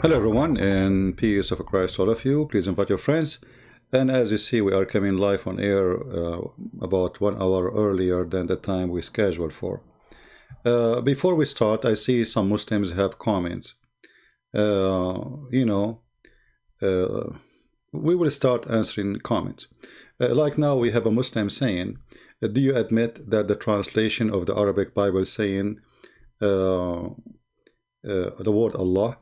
Hello everyone, and peace of Christ to all of you. Please invite your friends. And as you see, we are coming live on air about 1 hour earlier than the time we scheduled for. Before we start, I see some Muslims have comments. You know, we will start answering comments. Like now, we have a Muslim saying, do you admit that the translation of the Arabic Bible saying the word Allah?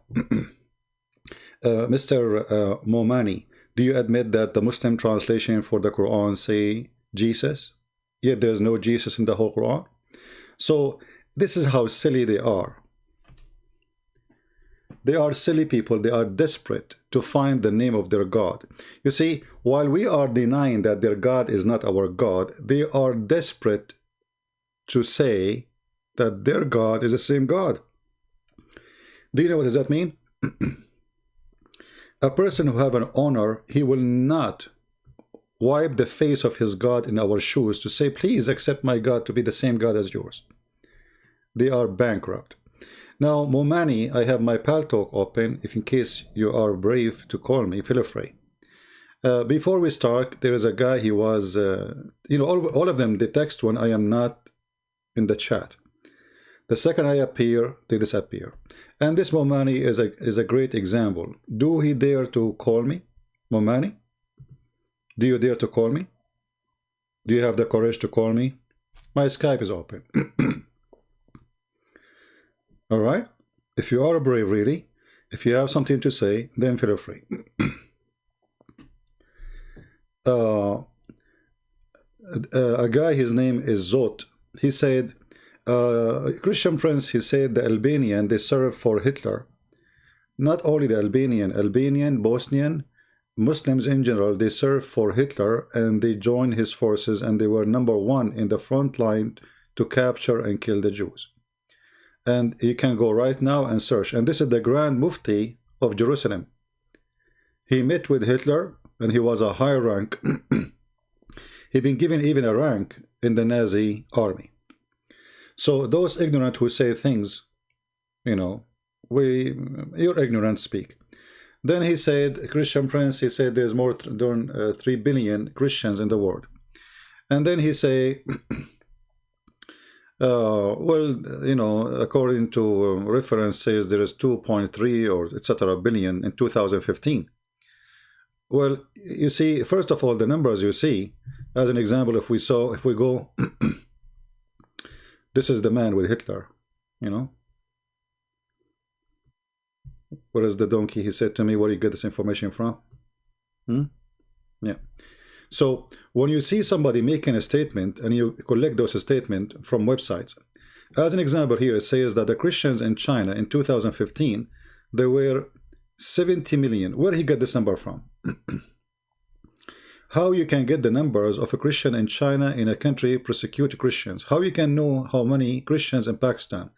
Mr. Momani, do you admit that the Muslim translation for the Quran say Jesus, yet there's no Jesus in the whole Quran? So this is how silly they are. They are silly people. They are desperate to find the name of their God. You see, while we are denying that their God is not our God, they are desperate to say that their God is the same God. Do you know what does that mean? A person who have an honor, he will not wipe the face of his God in our shoes to say, please accept my God to be the same God as yours. They are bankrupt. Now, Momani, I have my Paltalk open. If in case you are brave to call me, feel free. Before we start, there is a guy, he was, all of them, they text when I am not in the chat. The second I appear, they disappear. And this Momani is a great example. Do he dare to call me? Momani? Do you dare to call me? Do you have the courage to call me? My Skype is open. All right? If you are brave, really, if you have something to say, then feel free. A guy, his name is Zot. He said, Christian Prince, he said the Albanian, they served for Hitler. Not only the Albanian, Bosnian, Muslims in general, they served for Hitler and they joined his forces and they were #1 in the front line to capture and kill the Jews. And you can go right now and search. And this is the Grand Mufti of Jerusalem. He met with Hitler and he was a high rank. He'd been given even a rank in the Nazi army. So those ignorant who say things, you're ignorant, speak. Then he said, Christian Prince, he said there's more than 3 billion Christians in the world. And then he say, according to reference says there is 2.3 or etc. billion in 2015. Well, you see, first of all, the numbers you see, as an example, if we go, this is the man with Hitler, What is the donkey? He said to me, where do you get this information from? Yeah. So when you see somebody making a statement and you collect those statements from websites, as an example here, it says that the Christians in China in 2015, there were 70 million. Where did he get this number from? How you can get the numbers of a Christian in China in a country persecute Christians? How you can know how many Christians in Pakistan?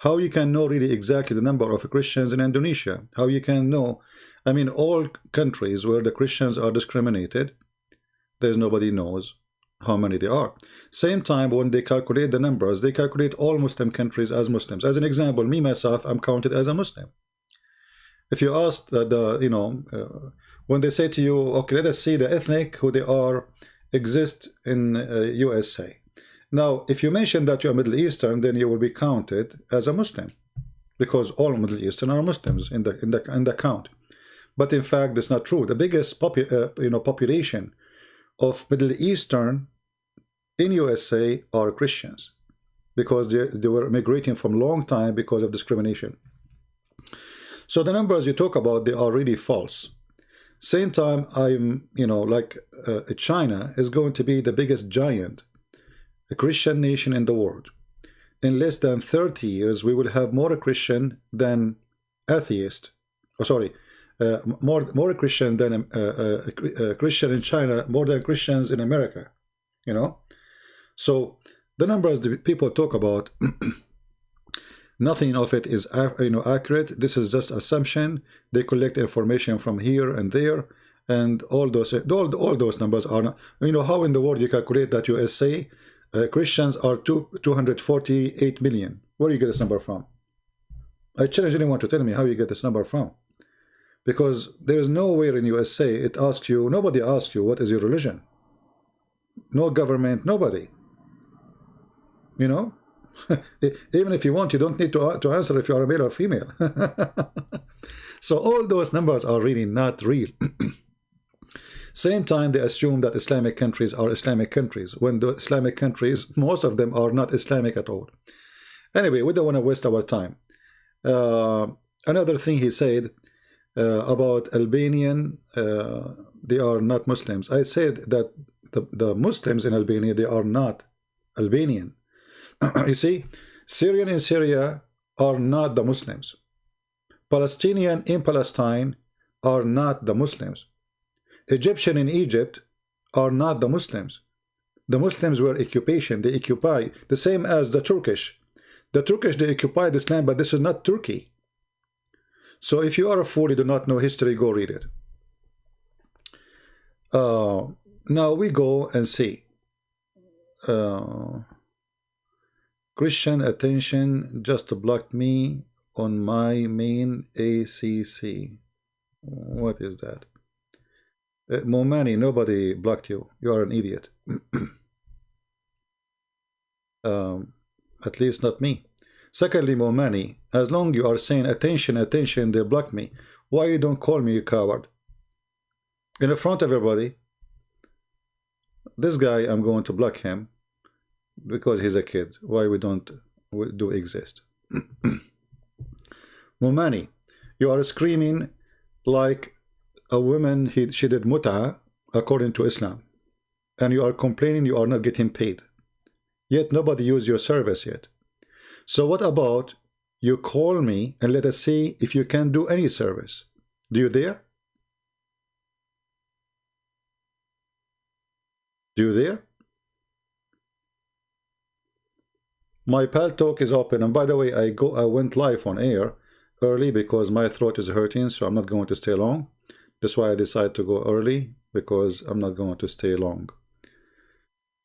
How you can know really exactly the number of Christians in Indonesia? How you can know, all countries where the Christians are discriminated, there's nobody knows how many there are. Same time, when they calculate the numbers, they calculate all Muslim countries as Muslims. As an example, me, myself, I'm counted as a Muslim. If you ask when they say to you, okay, let us see the ethnic who they are exist in USA. Now, if you mention that you are Middle Eastern, then you will be counted as a Muslim, because all Middle Eastern are Muslims in the count. But in fact, that's not true. The biggest population of Middle Eastern in USA are Christians, because they were migrating from long time because of discrimination. So the numbers you talk about, they are really false. Same time, China is going to be the biggest giant, a Christian nation in the world. In less than 30 years, we will have more Christian than atheist. More Christians than Christian in China, more than Christians in America. So the numbers that people talk about, nothing of it is accurate. This is just assumption. They collect information from here and there, and all those numbers are not. How in the world you calculate that USA Christians are 248 million? Where do you get this number from? I challenge anyone to tell me how you get this number from. Because there is nowhere in USA it asks you, nobody asks you what is your religion. No government, nobody. You know? Even if you want, you don't need to answer if you are a male or female. So all those numbers are really not real. Same time, they assume that Islamic countries are Islamic countries, when the Islamic countries, most of them are not Islamic at all. Anyway, we don't want to waste our time. Another thing he said about Albanian, they are not Muslims. I said that the Muslims in Albania, they are not Albanian. You see, Syrian in Syria are not the Muslims. Palestinian in Palestine are not the Muslims. Egyptian in Egypt are not the Muslims. The Muslims were occupation. They occupy the same as the Turkish. The Turkish, they occupied this land, but this is not Turkey. So if you are a fool, you do not know history, go read it. Now we go and see. Christian attention just blocked me on my main ACC. What is that? Momani, nobody blocked you. You are an idiot. At least not me. Secondly, Momani, as long you are saying attention, attention, they block me. Why you don't call me, you coward? In the front of everybody. This guy, I'm going to block him because he's a kid. Why we do exist? Momani, you are screaming like a woman, she did mut'a according to Islam, and you are complaining you are not getting paid, yet nobody used your service yet. So what about you call me and let us see if you can do any service? Do you dare? Do you dare? My pal talk is open, and by the way, I went live on air early because my throat is hurting, so I'm not going to stay long. That's why I decided to go early, because I'm not going to stay long.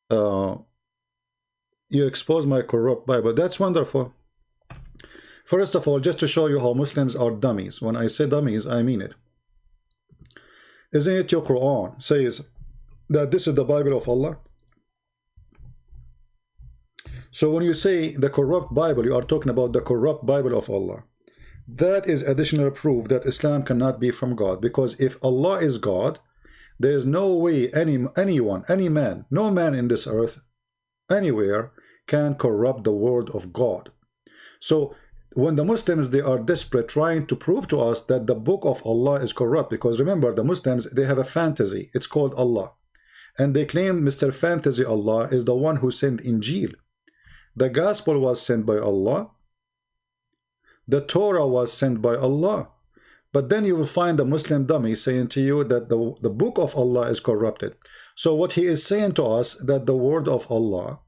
You expose my corrupt Bible. That's wonderful. First of all, just to show you how Muslims are dummies. When I say dummies, I mean it. Isn't it your Quran says that this is the Bible of Allah? So when you say the corrupt Bible, you are talking about the corrupt Bible of Allah. That is additional proof that Islam cannot be from God, because if Allah is God, there is no way anyone, any man, no man in this earth, anywhere, can corrupt the word of God. So when the Muslims, they are desperate trying to prove to us that the book of Allah is corrupt, because remember, the Muslims, they have a fantasy, it's called Allah, and they claim Mr. Fantasy Allah is the one who sent Injil. The gospel was sent by Allah. The Torah was sent by Allah. But then you will find a Muslim dummy saying to you that the book of Allah is corrupted. So what he is saying to us, that the word of Allah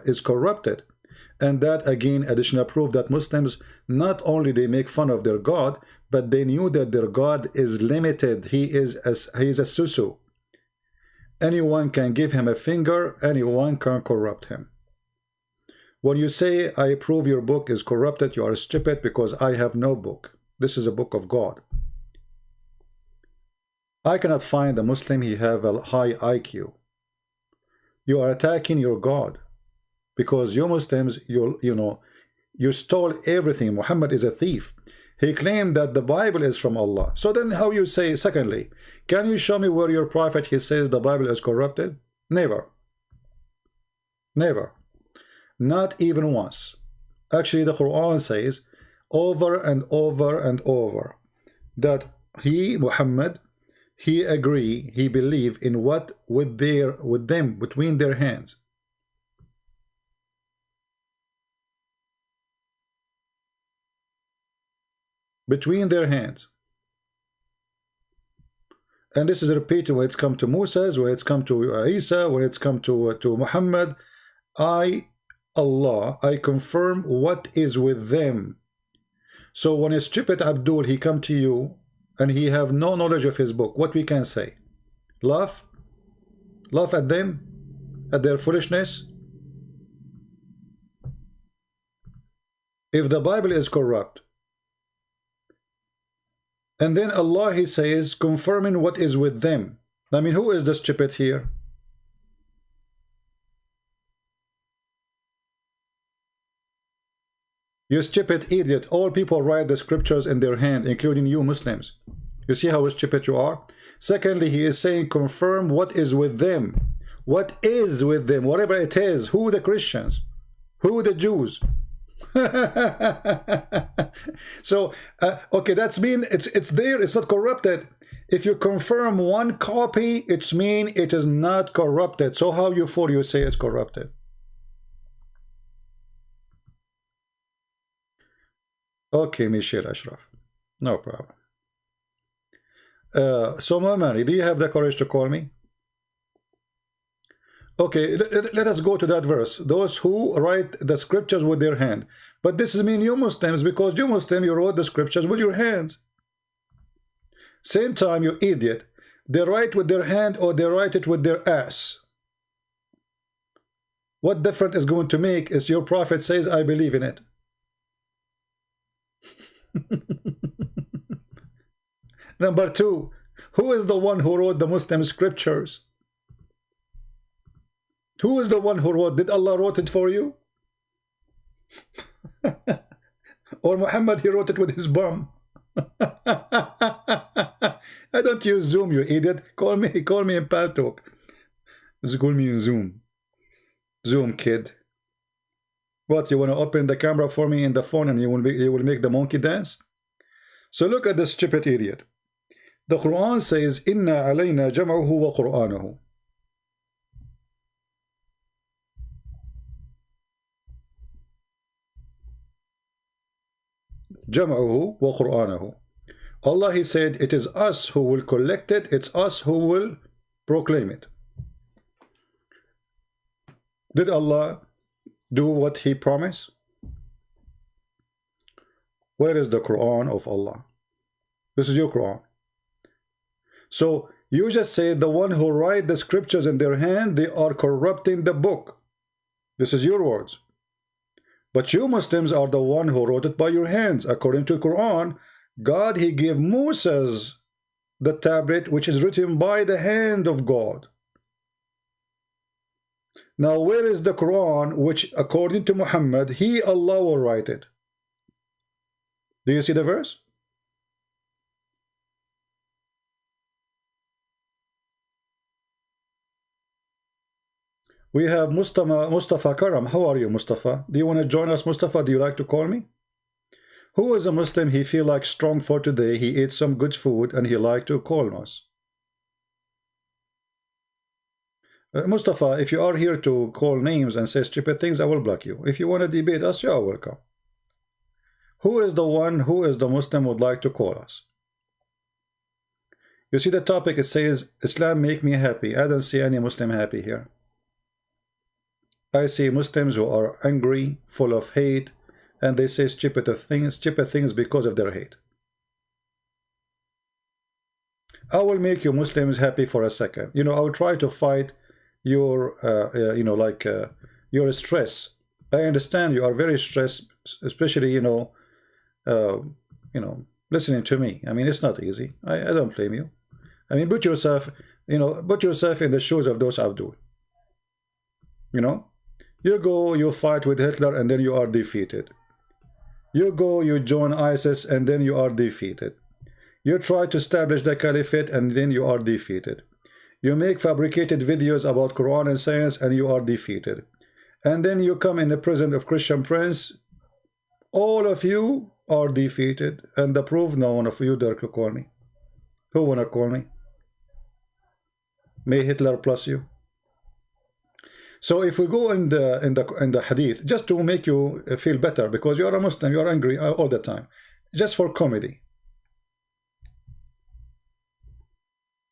is corrupted. And that again, additional proof that Muslims, not only they make fun of their God, but they knew that their God is limited. He is a susu. Anyone can give him a finger, anyone can corrupt him. When you say, I prove your book is corrupted, you are stupid, because I have no book. This is a book of God. I cannot find a Muslim, he have a high IQ. You are attacking your God, because you Muslims, you stole everything. Muhammad is a thief. He claimed that the Bible is from Allah. So then how you say, secondly, can you show me where your prophet, he says the Bible is corrupted? Never. Never. Not even once. Actually, the Quran says over and over and over that he, Muhammad, he agree, he believe in what with them between their hands. Between their hands. And this is repeated when it's come to Moses, when it's come to Isa, when it's come to Muhammad. Allah, I confirm what is with them. So when a stupid Abdul, he come to you and he have no knowledge of his book, what we can say? Laugh? Laugh at them? At their foolishness? If the Bible is corrupt, And then Allah, he says, confirming what is with them. I mean, who is the stupid here? You stupid idiot. All people write the scriptures in their hand, including you Muslims. You see how stupid you are? Secondly, he is saying confirm what is with them. What is with them? Whatever it is. Who the Christians? Who the Jews? So, okay, that's mean it's there. It's not corrupted. If you confirm one copy, it's mean it is not corrupted. So how you for you say it's corrupted? Okay, Michelle Ashraf. No problem. So, Mamari, do you have the courage to call me? Okay, let us go to that verse. Those who write the scriptures with their hand. But this is mean you Muslims, because you Muslim, you wrote the scriptures with your hands. Same time, you idiot. They write with their hand or they write it with their ass. What difference is going to make is your prophet says, I believe in it. Number two, who is the one who wrote the Muslim scriptures? Who is the one who wrote? Did Allah wrote it for you? Or Muhammad, he wrote it with his bum? I don't use Zoom, you idiot. Call me in Paltalk. Call me in Zoom. Zoom, kid. What, you want to open the camera for me in the phone and you will make the monkey dance? So look at this stupid idiot. The Quran says, Inna alayna jam'uhu wa Qur'anahu. Jam'uhu wa Qur'anahu. Allah, he said, it is us who will collect it, it's us who will proclaim it. Did Allah do what he promised? Where is the Quran of Allah? This is your Quran. So you just say the one who write the scriptures in their hand, they are corrupting the book. This is your words. But you Muslims are the one who wrote it by your hands. According to the Quran, God, he gave Moses the tablet which is written by the hand of God. Now where is the Quran which according to Muhammad, he, Allah, will write it? Do you see the verse? We have Mustafa Karam. How are you, Mustafa? Do you want to join us, Mustafa? Do you like to call me? Who is a Muslim? He feel like strong for today. He ate some good food and he like to call us. Mustafa, if you are here to call names and say stupid things, I will block you. If you want to debate us, you are welcome. Who is the one, who is the Muslim would like to call us? You see the topic, it says, Islam make me happy. I don't see any Muslim happy here. I see Muslims who are angry, full of hate, and they say stupid things because of their hate. I will make you Muslims happy for a second. You know, I will try to fight your, your stress. I understand you are very stressed, especially, listening to me. I mean, it's not easy. I don't blame you. I mean, put yourself in the shoes of those Abdul. You go, you fight with Hitler, and then you are defeated. You go, you join ISIS, and then you are defeated. You try to establish the caliphate, and then you are defeated. You make fabricated videos about Quran and science, and you are defeated. And then you come in the prison of Christian Prince. All of you are defeated. And the proof, no one of you dare to call me. Who wanna call me? May Hitler plus you. So if we go in the hadith, just to make you feel better, because you are a Muslim, you are angry all the time, just for comedy.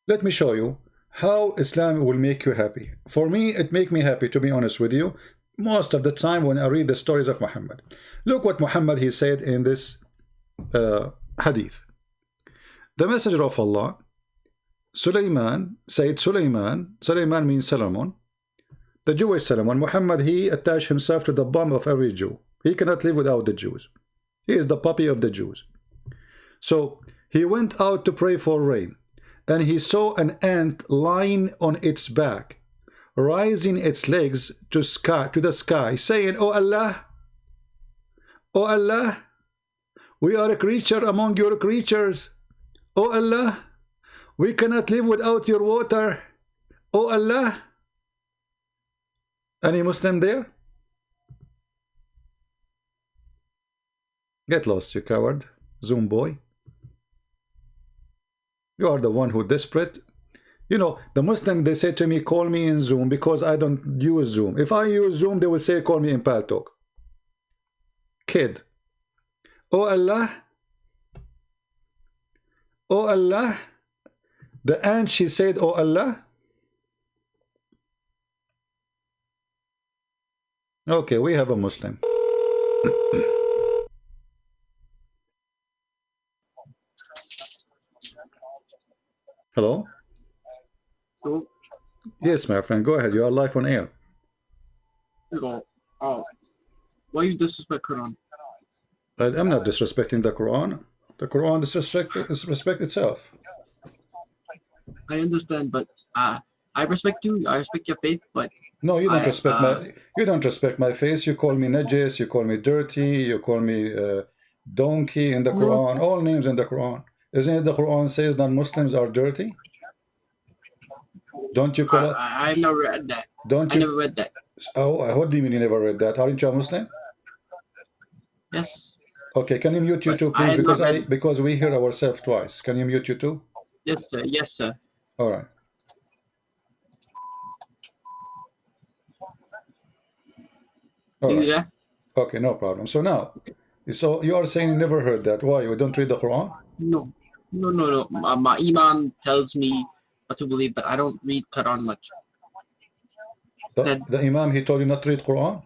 Let me show you how Islam will make you happy. For me, it make me happy, to be honest with you, most of the time when I read the stories of Muhammad. Look what Muhammad, he said in this hadith. The messenger of Allah, Sulaiman, Sayyid Sulaiman means Solomon, the Jewish Solomon. Muhammad, he attached himself to the bum of every Jew. He cannot live without the Jews. He is the puppy of the Jews. So He went out to pray for rain, and he saw an ant lying on its back, raising its legs to the sky, saying, "O Allah, O Allah, we are a creature among your creatures. O Allah, we cannot live without your water. O Allah." Any Muslim there? Get lost, you coward. Zoom boy. You are the one who desperate. You know, the Muslim, they say to me, call me in Zoom because I don't use Zoom. If I use Zoom, they will say, call me in Paltalk. Kid. Oh Allah. Oh Allah. The ant, she said, oh Allah. Okay, we have a Muslim. Hello? So, Yes, my friend, go ahead. You are live on air. why you disrespect Quran? I'm not disrespecting the Quran. The Quran disrespect itself. I understand, but I respect you. I respect your faith, but No, you don't respect my face. You call me najis, you call me dirty, you call me donkey in the Quran, all names in the Quran. Isn't it the Quran says non-Muslims are dirty? Don't you call it? I've never read that. Don't I you? never read that. Oh, what do you mean you never read that? Aren't you a Muslim? Yes. Okay, can you mute But YouTube, I please? have not Because we hear ourselves twice. Can you mute YouTube? Yes, sir. Yes, sir. All right. Do you that? Okay, no problem. So now, so you are saying you never heard that. Why? You don't read the Quran? No. No. My Iman tells me what to believe, but I don't read Quran much. The Imam, he told you not to read Quran?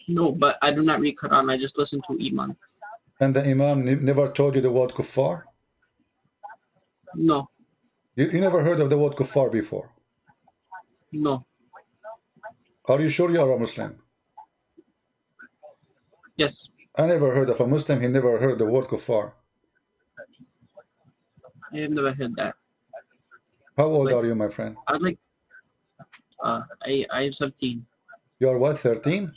No, but I do not read Quran. I just listen to Iman. And the Imam never told you the word kuffar? No. You never heard of the word kuffar before? No. Are you sure you are a Muslim? Yes. I never heard of a Muslim, he never heard the word kuffar. I have never heard that. How old are you, my friend? I'd like. I am 17. You are what, 13?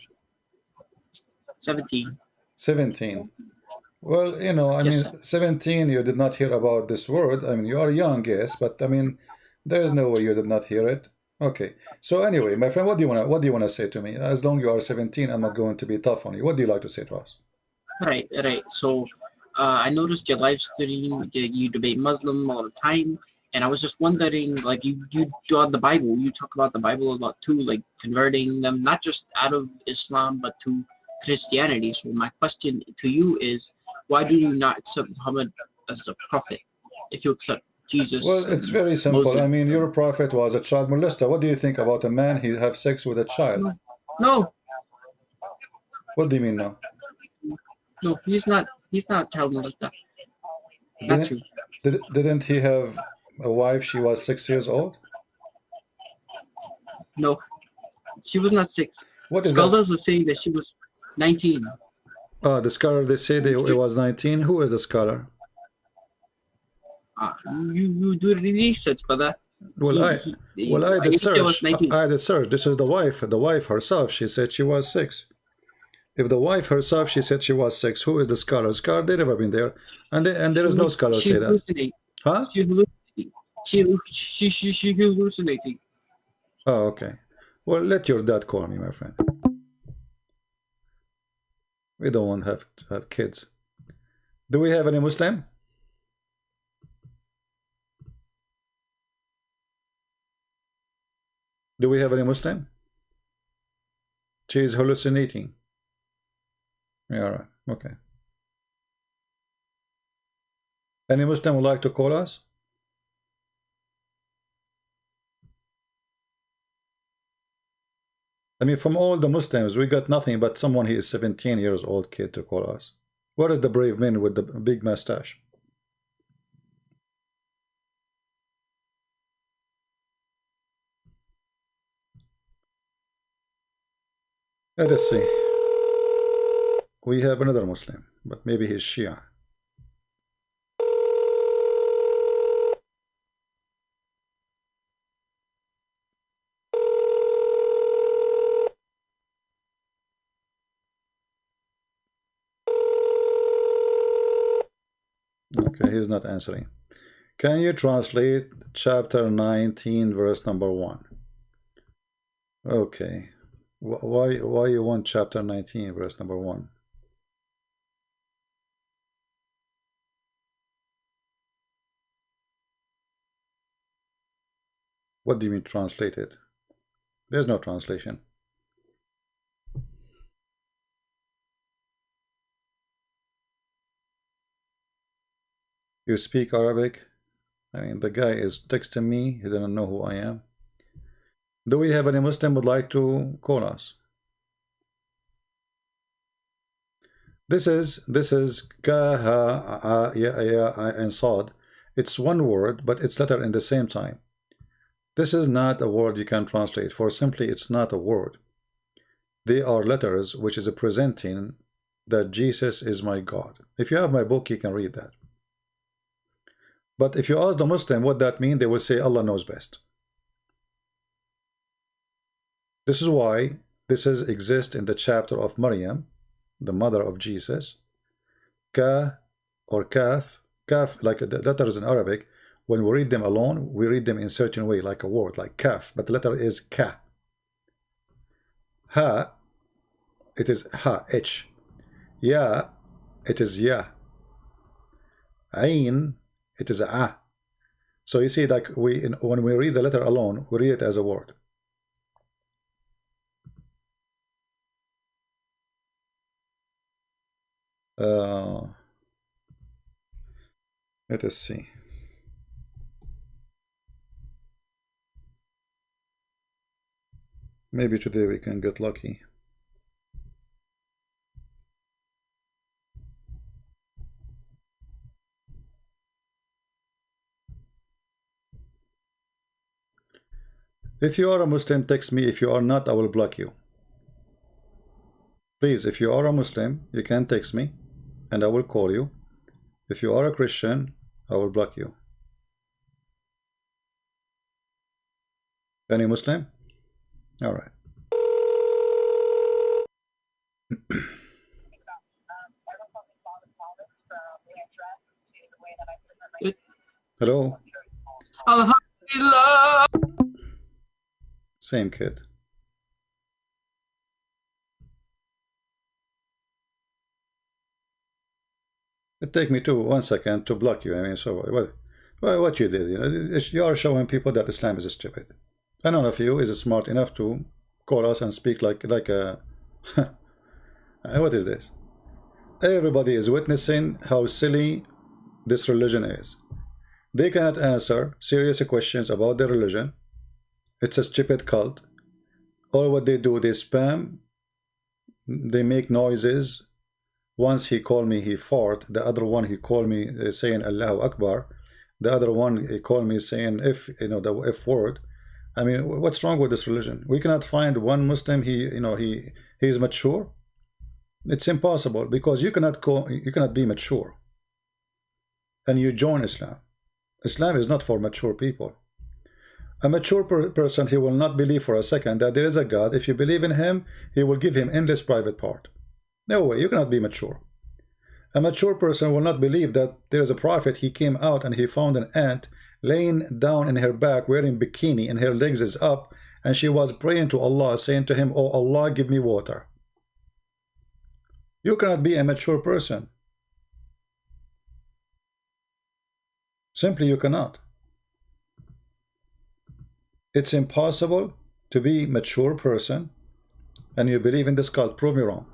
17. 17. Well, you know, I Yes, mean, sir. 17, you did not hear about this word. I mean, you are young, yes, but I mean, there is no way you did not hear it. Okay. So anyway, my friend, what do you wanna say to me? As long you are 17, I'm not going to be tough on you. What do you like to say to us? Right. So, I noticed your live stream. You debate Muslim all the time, and I was just wondering, like, you do on the Bible. You talk about the Bible a lot too, like converting them not just out of Islam but to Christianity. So my question to you is, why do you not accept Muhammad as a prophet if you accept Jesus Well, it's and very simple. I Moses? mean, your prophet was a child molester. What do you think about a man he have sex with a child? No, What do you mean now? no, he's not. He's not child molester. Not true. Didn't he have a wife? She was 6 years old. No, she was not 6. What is that? Scholars were saying that she was 19. The scholar, they say it was 19. Who is the scholar? You do the research, brother. Well, I did search. I did search. This is the wife. The wife herself, she said she was 6. If the wife herself, she said she was 6, who is the scholar? Scholar, they never been there, and there is no scholar say that. Huh? She hallucinating. Oh, okay. Well, let your dad call me, my friend. We don't want to have kids. Do we have any Muslim? Do we have any Muslim? She is hallucinating. Yeah, all right. Okay. Any Muslim would like to call us? I mean, from all the Muslims, we got nothing but someone who is 17 years old kid to call us. Where is the brave man with the big mustache? Let us see. We have another Muslim, but maybe he's Shia. Okay, he's not answering. Can you translate chapter 19, verse number 1? Okay. Why you want chapter 19, verse number 1? What do you mean translated? There's no translation. You speak Arabic? I mean, the guy is texting me. He doesn't know who I am. Do we have any Muslim would like to call us? This is ka ha ya and sad. It's one word, but it's letter in the same time. This is not a word you can translate, for simply it's not a word. They are letters which is presenting that Jesus is my God. If you have my book, you can read that. But if you ask the Muslim what that means, they will say Allah knows best. This is why this exists in the chapter of Maryam, the mother of Jesus. Ka or kaf, kaf, like the letters in Arabic, when we read them alone, we read them in a certain way, like a word, like kaf, but the letter is ka. Ha, it is ha, h. Ya, it is ya. Ain, it is a. So you see, like when we read the letter alone, we read it as a word. Let us see. Maybe today we can get lucky. If you are a Muslim, text me. If you are not, I will block you. Please, if you are a Muslim, you can text me and I will call you. If you are a Christian, I will block you. Any Muslim? All right. Hello. Alhamdulillah. Same kid. It take me 1 second to block you. I mean, so what you did, you are showing people that Islam is stupid. And none of you is smart enough to call us and speak like a what is this? Everybody is witnessing how silly this religion is. They cannot answer serious questions about their religion. It's a stupid cult. All what they do, they spam, they make noises. Once he called me, he fart. The other one, he called me saying Allahu Akbar. The other one, he called me saying the F word. I mean, what's wrong with this religion? We cannot find one Muslim he is mature. It's impossible, because you cannot be mature and you join Islam. Islam is not for mature people. A mature person, he will not believe for a second that there is a God. If you believe in him, he will give him endless private part. No way, you cannot be mature. A mature person will not believe that there is a prophet. He came out and he found an ant laying down in her back wearing bikini and her legs is up, and she was praying to Allah, saying to him, "Oh Allah, give me water." You cannot be a mature person. Simply you cannot. It's impossible to be a mature person and you believe in this cult. Prove me wrong.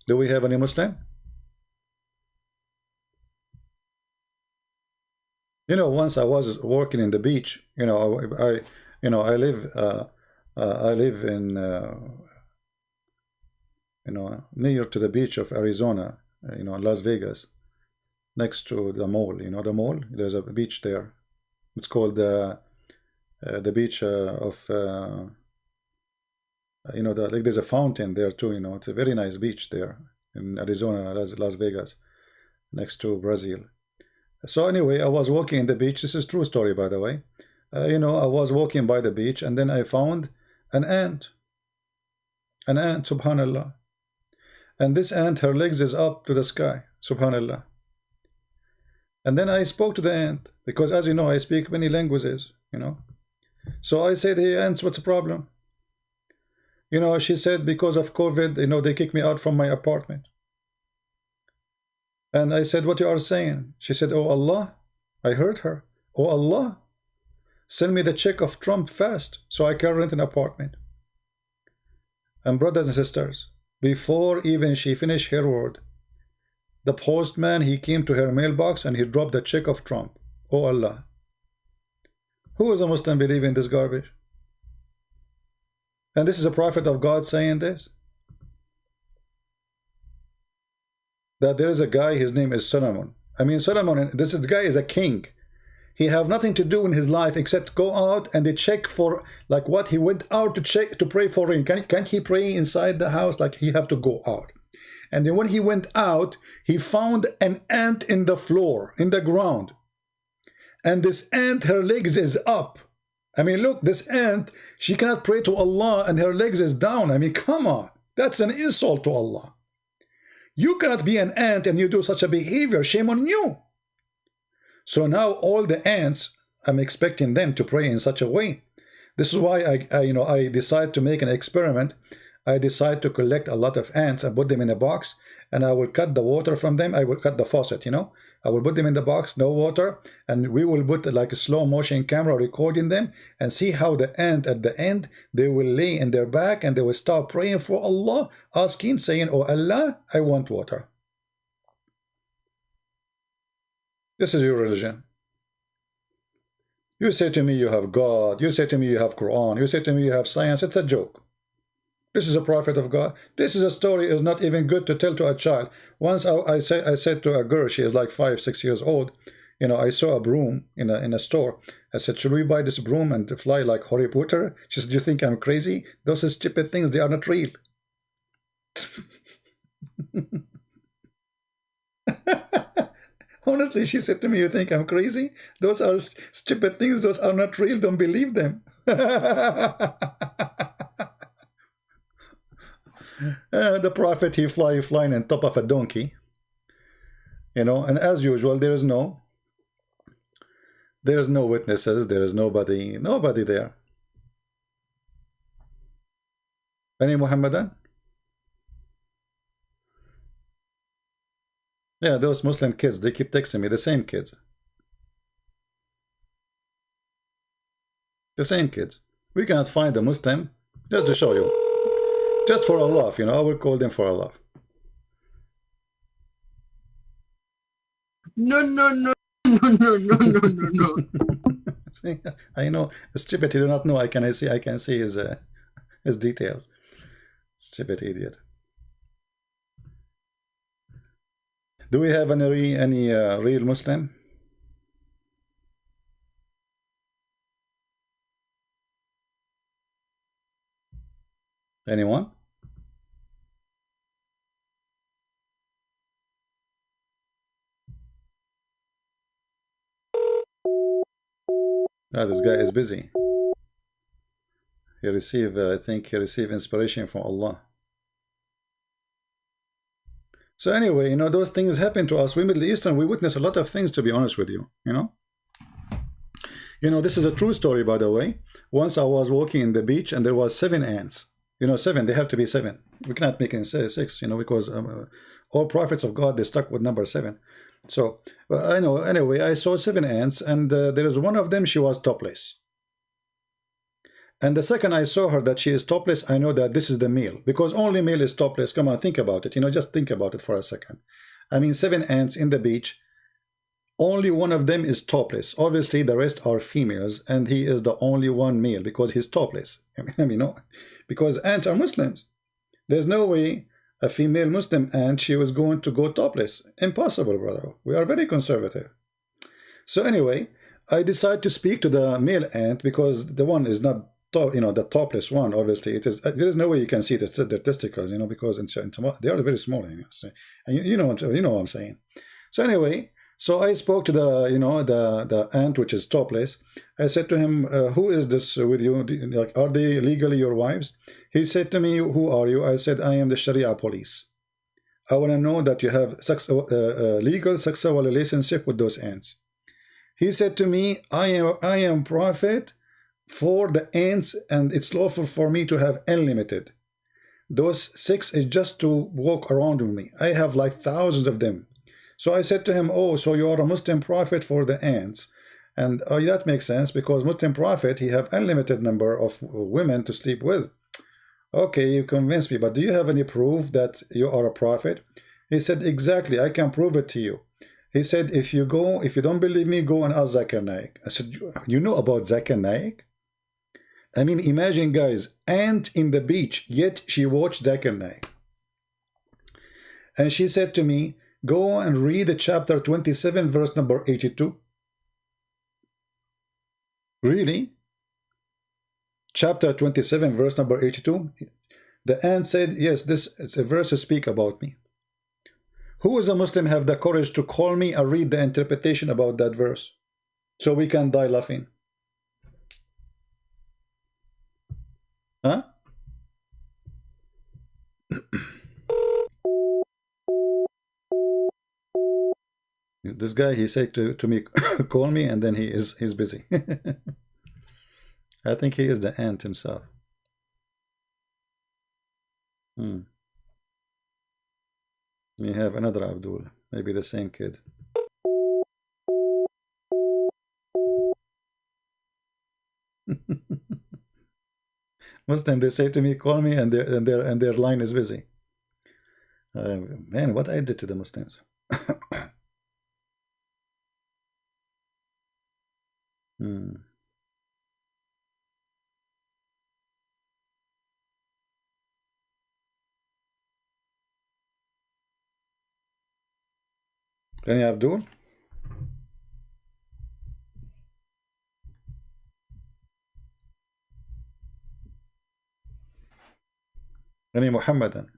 Do we have any Muslim? Once I was working in the beach. I live in near to the beach of Arizona, Las Vegas, next to the mall. The mall. There's a beach there. It's called the beach of like there's a fountain there too. It's a very nice beach there in Arizona, Las Vegas, next to Brazil. So anyway, I was walking in the beach. This is true story, by the way. I was walking by the beach, and then I found An ant. An ant, subhanallah. And this ant, her legs is up to the sky, subhanallah. And then I spoke to the ant, because as you know, I speak many languages, you know. So I said, hey, ants, what's the problem? You know, she said, because of COVID, you know, they kicked me out from my apartment. And I said, what you are saying? She said, oh Allah. I heard her. Oh Allah, send me the check of Trump fast so I can rent an apartment. And brothers and sisters, before even she finished her word, the postman, he came to her mailbox and he dropped the check of Trump. Oh Allah. Who is a Muslim believe in this garbage? And this is a prophet of God saying this? That there is a guy, his name is Solomon. I mean, Solomon, this guy is a king. He have nothing to do in his life except go out and they check for, like what, he went out to check, to pray for rain. Can't he pray inside the house? Like he have to go out. And then when he went out, he found an ant in the floor, in the ground. And this ant, her legs is up. I mean, look, this ant, she cannot pray to Allah and her legs is down. I mean, come on. That's an insult to Allah. You cannot be an ant and you do such a behavior. Shame on you. So now all the ants, I'm expecting them to pray in such a way. This is why I decide to make an experiment. I decide to collect a lot of ants and put them in a box, and I will cut the water from them. I will cut the faucet, you know. I will put them in the box, no water, and we will put like a slow motion camera recording them and see how the ant at the end, they will lay in their back and they will start praying for Allah, asking, saying, oh Allah, I want water. This is your religion. You say to me you have God, you say to me you have Quran, you say to me you have science. It's a joke. This is a prophet of God. This is a story is not even good to tell to a child. Once I said to a girl, she is like 5, 6 years old, you know, I saw a broom in a store. I said, should we buy this broom and fly like Harry Potter? She said, do you think I'm crazy? Those are stupid things, they are not real. Honestly, she said to me, you think I'm crazy? Those are stupid things, those are not real, don't believe them. The prophet, he flying on top of a donkey, you know, and as usual, there is no witnesses, there is nobody there. Any Muhammadan? Yeah, those Muslim kids, they keep texting me, the same kids. The same kids. We cannot find a Muslim, just to show you. Just for a laugh, you know, I will call them for a laugh. No, no, no, no, no, no, no, no, no. See, I know, stupid, you do not know, I can see his details. Stupid idiot. Do we have any real Muslim? Anyone? Ah, this guy is busy. He received, I think he received inspiration from Allah. So anyway, you know, those things happen to us. We Middle Eastern, we witness a lot of things, to be honest with you, you know. You know, this is a true story, by the way. Once I was walking in the beach and there was 7 ants. You know, 7, they have to be 7. We cannot make it 6, you know, because all prophets of God, they stuck with number 7. So, I know, anyway, I saw 7 ants, and there is one of them, she was topless. And the second I saw her that she is topless, I know that this is the male, because only male is topless. Come on, think about it, you know, just think about it for a second. I mean, 7 ants in the beach, only one of them is topless. Obviously, the rest are females, and he is the only one male because he's topless. I mean, no, because ants are Muslims. There's no way a female Muslim ant, she was going to go topless. Impossible, brother. We are very conservative. So anyway, I decide to speak to the male ant because the one is not, you know, the topless one. Obviously, it is. There is no way you can see their testicles, you know, because they are very small. You know, and you know what I'm saying. So anyway, So I spoke to the, the ant which is topless. I said to him, who is this with you? Like, are they legally your wives? He said to me, who are you? I said, I am the Sharia police. I want to know that you have legal sexual relationship with those ants. He said to me, I am prophet for the ants, and it's lawful for me to have unlimited. Those 6 is just to walk around with me. I have like thousands of them. So I said to him, oh, so you are a Muslim prophet for the ants. And that makes sense, because Muslim prophet, he have unlimited number of women to sleep with. Okay, you convinced me, but do you have any proof that you are a prophet? He said, exactly, I can prove it to you. He said, if you don't believe me, go and ask Zakir Naik. I said, you know about Zakir Naik? I mean, imagine, guys, ant in the beach, yet she watched Zakir Naik. And she said to me, go and read chapter 27, verse number 82. Really? Chapter 27, verse number 82. The ant said, yes, this is a verse speak about me. Who is a Muslim have the courage to call me and read the interpretation about that verse, so we can die laughing? Huh? This guy, he said to me, call me, and then he's busy. I think he is the ant himself. We have another Abdul, maybe the same kid. Muslim, they say to me, call me, and their line is busy. Man, what I did to the Muslims. Any Abdul? Any Muhammadan?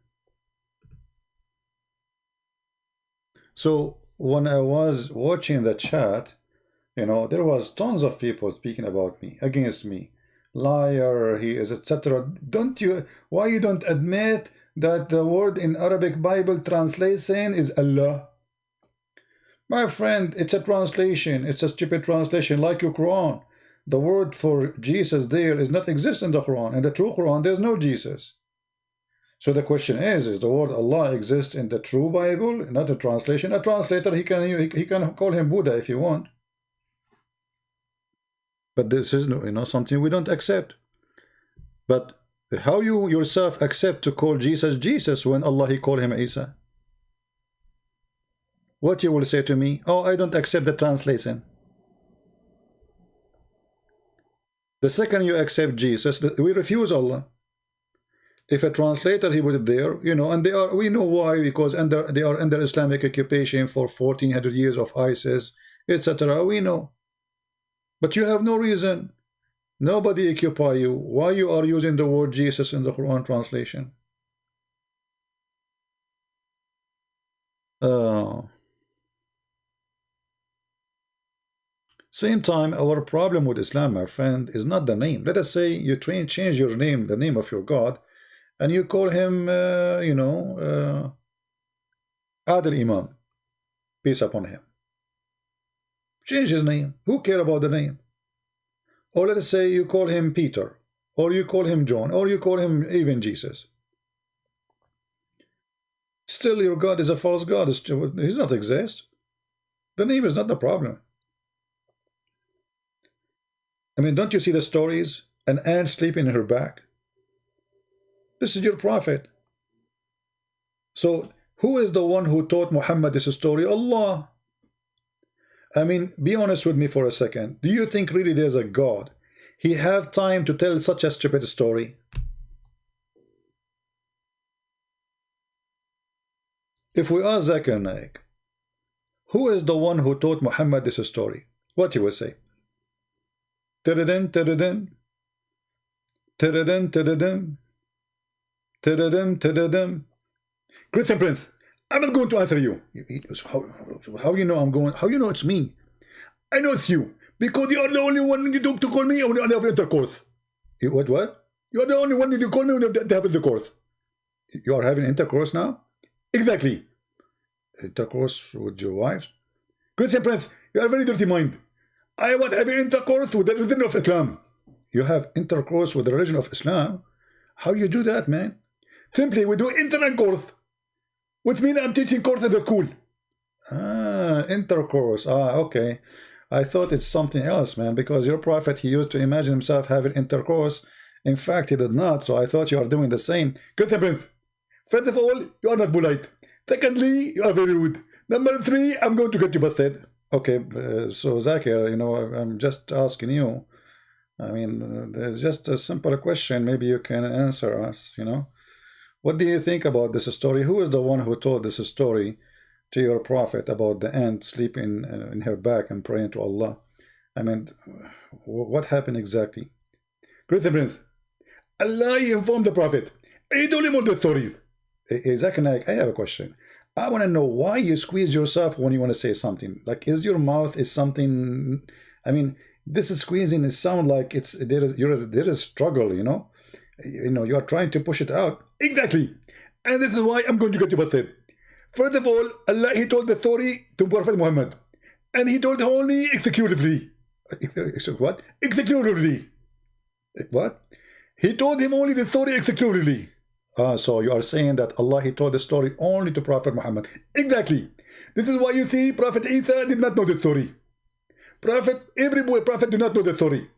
So when I was watching the chat, there was tons of people speaking about me, against me. Liar, he is, etc. Why you don't admit that the word in Arabic Bible translation is Allah? My friend, it's a translation. It's a stupid translation, like your Quran. The word for Jesus there is not exist in the Quran. In the true Quran, there's no Jesus. So the question is the word Allah exist in the true Bible, not a translation? A translator, he can call him Buddha if you want. But this is something we don't accept. But how you yourself accept to call Jesus Jesus when Allah he call him Isa? What you will say to me? Oh, I don't accept the translation. The second you accept Jesus, we refuse Allah. If a translator he put it there, and we know why, because they are under Islamic occupation for 1400 years of ISIS, etc. We know. But you have no reason. Nobody occupy you. Why you are using the word Jesus in the Quran translation? Same time, our problem with Islam, my friend, is not the name. Let us say you change your name, the name of your God, and you call him, Adil Imam. Peace upon him. Change his name. Who care about the name? Or let us say you call him Peter, or you call him John, or you call him even Jesus. Still, your God is a false God. He does not exist. The name is not the problem. I mean, don't you see the stories? An ant sleeping in her back. This is your prophet. So, who is the one who taught Muhammad this story? Allah. I mean, be honest with me for a second. Do you think really there's a God? He have time to tell such a stupid story? If we ask Zakir Naik, who is the one who taught Muhammad this story? What he will say? Tadadin, tadadin, tadadin, tadadin, tadadin, tadadin. Christian Prince, I'm not going to answer you. How you know I'm going? How you know it's me? I know it's you because you are the only one to call me when I have intercourse. What? You are the only one to call me when I have intercourse. You are having intercourse now? Exactly. Intercourse with your wife? Christian Prince, you are a very dirty mind. I was having intercourse with the religion of Islam. You have intercourse with the religion of Islam? How you do that, man? Simply, we do intercourse, which means I'm teaching course at the school. Ah, intercourse. Ah, okay. I thought it's something else, man, because your prophet, he used to imagine himself having intercourse. In fact, he did not, so I thought you are doing the same. Christian Prince, first of all, you are not polite. Secondly, you are very rude. Number 3, I'm going to get you busted. Okay, so Zakir, you know, I'm just asking you. I mean, there's just a simple question. Maybe you can answer us, you know. What do you think about this story? Who is the one who told this story to your prophet about the ant sleeping in her back and praying to Allah? I mean, what happened exactly? Christian Prince, Allah informed the prophet. He told him all the stories. Zakir Naik, I have a question. I want to know why you squeeze yourself when you want to say something. Like, is your mouth is something? I mean, this is squeezing. It sounds like it's there is struggle. You know, you are trying to push it out. Exactly, and this is why I'm going to get you busted. First of all, Allah, he told the story to Prophet Muhammad, and he told only executively. What? Executively. What? He told him only the story executively. So you are saying that Allah, he told the story only to Prophet Muhammad. Exactly. This is why you see Prophet Isa did not know the story. Every prophet did not know the story.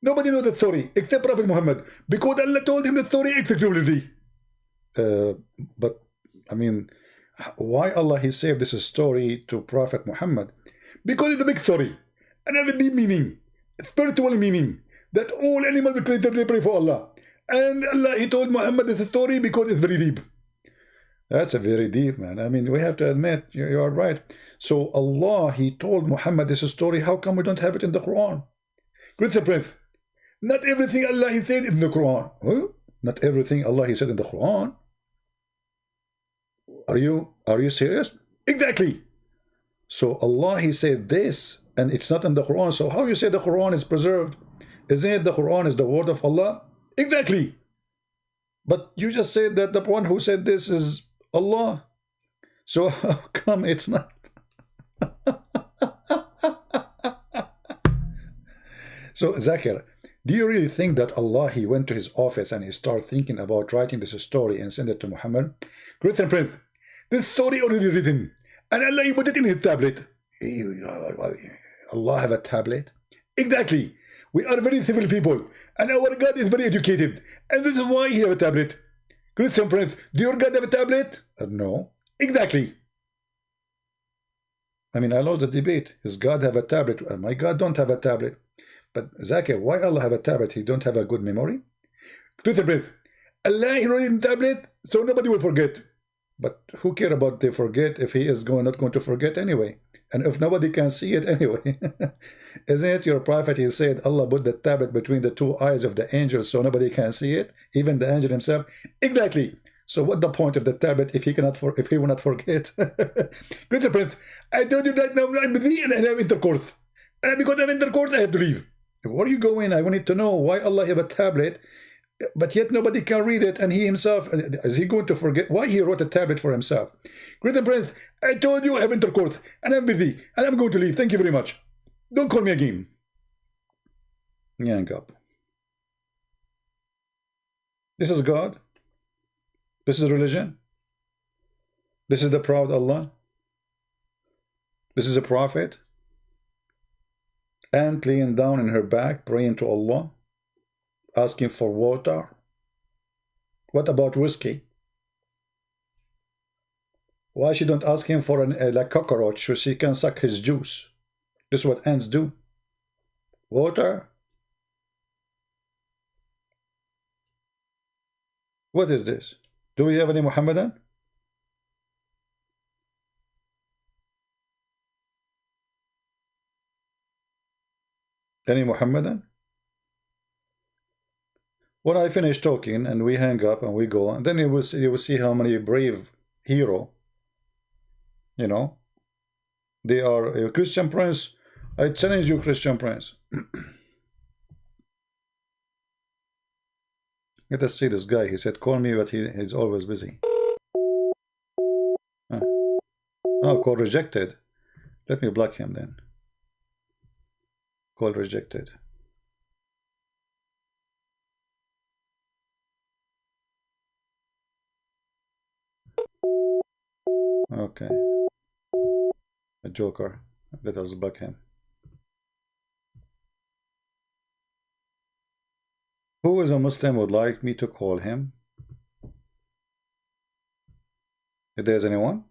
Nobody knows the story except Prophet Muhammad, because Allah told him the story exclusively. But I mean, why Allah he saved this story to Prophet Muhammad? Because it's a big story and have a deep meaning, spiritual meaning, that all animals are created to pray for Allah. And Allah, he told Muhammad this story because it's very deep. That's a very deep, man. I mean, we have to admit, you are right. So Allah, he told Muhammad this story. How come we don't have it in the Quran? Christian Prince, not everything Allah, he said in the Quran. Huh? Not everything Allah, he said in the Quran. Are you serious? Exactly. So Allah, he said this, and it's not in the Quran. So how you say the Quran is preserved? Isn't it the Quran is the word of Allah? Exactly. But you just said that the one who said this is Allah. So how come it's not? So Zakir, do you really think that Allah, he went to his office and he started thinking about writing this story and send it to Muhammad? Christian Prince, this story already written, and Allah, he put it in his tablet. Allah have a tablet? Exactly. We are very civil people, and our God is very educated, and this is why he have a tablet. Christian Prince, do your God have a tablet? No. Exactly. I mean, I lost the debate. Does God have a tablet? My God don't have a tablet. But Zakir, why Allah have a tablet? He don't have a good memory? Christian Prince, Allah he wrote in tablet, so nobody will forget. But who care about they forget if he is not going to forget anyway? And if nobody can see it anyway. Isn't it your prophet, he said, Allah put the tablet between the two eyes of the angel so nobody can see it, even the angel himself? Exactly. So what the point of the tablet if he will not forget? Christian Prince, I told you that now I'm busy and I have intercourse. And because I have intercourse, I have to leave. Where are you going? I wanted to know why Allah have a tablet, but yet nobody can read it, and he himself, is he going to forget why he wrote a tablet for himself? Christian Prince, I told you I have intercourse, and I'm busy, and I'm going to leave. Thank you very much. Don't call me again. Yank up. This is God. This is religion. This is the proud Allah. This is a prophet. Ant laying down in her back, praying to Allah, asking for water. What about whiskey? Why she don't ask him for a cockroach so she can suck his juice? This is what ants do. Water. What is this? Do we have any Muhammadan? Any Muhammadan? When I finish talking and we hang up and we go, and then you will see how many brave hero You know, they are a Christian Prince. I challenge you, Christian Prince. Let us see this guy. He said, call me, but he's always busy. Oh, call rejected. Let me block him then. Call rejected. Okay. A joker. Let us block him. Who is a Muslim would like me to call him? If there's anyone,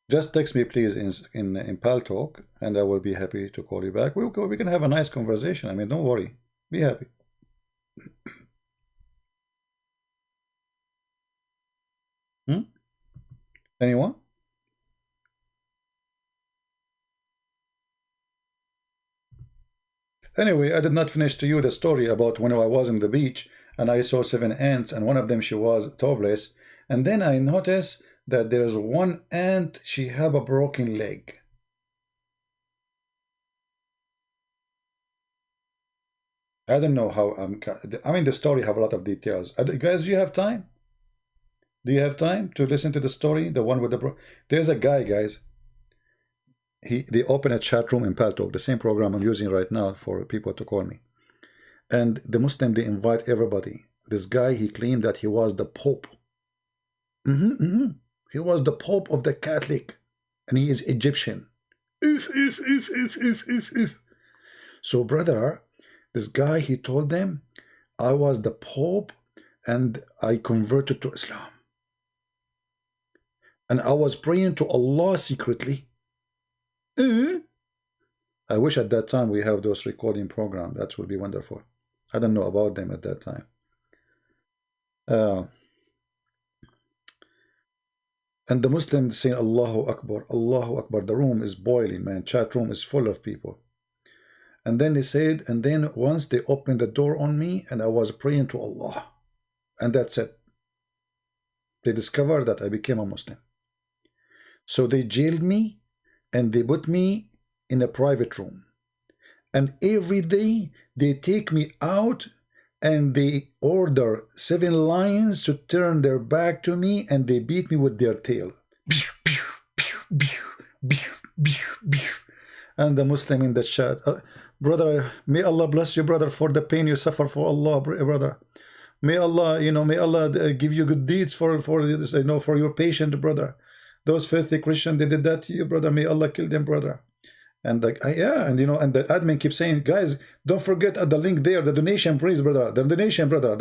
just text me please in Pal Talk, and I will be happy to call you back. We can have a nice conversation. I mean, don't worry. Be happy. Anyone? Anyway, I did not finish to you the story about when I was on the beach and I saw 7 ants, and one of them, she was topless, and then I noticed that there's one ant, she have a broken leg. I don't know how I mean, the story have a lot of details. Guys, do you have time? Do you have time to listen to the story? The one with the there's a guy, guys. They open a chat room in Paltalk, the same program I'm using right now for people to call me. And the Muslim, they invite everybody. This guy, he claimed that he was the Pope. He was the Pope of the Catholic, and he is Egyptian. So, brother, this guy, he told them, I was the Pope, and I converted to Islam. And I was praying to Allah secretly. I wish at that time we have those recording programs. That would be wonderful. I don't know about them at that time. And the Muslims saying Allahu Akbar, Allahu Akbar. The room is boiling, man. Chat room is full of people. And then they said, and then once they opened the door on me, and I was praying to Allah. And that's it. They discovered that I became a Muslim. So they jailed me, and they put me in a private room. And every day they take me out and they order 7 lions to turn their back to me, and they beat me with their tail. And the Muslim in the chat, brother, may Allah bless you, brother, for the pain you suffer for Allah, brother. May Allah, may Allah give you good deeds for this, for your patient, brother. Those filthy Christians, they did that to you, brother. May Allah kill them, brother. And and the admin keeps saying, guys, don't forget at the link there, the donation, please, brother. The donation, brother.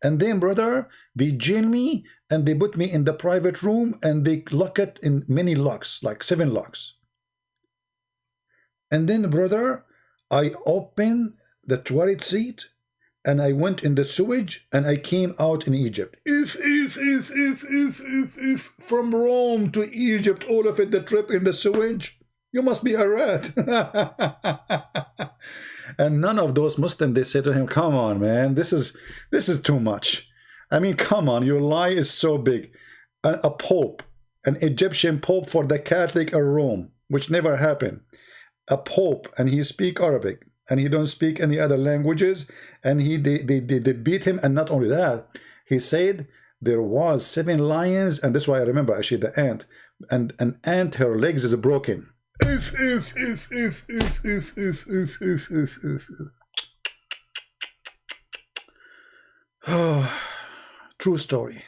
And then, brother, they jail me and they put me in the private room and they lock it in many locks, like 7 locks. And then, brother, I open the toilet seat and I went in the sewage and I came out in Egypt. If from Rome to Egypt, all of it, the trip in the sewage, you must be a rat. And none of those Muslims, they say to him, come on, man, this is too much. I mean, come on, your lie is so big. A pope, an Egyptian pope for the Catholic of Rome, which never happened. A pope, and he speak Arabic, and he don't speak any other languages, and they beat him. And not only that, he said there was 7 lions, and that's why I remember actually the ant, and an ant, her legs is broken. True story.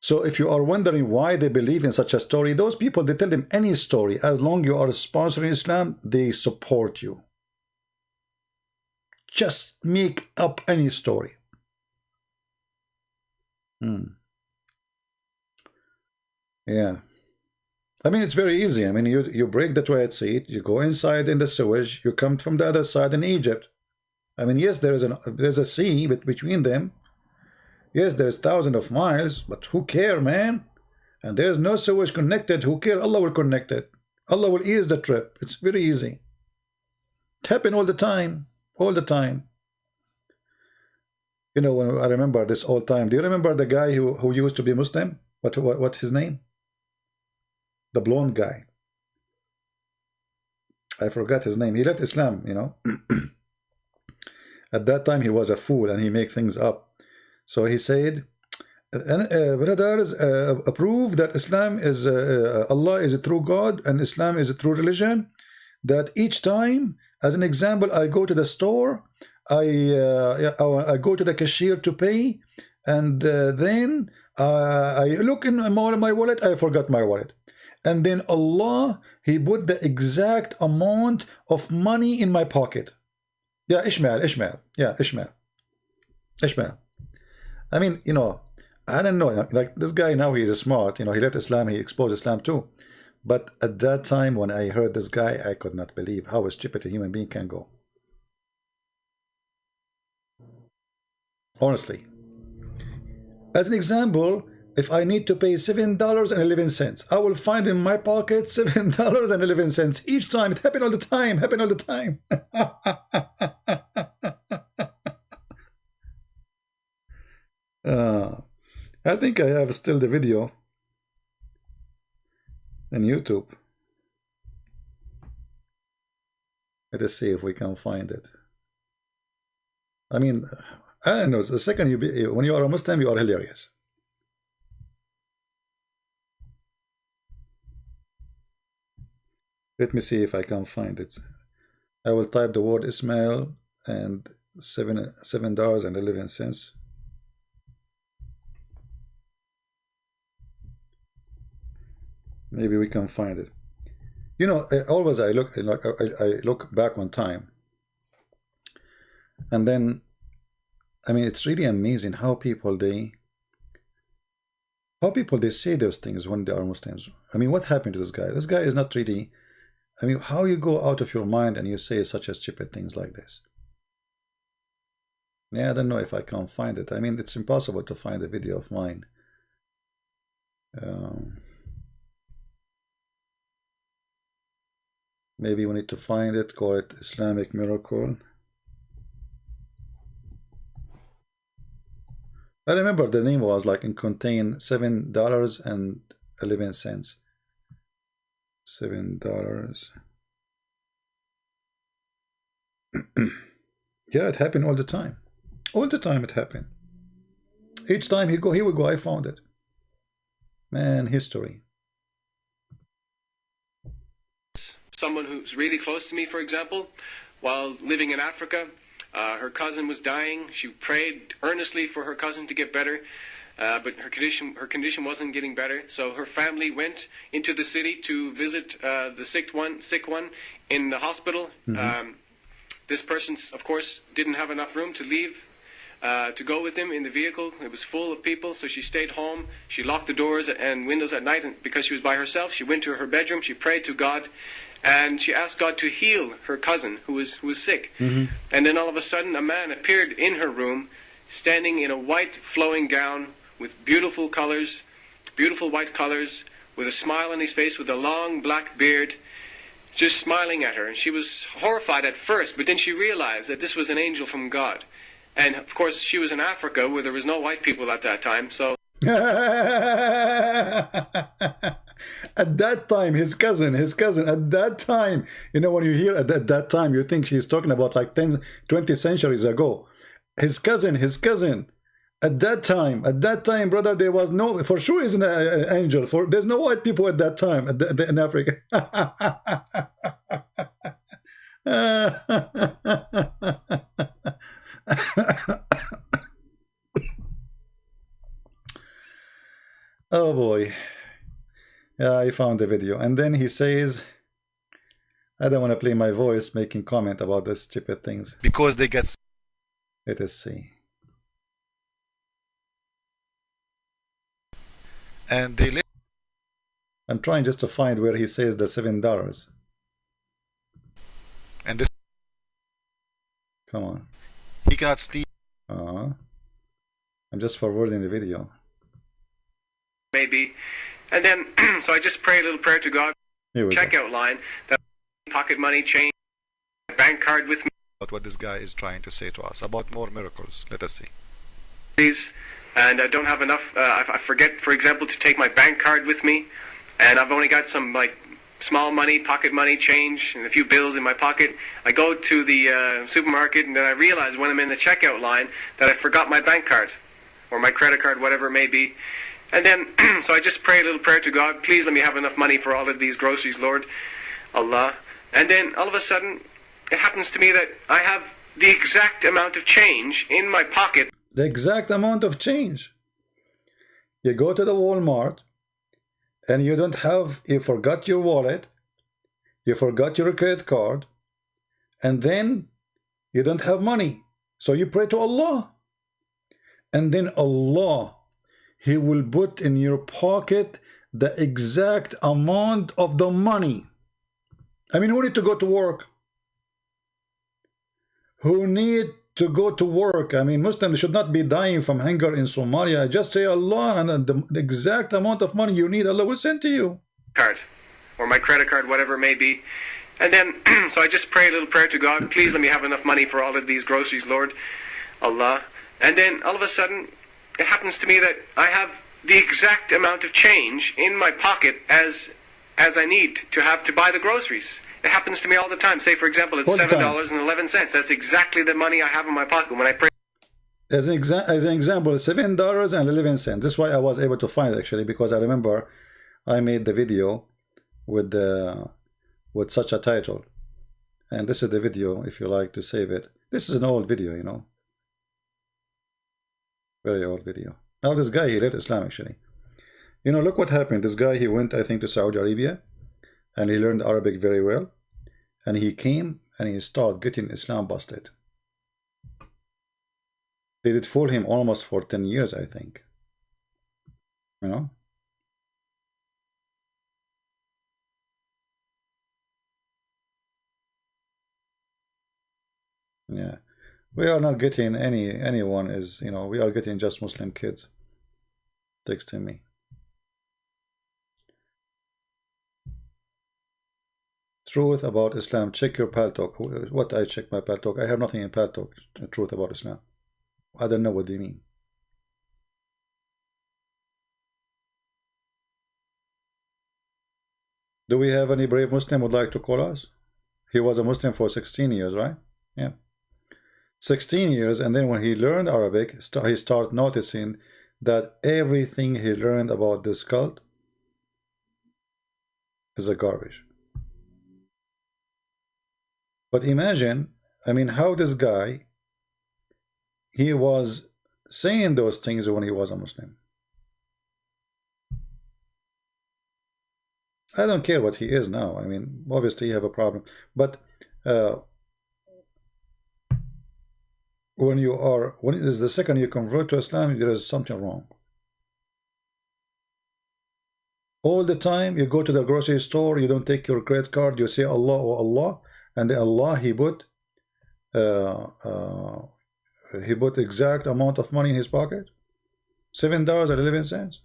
So if you are wondering why they believe in such a story, those people, they tell them any story. As long as you are sponsoring Islam, they support you. Just make up any story. Yeah. I mean, it's very easy. I mean, you break the toilet seat, you go inside in the sewage, you come from the other side in Egypt. I mean, yes, there's a sea between them. Yes, there's thousands of miles, but who care, man? And there's no sewage connected. Who care? Allah will connect it. Allah will ease the trip. It's very easy. It happens all the time. All the time. You know, when I remember this old time. Do you remember the guy who used to be Muslim? What his name? The blonde guy. I forgot his name. He left Islam, you know. At that time, he was a fool and he made things up. So he said, brothers, prove that Islam is, Allah is a true God and Islam is a true religion. That each time, as an example, I go to the store, I go to the cashier to pay, and then I look in my wallet, I forgot my wallet. And then Allah, He put the exact amount of money in my pocket. Yeah, Ishmael. Yeah, Ishmael. I mean, you know, I don't know. Like this guy now, he's smart. You know, he left Islam, he exposed Islam too. But at that time, when I heard this guy, I could not believe how stupid a human being can go. Honestly. As an example, if I need to pay $7.11, I will find in my pocket $7.11 each time. It happened all the time. I think I have still the video on YouTube. Let us see if we can find it. I mean, I don't know. The second when you are a Muslim, you are hilarious. Let me see if I can find it. I will type the word Ismail and $7.11. Maybe we can find it. You know, always I look back on time, and then, I mean, it's really amazing how people they say those things when they are Muslims. I mean, what happened to this guy? This guy is not really. I mean, how you go out of your mind and you say such a stupid things like this? Yeah, I don't know if I can find it. I mean, it's impossible to find a video of mine. Maybe we need to find it, call it Islamic Miracle. I remember the name was like and contained $7.11. $7. Yeah, it happened all the time. All the time it happened. Each time he would go, I found it. Man, history. Someone who's really close to me, for example, while living in Africa, her cousin was dying. She prayed earnestly for her cousin to get better, but her condition wasn't getting better. So her family went into the city to visit the sick one in the hospital. This person, of course, didn't have enough room to leave to go with him in the vehicle. It was full of people, so she stayed home. She locked the doors and windows at night, and because she was by herself, she went to her bedroom. She prayed to God. And she asked God to heal her cousin who was sick. And then all of a sudden a man appeared in her room, standing in a white flowing gown with beautiful colors, beautiful white colors, with a smile on his face, with a long black beard, just smiling at her. And she was horrified at first, but then she realized that this was an angel from God. And of course she was in Africa where there was no white people at that time, so at that time, his cousin, at that time, you know, when you hear at that time, you think she's talking about like 10, 20 centuries ago. His cousin, at that time, brother, there was no, for sure he's an angel, there's no white people at that time in Africa. Oh boy. Yeah, I found the video. And then he says, I don't want to play my voice making comment about these stupid things. Because they get... Let us see. And they live... I'm trying just to find where he says the $7. And this... Come on. He cannot steal... I'm just forwarding the video. maybe. And then, so I just pray a little prayer to God. Checkout line, that pocket money, change, bank card with me. About what this guy is trying to say to us about more miracles. Let us see. and I don't have enough. I forget, for example, to take my bank card with me, and I've only got some like small money, pocket money, change, and a few bills in my pocket. I go to the supermarket, and then I realize when I'm in the checkout line that I forgot my bank card or my credit card, whatever it may be. And then, so I just pray a little prayer to God, please let me have enough money for all of these groceries, Lord, Allah. And then all of a sudden, it happens to me that I have the exact amount of change in my pocket. The exact amount of change. You go to the Walmart and you don't have, you forgot your wallet, you forgot your credit card, and then you don't have money. So you pray to Allah. And then Allah, He will put in your pocket the exact amount of the money. I mean, who need to go to work? Who need to go to work? I mean, Muslims should not be dying from hunger in Somalia. Just say Allah, and the exact amount of money you need, Allah will send to you. Card, or my credit card, whatever it may be. And then, so I just pray a little prayer to God, please let me have enough money for all of these groceries, Lord, Allah. And then all of a sudden, it happens to me that I have the exact amount of change in my pocket as I need to have to buy the groceries. It happens to me all the time. Say, for example, it's $7.11. That's exactly the money I have in my pocket when I pray. As an example, $7.11. This is why I was able to find it, actually, because I remember I made the video with such a title. And this is the video, if you like to save it. This is an old video, you know. Very old video. Now this guy, he left Islam, actually. You know, look what happened. This guy, he went, I think, to Saudi Arabia, and he learned Arabic very well. And he came and he started getting Islam busted. They did fool him almost for 10 years, I think. You know? Yeah. We are not getting anyone is, you know, we are getting just Muslim kids texting me. Truth about Islam. Check your Paltalk. What I check my Paltalk? I have nothing in Paltalk. Truth about Islam. I don't know what they mean. Do we have any brave Muslim would like to call us? He was a Muslim for 16 years, right? Yeah. 16 years, and then when he learned Arabic, he started noticing that everything he learned about this cult is a garbage. But imagine, I mean, how this guy, he was saying those things when he was a Muslim. I don't care what he is now. I mean, obviously you have a problem. But when it is the second you convert to Islam, there is something wrong. All the time you go to the grocery store, you don't take your credit card, you say Allah, oh Allah, and the Allah, he put exact amount of money in his pocket, $7.11.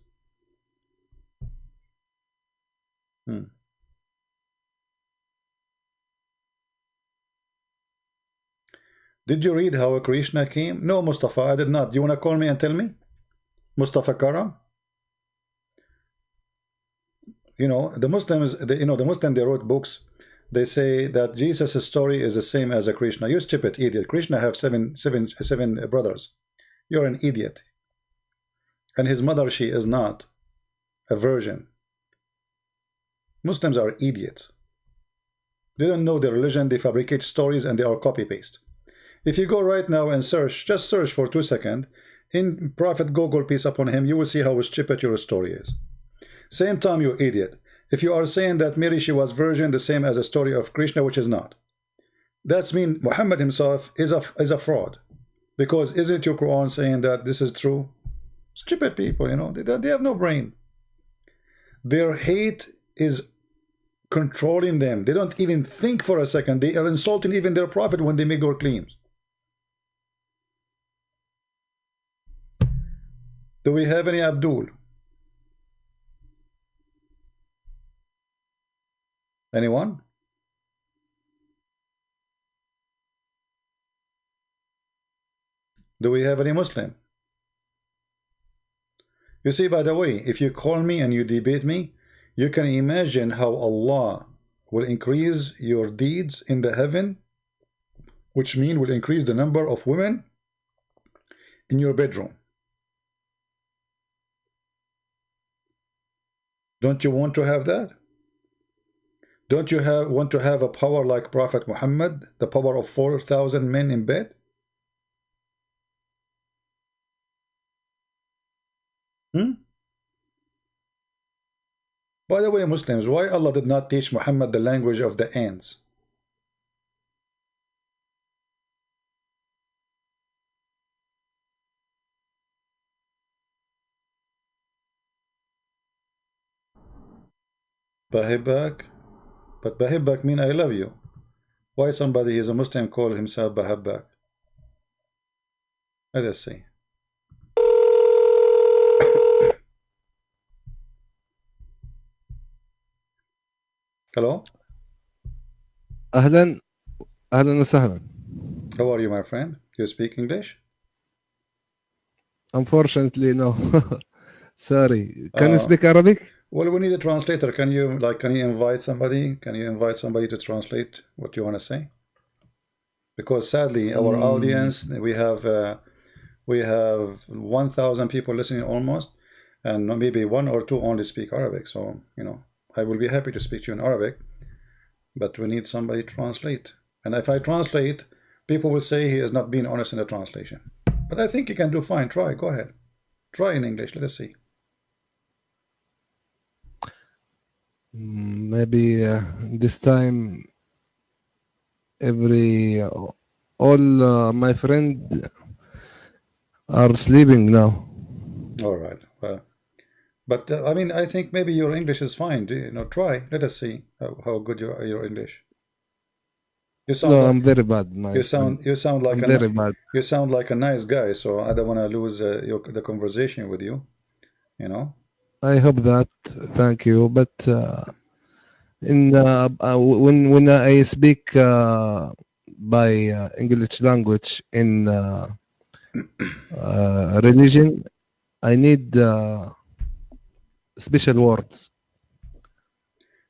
Did you read how Krishna came? No, Mustafa, I did not. Do you want to call me and tell me? Mustafa Karam? You know, the Muslims, the Muslims, they wrote books. They say that Jesus' story is the same as a Krishna. You stupid idiot. Krishna have seven brothers. You're an idiot. And his mother, she is not a virgin. Muslims are idiots. They don't know their religion. They fabricate stories and they are copy-paste. If you go right now and search, just search for 2 seconds, in Prophet Google, peace upon him, you will see how stupid your story is. Same time, you idiot. If you are saying that Mary, she was virgin, the same as a story of Krishna, which is not. That's mean Muhammad himself is a fraud. Because isn't your Quran saying that this is true? Stupid people, you know, they have no brain. Their hate is controlling them. They don't even think for a second. They are insulting even their prophet when they make their claims. Do we have any Abdul? Anyone? Do we have any Muslim? You see, by the way, if you call me and you debate me, you can imagine how Allah will increase your deeds in the heaven, which means will increase the number of women in your bedroom. Don't you want to have that? Don't you want to have a power like Prophet Muhammad, the power of 4,000 men in bed? By the way, Muslims, why Allah did not teach Muhammad the language of the ants? Bahibak? But Bahibak mean I love you. Why somebody who is a Muslim call himself Bahibak? Let us see. Hello? أهلا وسهلا. How are you, my friend? You speak English? Unfortunately, no. Sorry. Can you speak Arabic? Well, we need a translator. Can you invite somebody? Can you invite somebody to translate what you want to say? Because sadly, our audience, we have 1,000 people listening almost, and maybe 1 or 2 only speak Arabic. So, you know, I will be happy to speak to you in Arabic, but we need somebody to translate. And if I translate, people will say he has not been honest in the translation. But I think you can do fine. Try. Go ahead. Try in English. Let us see. Maybe this time all my friends are sleeping now. All right. Well, but I mean, I think maybe your English is fine. You know, try. Let us see how good your English. You sound No, like, I'm very bad. you sound like I'm very bad. you sound like a nice guy. So I don't want to lose the conversation with you. You know. I hope that. Thank you. But when I speak by English language in religion, I need special words.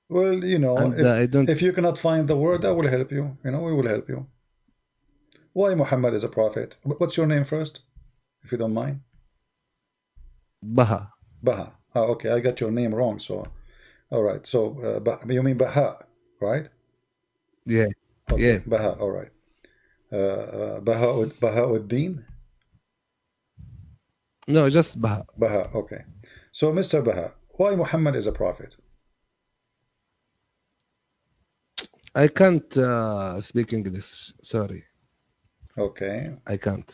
Well, you know, And if you cannot find the word, I will help you. You know, we will help you. Why Muhammad is a prophet? What's your name first, if you don't mind? Baha. Baha. Ah, okay, I got your name wrong. So, all right. So, you mean Baha, right? Yeah. Okay, Yeah. Baha. All right. Baha'uddin? No, just Baha. Baha. Okay. So, Mr. Baha, why Muhammad is a prophet? I can't speak English. Sorry. Okay. I can't.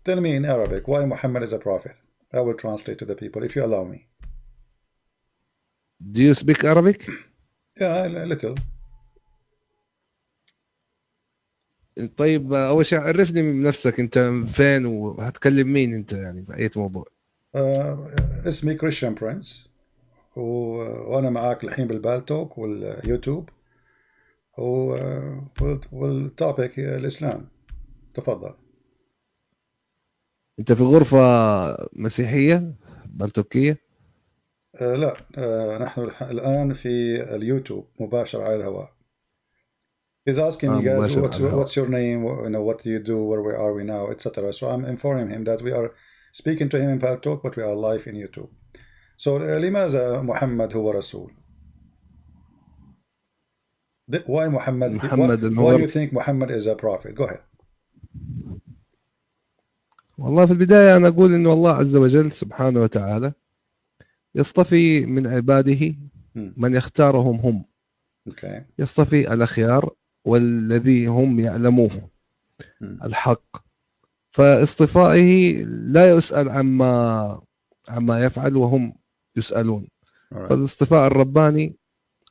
Tell me in Arabic why Muhammad is a prophet. I will translate to the people if you allow me. Do you speak Arabic? Yeah, a little. طيب أول شيء عرفني من نفسك أنت فين وهتكلم مين أنت يعني في أي موضوع؟ اسمي كريستيان برنس وأنا معاك الحين بالبالتوك واليوتيوب والتوبيك الإسلام. تفضل. أنت في غرفة مسيحية بلتوكية؟ لا نحن الآن في اليوتيوب مباشر على الهواء. He's asking me, guys, what's your name, you know, what do you do, where are we now, etc. So I'm informing him that we are speaking to him in Paltalk, but we are live in YouTube. So لماذا محمد هو رسول? Why Muhammad? Why you think Muhammad is a prophet? Go ahead. والله في البداية أنا أقول إنه الله عز وجل سبحانه وتعالى يصطفي من عباده من يختارهم هم. Okay. يصطفي الأخيار والذي هم يعلموه الحق. فاصطفائه لا يسأل عما يفعل وهم يسألون. فالاصطفاء الرباني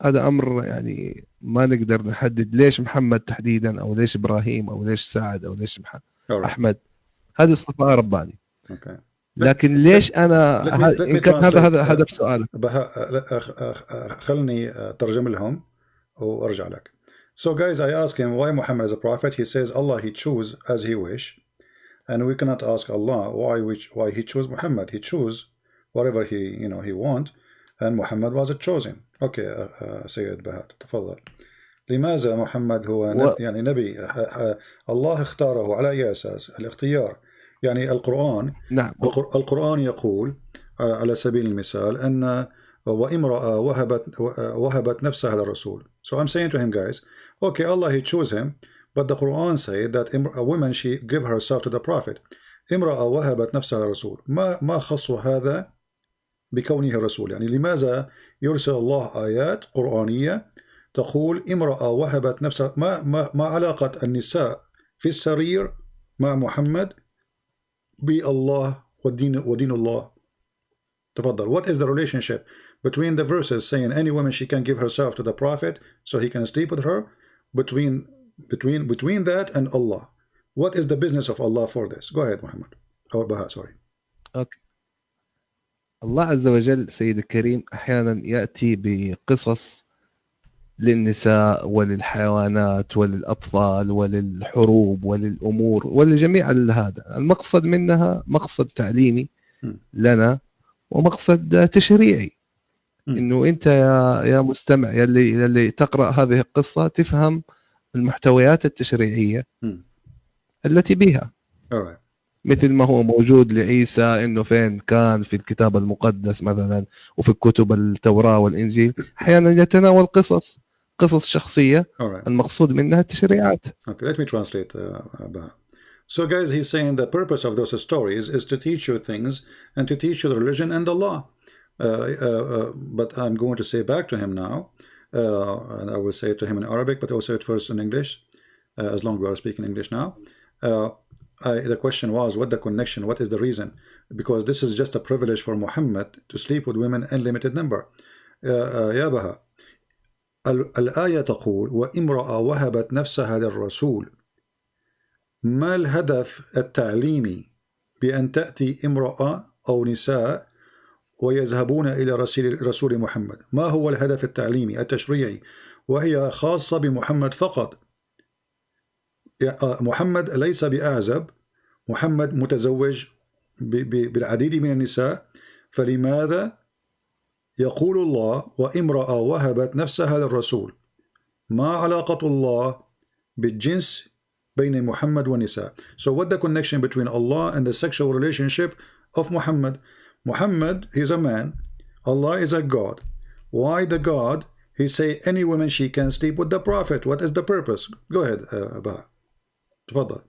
هذا أمر يعني ما نقدر نحدد ليش محمد تحديدا أو ليش إبراهيم أو ليش سعد أو ليش أحمد. هذا اصطفاء رباني. Okay. لكن ليش أنا إن كان هذا هدف سؤالك. خلني ترجم لهم وأرجع لك. So guys, I ask him why Muhammad is a prophet. He says Allah he choose as he wish, and we cannot ask Allah why he chose Muhammad. He chose whatever he want, and Muhammad was chosen. Okay, سيد بهاء تفضل. لماذا محمد هو يعني نبي الله اختاره على أي أساس؟ الاختيار يعني القرآن. نعم. القرآن يقول على سبيل المثال أن وامرأة وهبت نفسها للرسول. So I'm saying to him, guys, okay, Allah, he chose him, but the Quran said that a woman, she give herself to the Prophet. امرأة وهبت نفسها للرسول. ما خص هذا بكونه رسول؟ يعني لماذا يرسل الله آيات قرآنية تقول امرأة وهبت نفسها؟ ما علاقة النساء في السرير مع محمد بالله ودين الله؟ تفضل. What is the relationship between the verses saying any woman she can give herself to the Prophet so he can sleep with her, between that and Allah? What is the business of Allah for this? Go ahead, Muhammad. Or Baha, sorry. Okay. الله عز وجل سيد الكريم أحيانا يأتي بقصص للنساء وللحيوانات وللأطفال وللحروب وللأمور ولجميع هذا. المقصد منها مقصد تعليمي لنا ومقصد تشريعي. إنه أنت يا مستمع يلي تقرأ هذه القصة تفهم المحتويات التشريعية التي بها. مثل ما هو موجود لعيسى إنه فين كان في الكتاب المقدس مثلا وفي كتب التوراة والإنجيل، أحيانا يتناول قصص شخصية المقصود منها التشريعات. Okay, let me translate. So guys, he's saying the purpose of those stories is to teach you things and to teach you the religion and the law. But I'm going to say back to him now, and I will say it to him in Arabic, but I will say it first in English, as long as we are speaking English now. The question was, what the connection, what is the reason? Because this is just a privilege for Muhammad to sleep with women in limited number. يا بها الآية تقول وامرأة وهبت نفسها للرسول. ما الهدف التعليمي بأن تأتي امرأة أو نساء ويذهبون إلى رسول محمد؟ ما هو الهدف التعليمي التشريعي؟ وهي خاصة بمحمد فقط. محمد ليس بأعزب، محمد متزوج بالعديد من النساء، فلماذا يقول الله وامرأة وهبت نفسها للرسول؟ ما علاقة الله بالجنس بين محمد والنساء? So what the connection between Allah and the sexual relationship of Muhammad? Muhammad, he's a man, Allah is a God. Why the God? He say any woman she can sleep with the Prophet. What is the purpose? Go ahead, Baha. تفضل.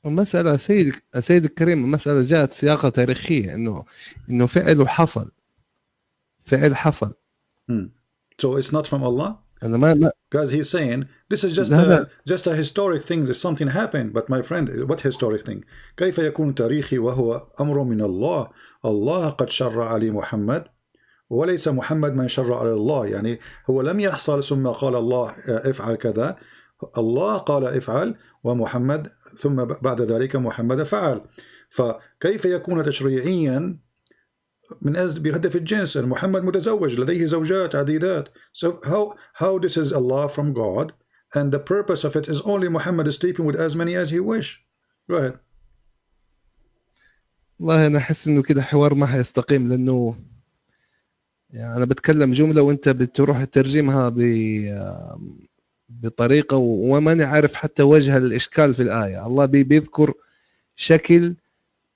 المسألة سيد الكريم، المسألة جاءت سياقة تاريخية إنه فعل حصل. So it's not from Allah? Because he's saying this is just a historic thing. Something happened, but my friend, what historic thing? كيف يكون تاريخي وهو أمر من الله؟ الله قد شرع علي محمد وليس محمد من شرع على الله. يعني هو لم يحصل ثم قال الله افعل كذا، الله قال افعل ومحمد ثم بعد ذلك محمد فعل. فكيف يكون تشريعيا من أجل بهدف الجنس؟ محمد متزوج لديه زوجات عديدات. So how this is Allah from God and the purpose of it is only Muhammad is sleeping with as many as he wish. Go ahead. والله أنا أحس إنه كده حوار ما حيستقيم، لأنه يعني أنا بتكلم جملة وأنت بتروح تترجمها بطريقة وما عارف حتى وجه الإشكال في الآية. الله بيذكر شكل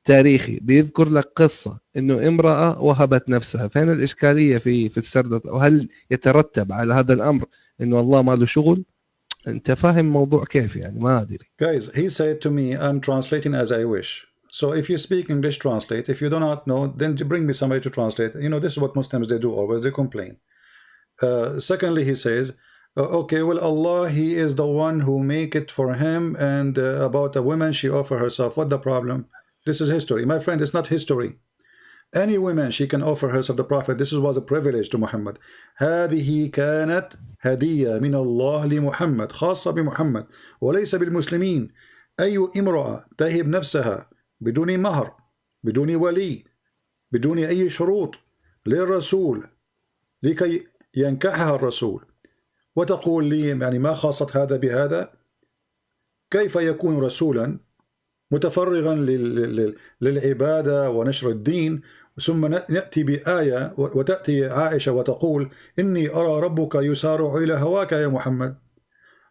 تاريخي، بيذكر لك قصة إنه امرأة وهبت نفسها. فين الإشكالية في السردة؟ وهل يترتب على هذا الأمر إنه الله ما له شغل؟ أنت فاهم موضوع كيف؟ يعني ما أدري. Guys, he said to me, I'm translating as I wish. So if you speak English, translate. If you do not know, then bring me somebody to translate. You know, this is what Muslims they do always. They complain. Secondly, he says, okay, well, Allah, he is the one who make it for him, and about a woman, she offer herself. What the problem? This is history. My friend, it's not history. Any woman, she can offer herself the Prophet. This was a privilege to Muhammad. هذه كانت هدية من الله لمحمد خاصة بمحمد وليس بالمسلمين. أي امرأة تهب نفسها بدون مهر، بدون ولي، بدون أي شروط للرسول لكي ينكحها الرسول، وتقول لي يعني ما خاصة هذا بهذا؟ كيف يكون رسولا متفرغا للعبادة ونشر الدين ثم نأتي بآية وتأتي عائشة وتقول إني أرى ربك يسارع إلى هواك يا محمد.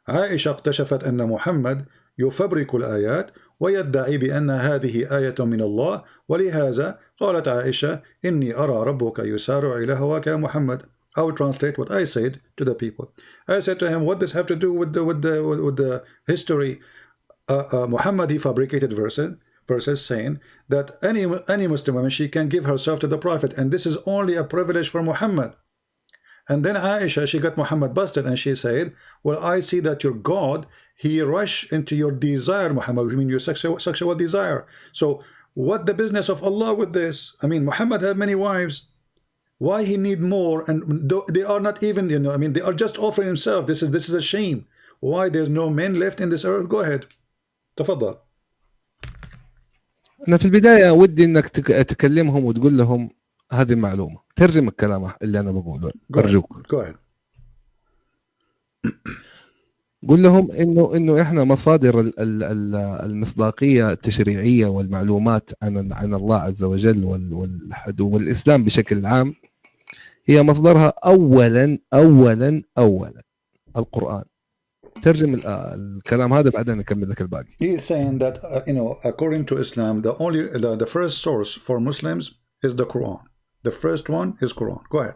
عائشة اكتشفت أن محمد يفبرك الآيات ويدعي بأن هذه آية من الله، ولهذا قالت عائشة إني أرى ربك يسارع إلى هواك يا محمد. I will translate what I said to the people. I said to him, what does this have to do with the history? Muhammad, he fabricated verses saying that any Muslim woman, she can give herself to the Prophet, and this is only a privilege for Muhammad. And then Aisha, she got Muhammad busted, and she said, well, I see that your God, he rushed into your desire, Muhammad, I mean your sexual desire. So what the business of Allah with this? I mean, Muhammad had many wives. Why he need more? And they are not even, you know, I mean, they are just offering himself. This is a shame. Why there's no men left in this earth? Go ahead. تفضل. أنا في البداية ودي إنك تكلمهم وتقول لهم هذه المعلومة، ترجم الكلام اللي أنا بقوله أرجوك. Go ahead. قول لهم إنه إحنا مصادر المصداقية التشريعية والمعلومات عن الله عز وجل والإسلام بشكل عام هي مصدرها أولا القرآن. ترجم الكلام هذا بعدين نكمل لك الباقي. He is saying that according to Islam, the first source for Muslims is the Quran. The first one is Quran. Go ahead.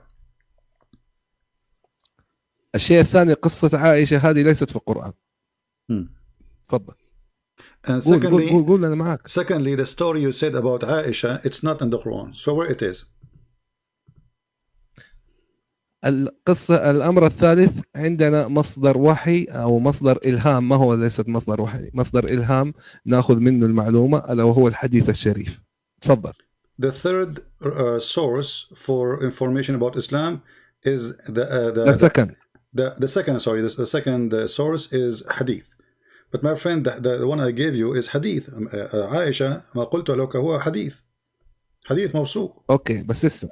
الشيء الثاني قصة عائشة هذه ليست في القرآن. تفضل. And secondly, قول أنا معك. Secondly, the story you said about Aisha, it's not in the Quran. So where it is? الأمر الثالث عندنا مصدر وحي أو مصدر إلهام، ما هو ليست مصدر وحي، مصدر إلهام نأخذ منه المعلومة ألا وهو الحديث الشريف. تفضل. The third source for information about Islam is the second source is hadith. But my friend, the one I gave you is hadith. عائشة ما قلت لك هو حديث موثوق. اوكي بس اسمع،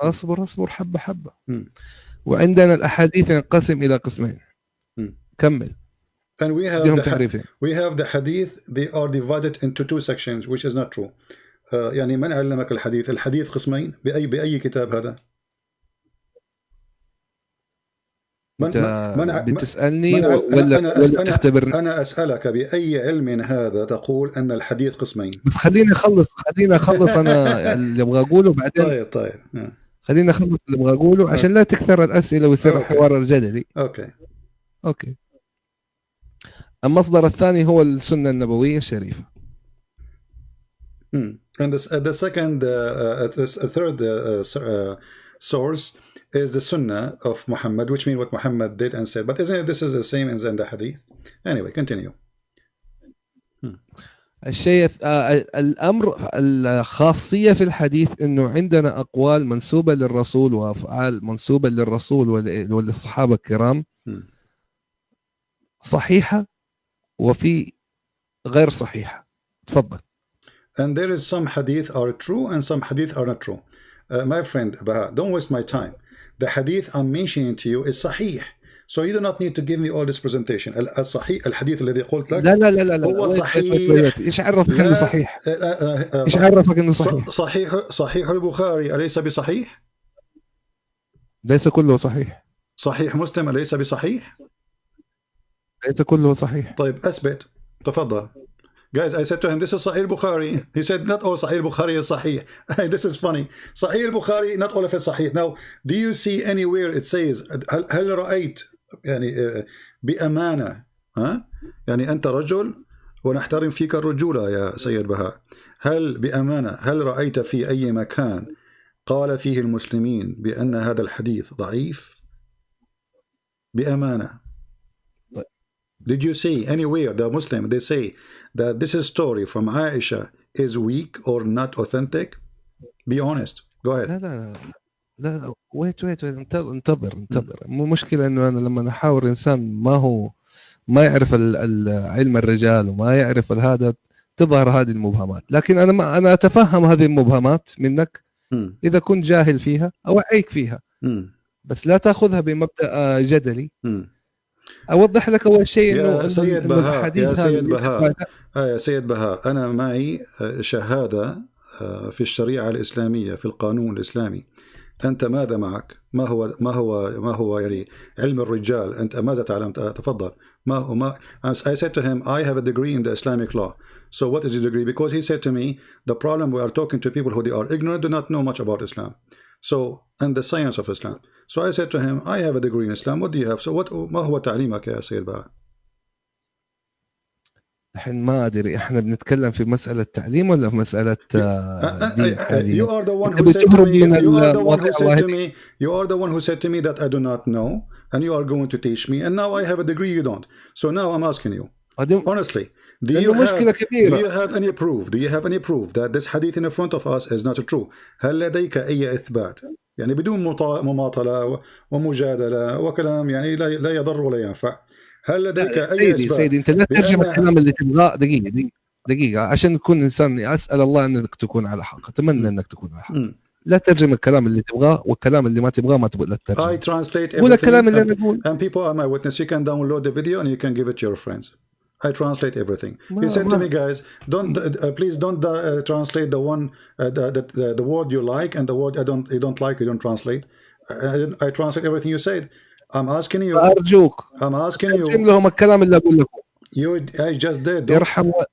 اصبر حبه. وعندنا الاحاديث ينقسم الى قسمين. كمل. And we have the hadith, they are divided into two sections, which is not true. يعني من علمك الحديث قسمين بأي كتاب هذا؟ بتسألني ولا تختبرني؟ أنا أسألك بأي علم هذا تقول أن الحديث قسمين؟ بس خليني أخلص أنا اللي أبغى أقوله بعدين. طيب. خليني أخلص اللي أبغى أقوله عشان لا تكثر الأسئلة ويصير الحوار الجدلي. أوكي. المصدر الثاني هو السنة النبوية الشريفة. And the third source is the Sunnah of Muhammad, which means what Muhammad did and said. But isn't this is the same as in the Hadith? Anyway, continue. الشيء الأمر الخاصية في الحديث إنه عندنا أقوال منسوبة للرسول وأفعال منسوبة للرسول وللصحابة الكرام صحيحة وفي غير صحيحة. تفضل. And there is some hadith are true and some hadith are not true. My friend, don't waste my time. The hadith I'm mentioning to you is sahih. So you do not need to give me all this presentation. الصحيح الحديث الذي قلت لك لا هو صحيح. ايش عرفك انه صحيح؟ ايش عرفك انه صحيح؟ صحيح البخاري أليس بصحيح؟ ليس كله صحيح. صحيح مسلم أليس بصحيح؟ ليس كله صحيح. طيب أثبت. تفضل. Guys, I said to him, this is Sahih Bukhari. He said, not all Sahih Bukhari is Sahih. This is funny. Sahih Bukhari, not all of it Sahih. Now, do you see anywhere it says, هل رأيت يعني بأمانة يعني أنت رجل ونحترم فيك الرجولة يا سيد بهاء، هل بأمانة هل رأيت في أي مكان قال فيه المسلمين بأن هذا الحديث ضعيف؟ بأمانة. Did you see anywhere the Muslim they say that this story from Aisha is weak or not authentic? Be honest. Go ahead. لا wait انتظر. مو مشكلة إنه أنا لما أحاور إنسان ما يعرف علم الرجال وما يعرف هذا تظهر هذه المبهمات، لكن أنا أتفهم هذه المبهمات منك إذا كنت جاهل فيها أوعيك فيها، بس لا تأخذها بمبدأ جدلي. أوضح لك أول شيء إنه يا سيد بهاء أنا معي شهادة في الشريعة الإسلامية في القانون الإسلامي، أنت ماذا معك؟ ما هو يعني علم الرجال؟ أنت ماذا تعلم؟ تفضل. I said to him, I have a degree in the Islamic law. So what is your degree? Because he said to me, the problem we are talking to people who they are ignorant, do not know much about Islam. So, and the science of Islam. So I said to him, I have a degree in Islam. What do you have? So ما هو تعليمك يا سيد بقى؟ الحين ما أدري إحنا بنتكلم في مسألة تعليم ولا في مسألة دين حاليا. You are the one who said to me. You are the one who said to me. You are the one who said to me that I do not know, and you are going to teach me. And now I have a degree, you don't. So now I'm asking you, honestly, do you have any proof? Do you have any proof that this hadith in front of us is not true? هل لديك أي إثبات؟ يعني بدون مماطلة ومجادلة وكلام يعني لا يضر ولا ينفع. هل لديك أي إثبات؟ سيدي أنت لا ترجم الكلام اللي تبغاه. دقيقة عشان نكون إنسان، أسأل الله أنك تكون على حق، أتمنى أنك تكون على حق. لا ترجم الكلام اللي تبغاه، والكلام اللي ما تبغاه ما تبغى لا ترجم. I translate قول الكلام اللي أنا أقول. And people are my witness. You can download the video and you can give it to your friends. I translate everything. He said to me, guys, please don't translate the one the word you like and the word you don't like. You don't translate. I translate everything you said. I'm asking you. أرجوك. I'm asking you. ترجم لهم الكلام اللي أقول لكم. I just did.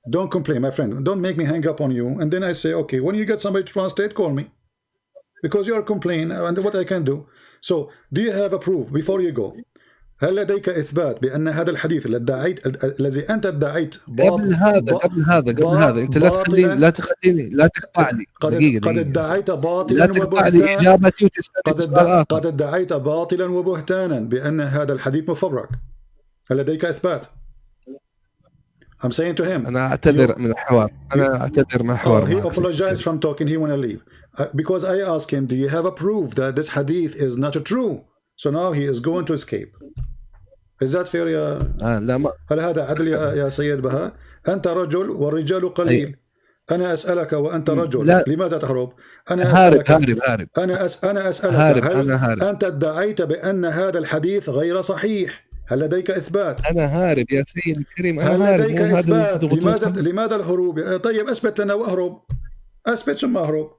Don't complain, my friend. Don't make me hang up on you. And then I say, okay, when you get somebody to translate, call me, because you are complaining. And what I can do. So, do you have a proof before you go? هل لديك إثبات بأن هذا الحديث الذي أنت ادعيت قبل هذا أنت لا تخليني لا تقطعني. قد ادعيت باطلا لا تقطعني إجابتي وتسألني سؤال آخر. قد ادعيت باطلا وبهتانا بأن هذا الحديث مفبرك. هل لديك إثبات؟ I'm saying to him. أنا أعتذر من الحوار. He apologized from talking. He want to leave because I asked him, do you have a proof that this hadith is not true? So now he is going to escape. Is that fair يا لا ما. هل هذا عدل يا سيد بهاء؟ أنت رجل والرجال قليل. أنا أسألك وأنت رجل. لا. لماذا تهرب؟ أنا أسألك. هارب. أنا أسألك هل أنت ادعيت بأن هذا الحديث غير صحيح؟ هل لديك إثبات؟ أنا هارب يا سيدي الكريم. أنا هل لديك هارب. إثبات؟ لماذا الهروب؟ طيب أثبت لنا وأهرب. أثبت ثم أهرب.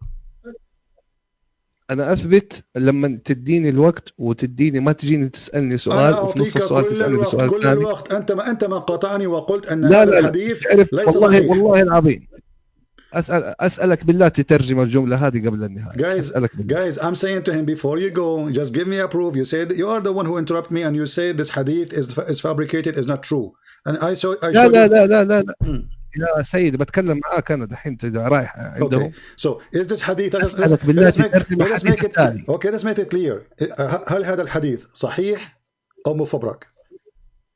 أنا أثبت لما تديني الوقت وتديني، ما تجيني تسألني سؤال وفي نص السؤال تسألني بسؤال ثاني. كل الوقت أنت ما قاطعني وقلت أن هذا الحديث ليس صحيح. والله العظيم أسألك بالله تترجم الجملة هذه قبل النهاية. Guys, I'm saying to him, before you go, just give me a proof. You said you are the one who interrupted me, and you say this hadith is fabricated, is not true. And I showed لا. يا سيدي بتكلم معاك أنا دحين رايح عندهم. So is this hadith? أسألك بالله تترجم الحديث الثاني. Okay, let's make it clear. هل هذا الحديث صحيح أو مفبرك؟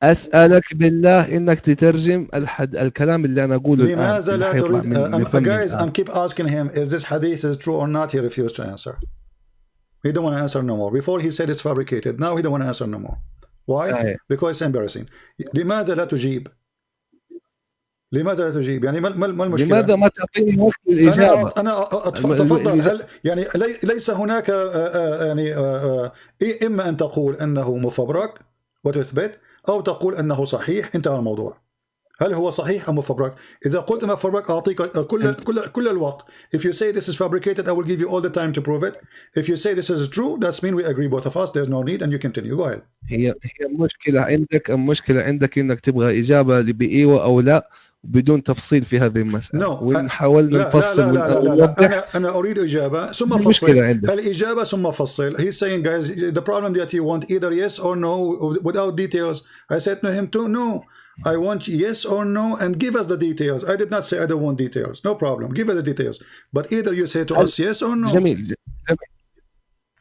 أسألك بالله إنك تترجم الكلام اللي أنا أقوله الآن. لماذا لا تريد؟ Guys, I'm keep asking him, is this hadith is true or not? He refused to answer. He don't want to answer no more. Before he said it's fabricated. Now he don't want to answer no more. Why? Because it's embarrassing. لماذا لا تجيب؟ يعني ما المشكلة؟ لماذا ما تعطيني وقت الإجابة؟ أنا تفضل. هل يعني ليس هناك يعني إما أن تقول أنه مفبرك وتثبت، أو تقول أنه صحيح، انتهى الموضوع. هل هو صحيح أو مفبرك؟ إذا قلت مفبرك أعطيك كل الوقت. If you say this is fabricated, I will give you all the time to prove it. If you say this is true, that's mean we agree both of us. There's no need, and you continue. Go ahead. هي المشكلة عندك إنك تبغى إجابة بإيوة أو لا بدون تفصيل في هذه المسألة. وإن حاولنا نفصل لا. أنا أريد إجابة ثم فصل. الإجابة ثم فصل. He's saying, guys, the problem that you want either yes or no without details. I said to him too, no. I want yes or no and give us the details. I did not say I don't want details. No problem. Give us the details. But either you say to us yes or no. جميل.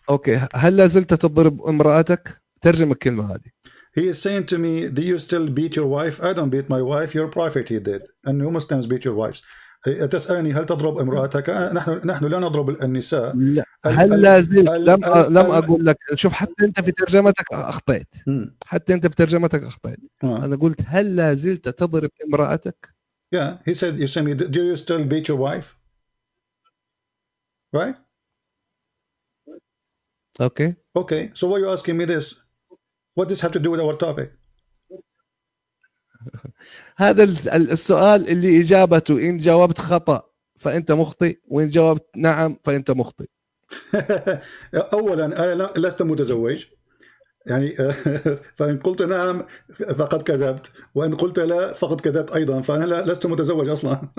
أوكي. هل لا زلت تضرب امرأتك؟ ترجم الكلمة هذه. He is saying to me, do you still beat your wife? I don't beat my wife. Your prophet he did. And you Muslims beat your wives. تسألني هل تضرب امرأتك؟ نحن لا نضرب النساء. لا. هل لا زلت لم أقول لك. شوف حتى أنت في ترجمتك أخطأت. أنا قلت هل لا زلت تضرب امرأتك؟ Yeah, he said, you say me, do you still beat your wife? Right? Okay. So why are you asking me this? What does this have to do with our topic? هذا السؤال اللي إجابته إن جاوبت خطأ فأنت مخطئ، وإن جاوبت نعم فأنت مخطئ. أولا أنا لست متزوج يعني فإن قلت نعم فقد كذبت، وإن قلت لا فقد كذبت أيضا، فأنا لست متزوج أصلا.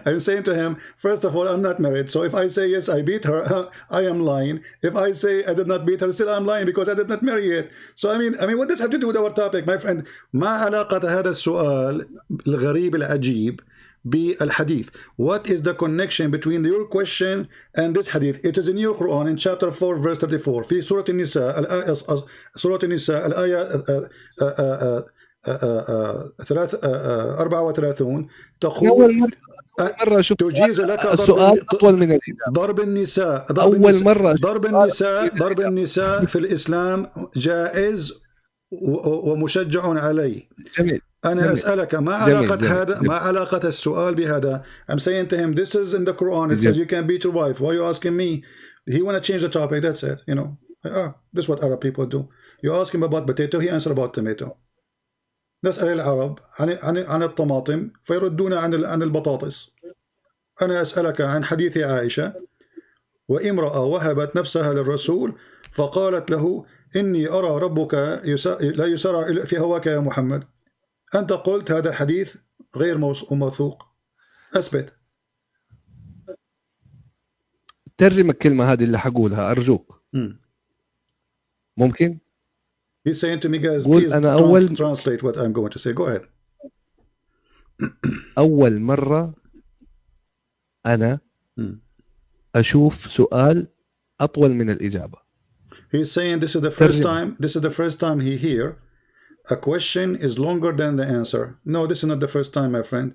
I'm saying to him, first of all, I'm not married, so if I say yes I beat her, I am lying. If I say I did not beat her, still I'm lying because I did not marry yet. So I mean what does have to do with our topic, my friend? ما علاقة هذا السؤال الغريب العجيب بالحديث? What is the connection between your question and this hadith? It is in your Quran in chapter 4 verse 34 في سورة النساء سورة النساء الآية 34 تقول أول مرة أشوف تجيز لك السؤال أطول من الإجابة. ضرب النساء أول مرة ضرب النساء في الإسلام جائز ومشجع عليه. جميل. أنا جميل. أسألك ما علاقة جميل. هذا جميل. ما علاقة السؤال بهذا? I'm saying to him, this is in the Quran, it says you can beat your wife. Why are you asking me? He want to change the topic, that's it, you know. This is what Arab people do. You ask him about potato, he answer about tomato. نسأل العرب عن الطماطم فيردون عن البطاطس. أنا أسألك عن حديث عائشة وامرأة وهبت نفسها للرسول فقالت له إني أرى ربك لا يسارع في هواك يا محمد. أنت قلت هذا حديث غير موثوق. أثبت. ترجم الكلمة هذه اللي حقولها أرجوك. ممكن؟ He's saying to me, guys, قول please أنا translate what I'm going to say. Go ahead. أول مرة أنا أشوف سؤال أطول من الإجابة. He's saying this is the first time he hear a question is longer than the answer. No, this is not the first time, my friend.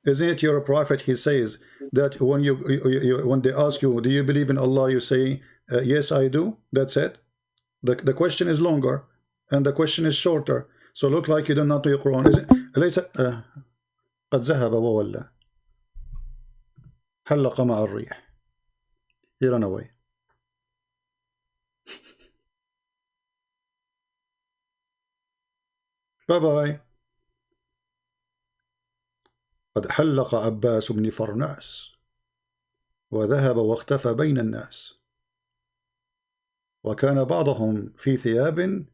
Isn't it you're a prophet? He says that when they ask you, do you believe in Allah? You say, yes, I do. That's it. The question is longer and the question is shorter. So look like you do not know your Quran. Is it? ليس قد ذهب وولى حلق مع الريح. He ran away. باي باي. قد حلق عباس بن فرناس وذهب واختفى بين الناس وكان بعضهم في ثياب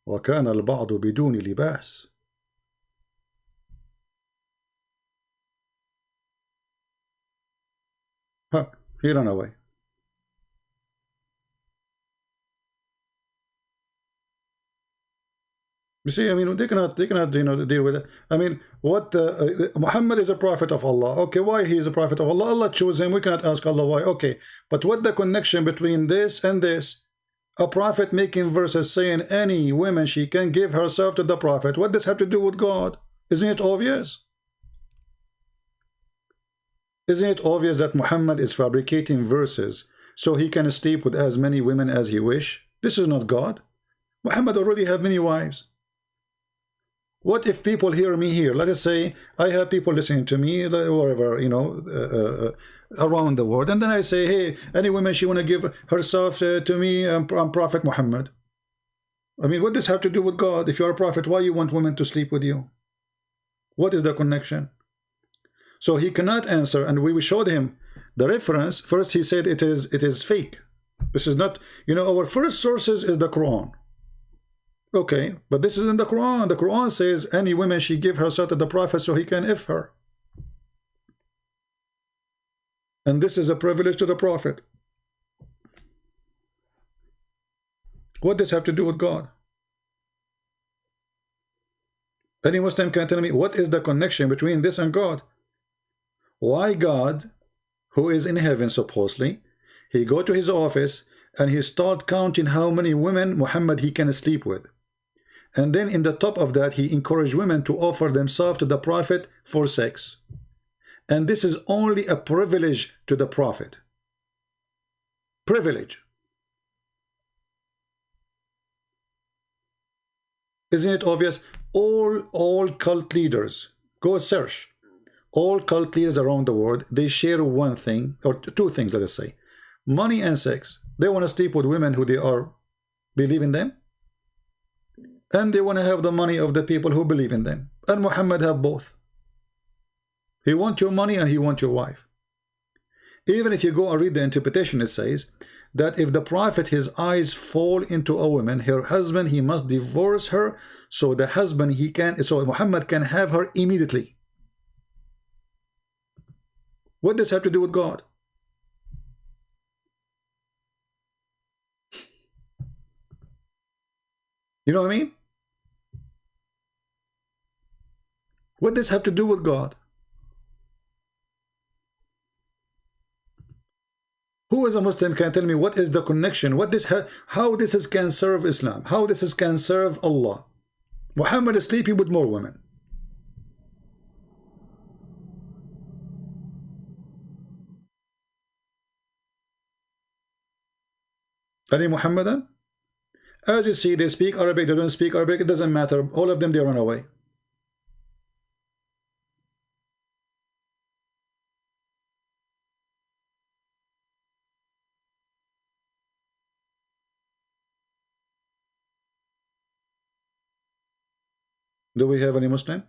وكان البعض بدون لباس. He ran away. You see, I mean, they cannot, deal with it. I mean, Muhammad is a prophet of Allah. Okay, why he is a prophet of Allah? Allah chose him. We cannot ask Allah why. Okay, but what the connection between this and this? A prophet making verses saying any woman she can give herself to the prophet. What does have to do with God? Isn't it obvious? Isn't it obvious that Muhammad is fabricating verses so he can sleep with as many women as he wish? This is not God. Muhammad already have many wives. What if people hear me here? Let us say I have people listening to me wherever, around the world, and then I say, hey, any woman she want to give herself to me, I'm Prophet Muhammad. I mean, what does have to do with God? If you're a prophet, why you want women to sleep with you? What is the connection? So he cannot answer, and we showed him the reference. First he said it is fake. This is not, our first sources is the Quran. Okay, but this is in the Quran. The Quran says any woman she give herself to the prophet so he can if her. And this is a privilege to the prophet. What does have to do with God? Any Muslim can tell me what is the connection between this and God? Why God, who is in heaven supposedly, he go to his office and he start counting how many women Muhammad he can sleep with. And then in the top of that, he encouraged women to offer themselves to the prophet for sex. And this is only a privilege to the prophet. Privilege. Isn't it obvious? All cult leaders, go search. All cult leaders around the world, they share one thing, or two things, let us say. Money and sex. They want to sleep with women who they believe in them. And they want to have the money of the people who believe in them. And Muhammad have both. He wants your money and he wants your wife. Even if you go and read the interpretation, it says that if the prophet, his eyes fall into a woman, her husband, he must divorce her, so the husband, so Muhammad can have her immediately. What does this have to do with God? You know what I mean? What does this have to do with God? Who is a Muslim can tell me what is the connection? How this can serve Islam? How this can serve Allah? Muhammad is sleeping with more women. Any Muhammadan? As you see, they speak Arabic, they don't speak Arabic, it doesn't matter. All of them, they run away. Do we have any Muslim?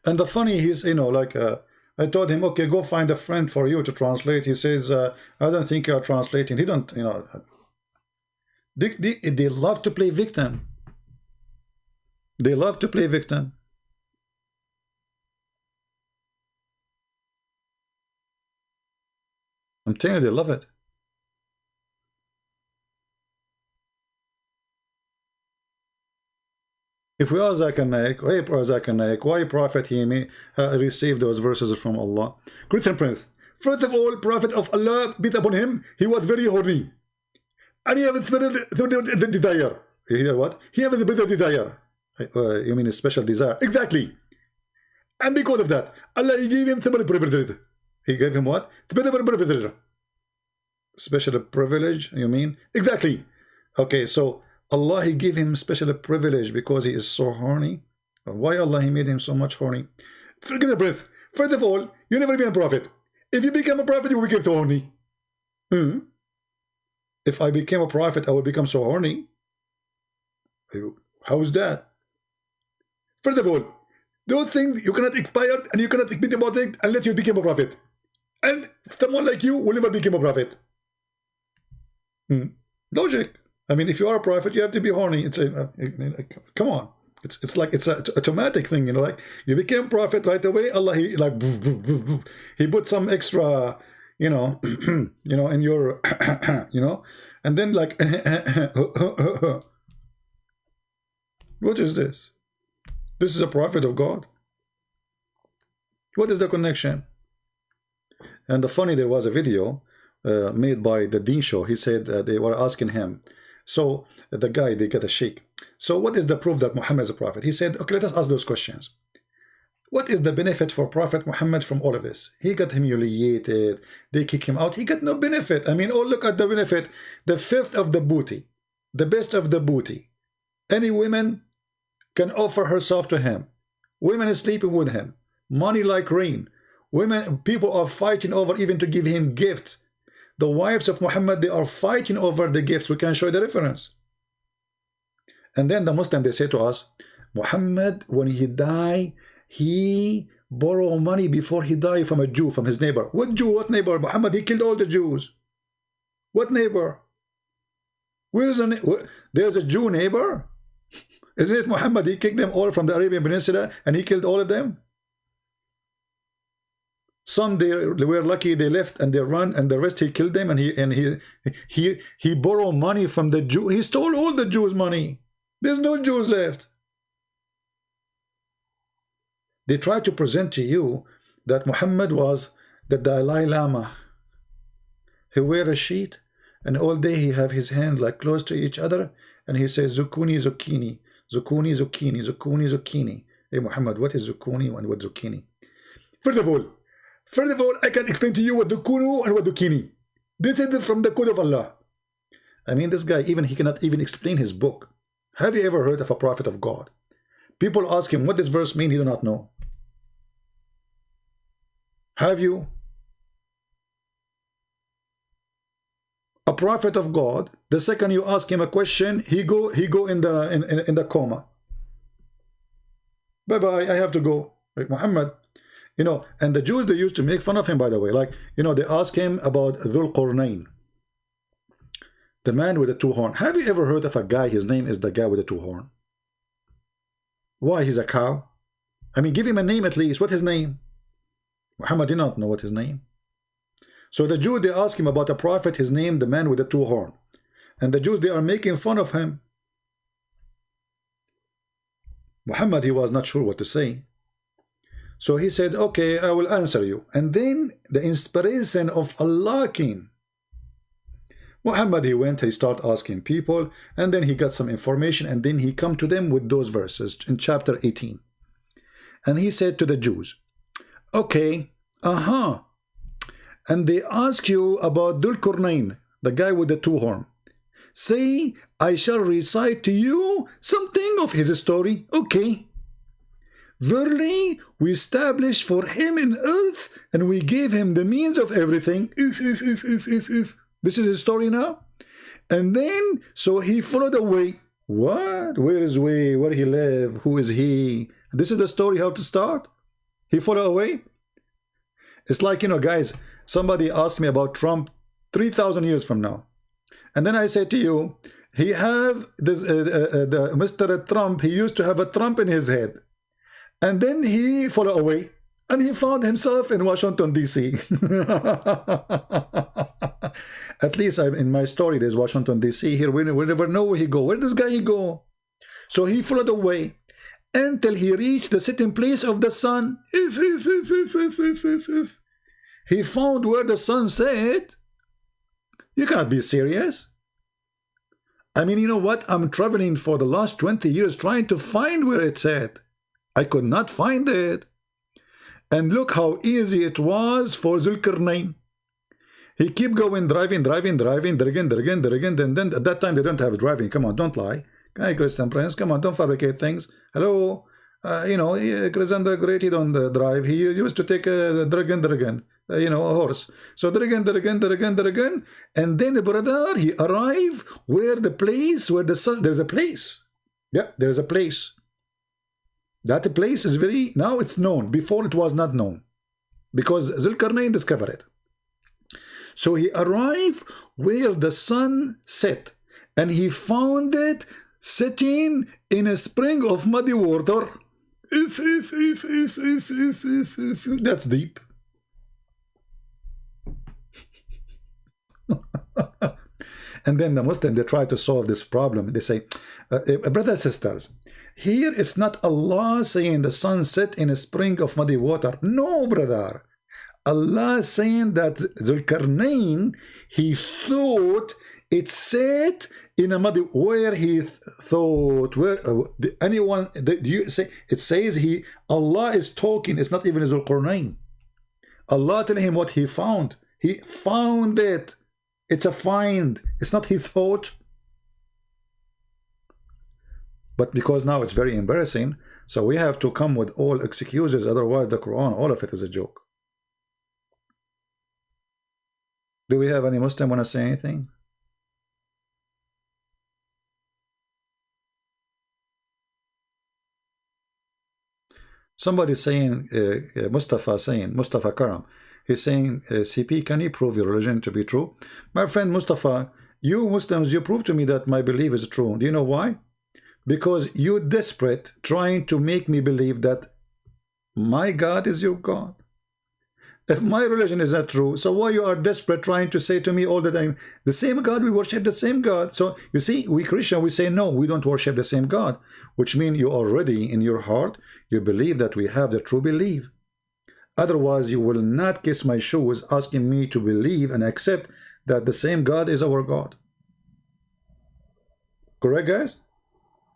And the funny, he's, you know, like, I told him, okay, go find a friend for you to translate. He says, I don't think you're translating. He don't, you know. They love to play victim. They love to play victim. I'm telling you, they love it. If we are Zakir Naik, why Prophet he received those verses from Allah? Christian Prince, first of all, Prophet of Allah, beat upon him, he was very horny. And he had the desire. You hear what? He had the desire. You mean a special desire? Exactly. And because of that, Allah he gave him special privilege. He gave him what? Special privilege. Special privilege, you mean? Exactly. Okay, so Allah he gave him special privilege because he is so horny. Why Allah he made him so much horny? Forget the breath. First of all, you never been a prophet. If you become a prophet, you will become so horny. If I became a prophet, I will become so horny. How is that? First of all, those things you cannot expire and you cannot speak about it unless you become a prophet. And someone like you will never become a prophet. Logic. I mean, if you are a prophet, you have to be horny. It's come on. It's like it's an automatic thing, you know. Like you became prophet right away. Allah, he like he put some extra, you know, you know, in your, you know, and then like, what is this? This is a prophet of God. What is the connection? And the funny, there was a video made by the Deen Show. He said they were asking him. So the guy, they get a sheikh. So what is the proof that Muhammad is a prophet? He said, okay, let us ask those questions. What is the benefit for Prophet Muhammad from all of this? He got humiliated. They kick him out. He got no benefit. I mean, oh, look at the benefit. The fifth of the booty. The best of the booty. Any woman can offer herself to him. Women is sleeping with him. Money like rain. Women, people are fighting over even to give him gifts. The wives of Muhammad, they are fighting over the gifts. We can show the reference. And then the Muslim, they say to us, Muhammad, when he died, he borrowed money before he died from a Jew, from his neighbor. What Jew? What neighbor? Muhammad, he killed all the Jews. What neighbor? Where is there's a Jew neighbor? Isn't it Muhammad? He kicked them all from the Arabian Peninsula and he killed all of them. Some they were lucky, they left and they run, and the rest he killed them, and he borrowed money from the Jew. He stole all the Jews' money. There's no Jews left. They try to present to you that Muhammad was the Dalai Lama. He wear a sheet, and all day he have his hand like close to each other, and he says zucchini, zucchini, zucchini, zucchini, zucchini, zucchini. Hey Muhammad, what is zucchini and what zucchini? First of all, I can explain to you what zucchini and what zucchini. This is from the code of Allah. I mean, this guy, even he cannot even explain his book. Have you ever heard of a prophet of God? People ask him what this verse means, he do not know. Have you? A prophet of God, the second you ask him a question, he go in the coma. Bye-bye, I have to go. Like Muhammad, You know, and the Jews, they used to make fun of him, by the way. Like, you know, they ask him about Dhul Qarnayn, the man with the two horn. Have you ever heard of a guy, his name is the guy with the two horn? Why, he's a cow? I mean, give him a name at least. What's his name? Muhammad did not know what his name. So the Jews, they ask him about a prophet, his name, the man with the two horn. And the Jews, they are making fun of him. Muhammad, he was not sure what to say. So he said, okay, I will answer you. And then the inspiration of Allah came. Muhammad, he went, he started asking people, and then he got some information, and then he come to them with those verses in chapter 18. And he said to the Jews, okay, and they ask you about Dhul Qarnayn, the guy with the two horn. Say, I shall recite to you something of his story. Okay. Verily, we established for him in earth, and we gave him the means of everything. This is his story now. And then, so he followed the way. What? Where is we? Where he live? Who is he? This is the story, how to start. He followed away. It's like, you know, guys, somebody asked me about Trump 3,000 years from now. And then I say to you, he have this, Mr. Trump, he used to have a Trump in his head. And then he followed away, and he found himself in Washington, D.C. At least in my story, there's Washington, D.C. Here. We never know where he go. Where does this guy go? So he followed away until he reached the sitting place of the sun. He found where the sun set. You can't be serious. I mean, you know what? I'm traveling for the last 20 years trying to find where it said. I could not find it. And look how easy it was for Dhul Qarnayn. He kept going, driving, and then at that time they don't have driving. Come on, don't lie. Hey, Christian Prince, come on, don't fabricate things. Hello? You know, Christian the Great, he don't drive. He used to take a dragon, you know, a horse. So dragon, and then brother, he arrived where the place, where the sun, there's a place. Yeah, there's a place. That place is very, now it's known. Before it was not known. Because Dhul Qarnayn discovered it. So he arrived where the sun set. And he found it sitting in a spring of muddy water. That's deep. And then the Muslim, they try to solve this problem. They say, brothers and sisters, here it's not Allah saying the sun set in a spring of muddy water. No, brother. Allah saying that Dhul Qarnayn, he thought it set in a muddy, where he thought, where anyone, do you say, it says Allah is talking, it's not even Dhul Qarnayn. Allah telling him what he found. He found it. It's a find. It's not he thought. But because now it's very embarrassing, so we have to come with all excuses, otherwise the Quran, all of it is a joke. Do we have any Muslim want to say anything? Somebody saying, Mustafa Karam, he's saying, CP, can you prove your religion to be true? My friend Mustafa, you Muslims, you prove to me that my belief is true. Do you know why? Because you're desperate trying to make me believe that my God is your God. If my religion is not true, so why you are desperate trying to say to me all the time, the same God, we worship the same God. So you see, we Christian, we say no, we don't worship the same God, which means you already in your heart, you believe that we have the true belief. Otherwise, you will not kiss my shoes asking me to believe and accept that the same God is our God. Correct, guys?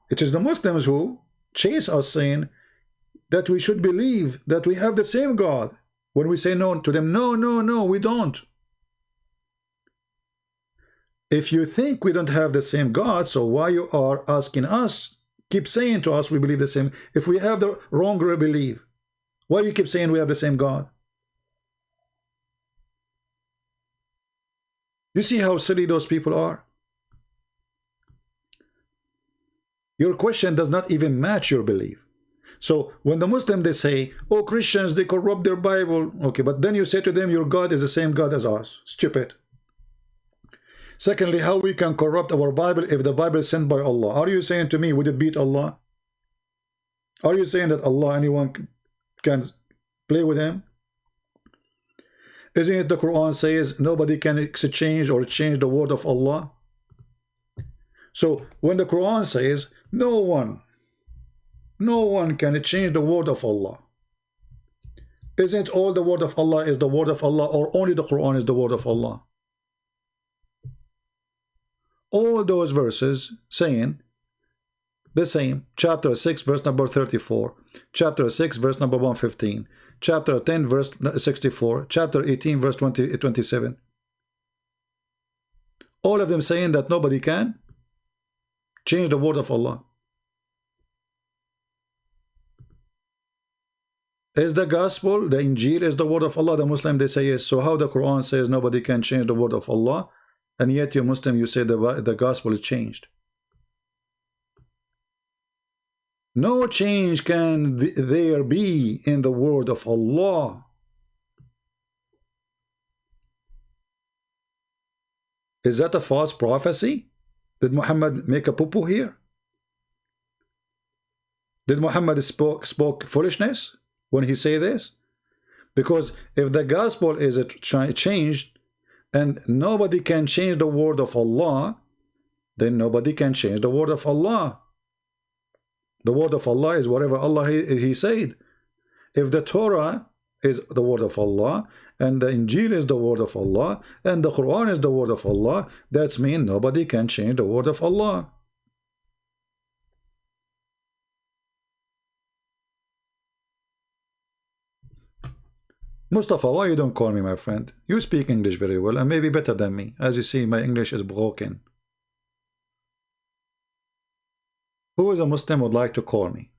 It is the Muslims who chase us saying that we should believe that we have the same God. When we say no to them, no, we don't. If you think we don't have the same God, so why you are asking us, keep saying to us we believe the same, if we have the wrong belief, why you keep saying we have the same God? You see how silly those people are? Your question does not even match your belief. So when the Muslim, they say, oh, Christians, they corrupt their Bible. Okay, but then you say to them, your God is the same God as us. Stupid. Secondly, how we can corrupt our Bible if the Bible is sent by Allah? Are you saying to me, would it beat Allah? Are you saying that Allah, anyone can play with him? Isn't it the Quran says nobody can exchange or change the word of Allah? So when the Quran says no one can change the word of Allah, isn't all the word of Allah is the word of Allah, or only the Quran is the word of Allah? All those verses saying the same. Chapter 6 verse number 34, chapter 6 verse number 115, chapter 10 verse 64, chapter 18 verse 27. All of them saying that nobody can change the word of Allah. Is the gospel, the Injil is the word of Allah? The Muslim, they say yes. So how the Quran says nobody can change the word of Allah, and yet you Muslim, you say the gospel is changed? No change can there be in the word of Allah. Is that a false prophecy? Did Muhammad make a poo-poo here? Did Muhammad spoke foolishness when he say this? Because if the gospel is changed and nobody can change the word of Allah, then nobody can change the word of Allah. The word of Allah is whatever Allah he said. If the Torah is the word of Allah, and the Injil is the word of Allah, and the Quran is the word of Allah, that means nobody can change the word of Allah. Mustafa, why you don't call me my friend? You speak English very well, and maybe better than me. As you see, my English is broken. Who is a Muslim would like to call me?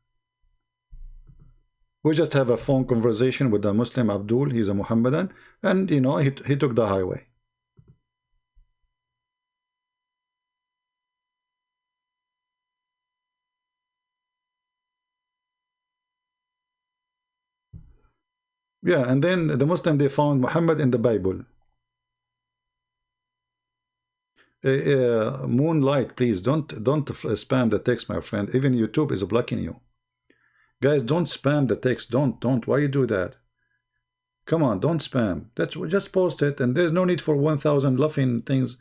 We just have a phone conversation with the Muslim Abdul. He's a Muhammadan, and you know, he took the highway. Yeah, and then the Muslim, they found Muhammad in the Bible. Moonlight, please don't spam the text, my friend. Even YouTube is blocking you. Guys, don't spam the text. Don't. Why you do that? Come on, don't spam. Just post it, and there's no need for 1,000 laughing things.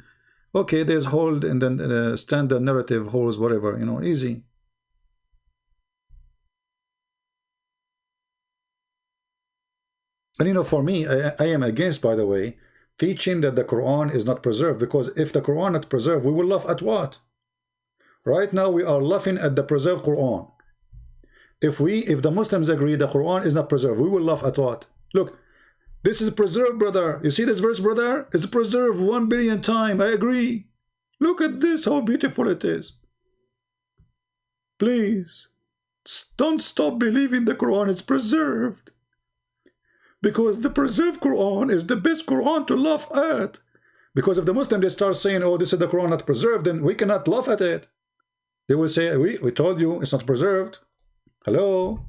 Okay, there's hold and then standard narrative holds, whatever, you know, easy. And you know, for me, I am against, by the way, teaching that the Quran is not preserved, because if the Quran is not preserved, we will laugh at what? Right now we are laughing at the preserved Quran. If the Muslims agree the Quran is not preserved, we will laugh at what? Look, this is preserved, brother. You see this verse, brother? It's preserved 1 billion times. I agree. Look at this, how beautiful it is. Please, don't stop believing the Quran is preserved. Because the preserved Quran is the best Quran to laugh at. Because if the Muslim, they start saying, oh, this is the Quran not preserved, then we cannot laugh at it. They will say, we told you it's not preserved. Hello?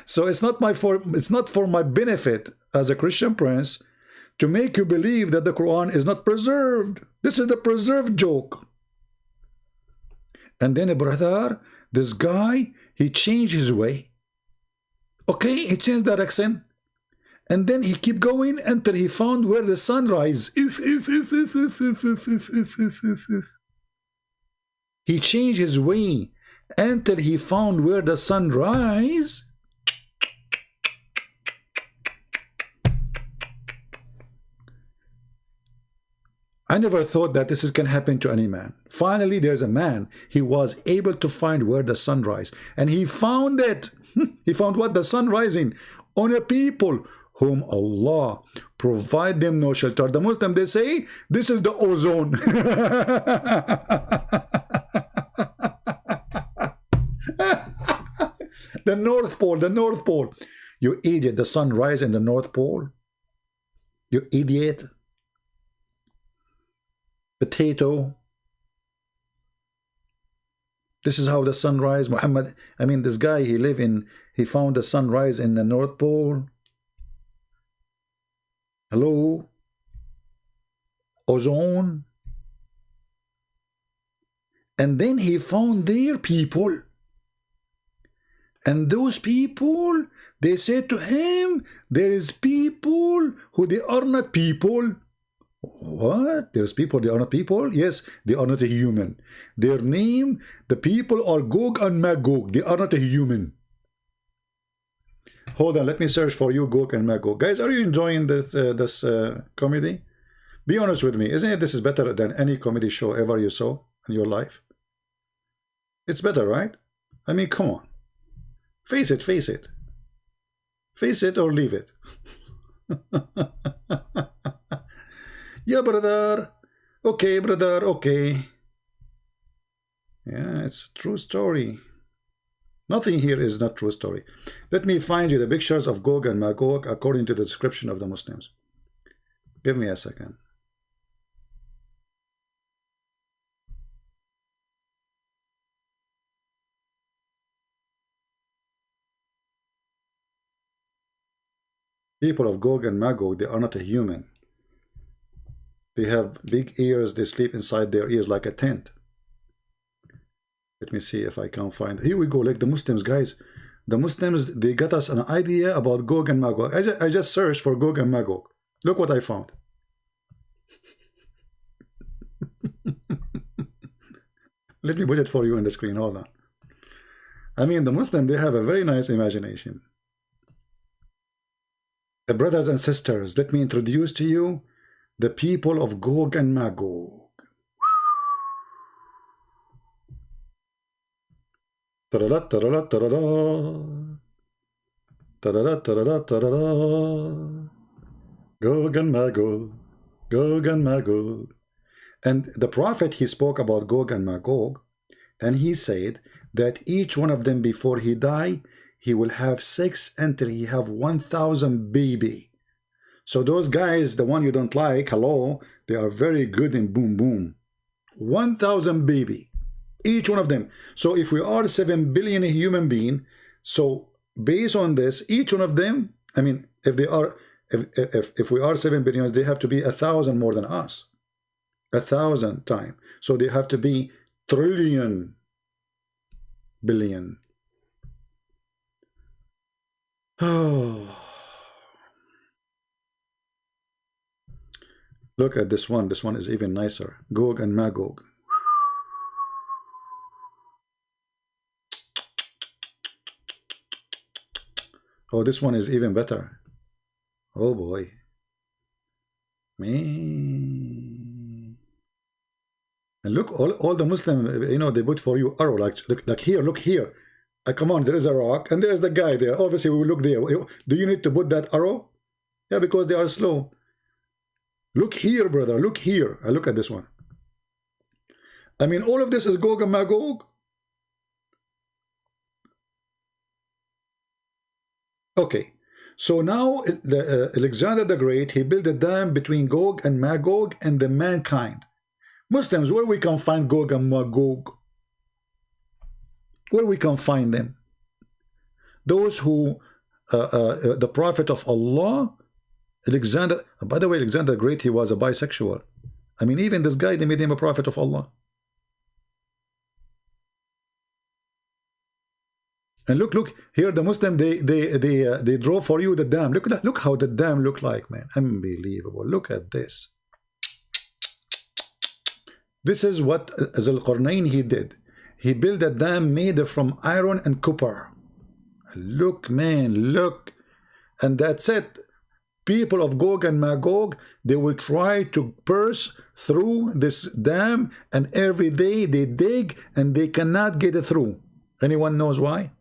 So it's not for my benefit as a Christian prince to make you believe that the Quran is not preserved. This is the preserved joke. And then, brother, this guy, he changed his way. Okay, he changed direction, and then he keep going until he found where the sun rises. He changed his way until he found where the sun rises. I never thought that this can happen to any man. Finally, there's a man. He was able to find where the sun rises, and he found it. He found what? The sun rising on a people whom Allah provide them no shelter. The Muslim, they say this is the ozone. The North Pole, the North Pole. You idiot, the sun rises in the North Pole. You idiot. Potato. This is how the sunrise, Muhammad, I mean, this guy, he found the sunrise in the North Pole. Hello? Ozone. And then he found their people. And those people, they said to him, there is people who they are not people. What? There's people, they are not people? Yes, they are not a human. Their name, the people are Gog and Magog. They are not a human. Hold on, let me search for you, Gog and Magog. Guys, are you enjoying this comedy? Be honest with me. Isn't it this is better than any comedy show ever you saw in your life? It's better, right? I mean, come on. Face it, face it. Face it or leave it. Yeah, brother. Okay, brother, okay. Yeah, it's a true story. Nothing here is not true story. Let me find you the pictures of Gog and Magog according to the description of the Muslims. Give me a second. People of Gog and Magog, they are not a human. They have big ears, they sleep inside their ears like a tent. Let me see if I can find. Here we go, like the Muslims, guys. The Muslims, they got us an idea about Gog and Magog. I just searched for Gog and Magog. Look what I found. Let me put it for you on the screen. Hold on. I mean, the Muslims, they have a very nice imagination. Brothers and sisters, let me introduce to you the people of Gog and Magog. Ta-da-da, ta-da-da, ta-da-da. Ta-da-da, ta-da-da, ta-da-da. Gog and Magog, Gog and Magog. And the Prophet, he spoke about Gog and Magog, and he said that each one of them before he die, he will have 6 until he have 1,000 baby. So those guys, the one you don't like, hello, they are very good in boom boom. 1,000 baby, each one of them. So if we are 7 billion human being, so based on this, each one of them, I mean, if they are, if we are 7 billion, they have to be 1,000 more than us, 1,000 times. So they have to be trillion, billion. Oh. Look at this one. This one is even nicer. Gog and Magog. Oh, this one is even better. Oh boy. Man. And look, all the Muslim, you know, they put for you arrow, like here, look here. Come on, there is a rock, and there's the guy there. Obviously, we will look there. Do you need to put that arrow? Yeah, because they are slow. Look here, brother. Look here. I look at this one. I mean, all of this is Gog and Magog. Okay. So now, Alexander the Great, he built a dam between Gog and Magog and the mankind. Muslims, where we can find Gog and Magog? Where we can find them? Those who, the Prophet of Allah, Alexander, by the way, Alexander the Great, he was a bisexual. I mean, even this guy, they made him a prophet of Allah. And look here, the Muslim, they draw for you the dam. Look at that. Look how the dam look like, man. Unbelievable. Look at this. This is what Zulqarnain he did. He built a dam made from iron and copper. Look, man, look. And that's it. People of Gog and Magog, they will try to burst through this dam, and every day they dig and they cannot get it through. Anyone knows why?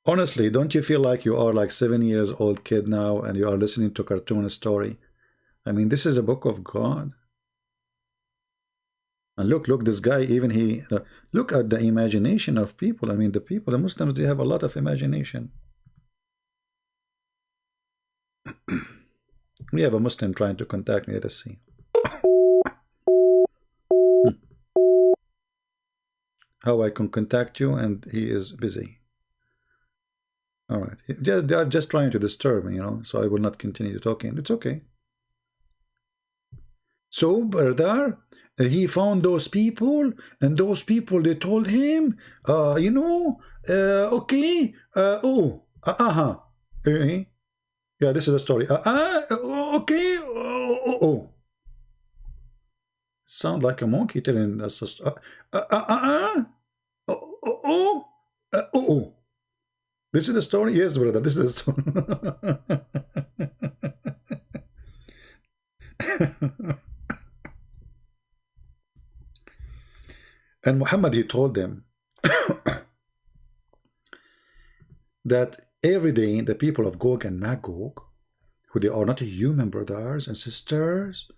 Honestly, don't you feel like you are like 7 years old kid now and you are listening to cartoon story? I mean, this is a book of God. And look, this guy, even he, look at the imagination of people. I mean, the Muslims, they have a lot of imagination. We have a Muslim trying to contact me. Let us see. How I can contact you, and he is busy. All right. They are just trying to disturb me, you know, so I will not continue talking. It's okay. So, brother, he found those people, and those people, they told him, you know, okay, yeah, this is the story. Okay, sound like a monkey telling us a story. This is the story? Yes, brother, this is the story. And Muhammad, he told them that every day the people of Gog and Magog, who they are not human brothers and sisters,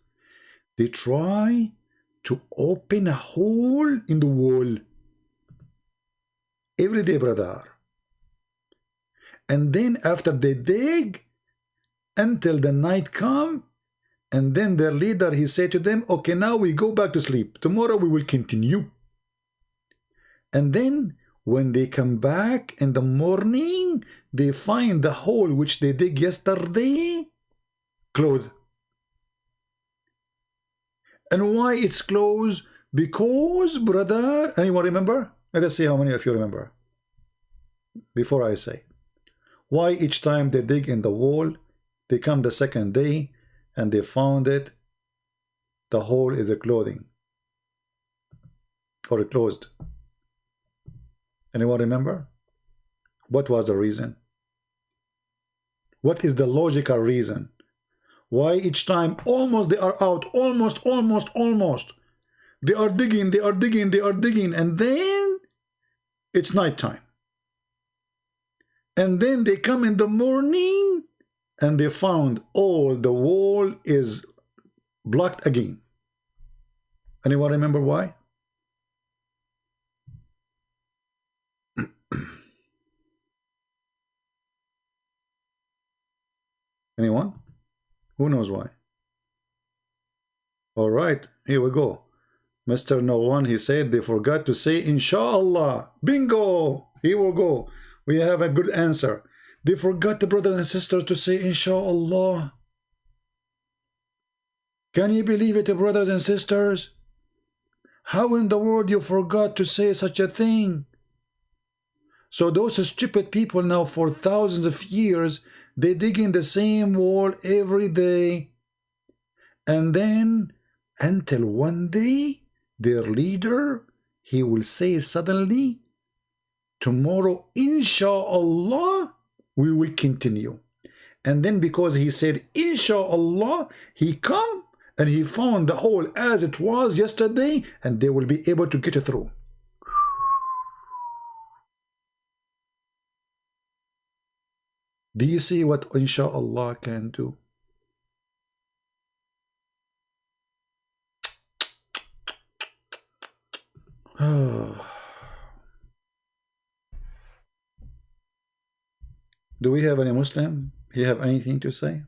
they try to open a hole in the wall. Every day, brother. And then after they dig until the night come, and then their leader, he said to them, okay, now we go back to sleep. Tomorrow we will continue. And then when they come back in the morning, they find the hole which they dig yesterday closed. And why it's closed? Because, brother, anyone remember? Let us see how many of you remember before I say. Why each time they dig in the wall, they come the second day and they found it, the hole is a clothing or closed. Anyone remember? What was the reason? What is the logical reason? Why each time almost they are out, almost. They are digging, and then it's nighttime. And then they come in the morning and they found all the wall is blocked again. Anyone remember why? Anyone? Who knows why? All right, here we go. Mr. No One, he said they forgot to say Inshallah. Bingo! Here we go. We have a good answer. They forgot, the brothers and sisters, to say Inshallah. Can you believe it, brothers and sisters? How in the world you forgot to say such a thing? So those stupid people now for thousands of years, they dig in the same wall every day. And then until one day, their leader, he will say suddenly, tomorrow, Inshallah, we will continue. And then because he said, Inshallah, he come and he found the hole as it was yesterday, and they will be able to get it through. Do you see what Inshallah can do? Do we have any Muslim? Do you have anything to say?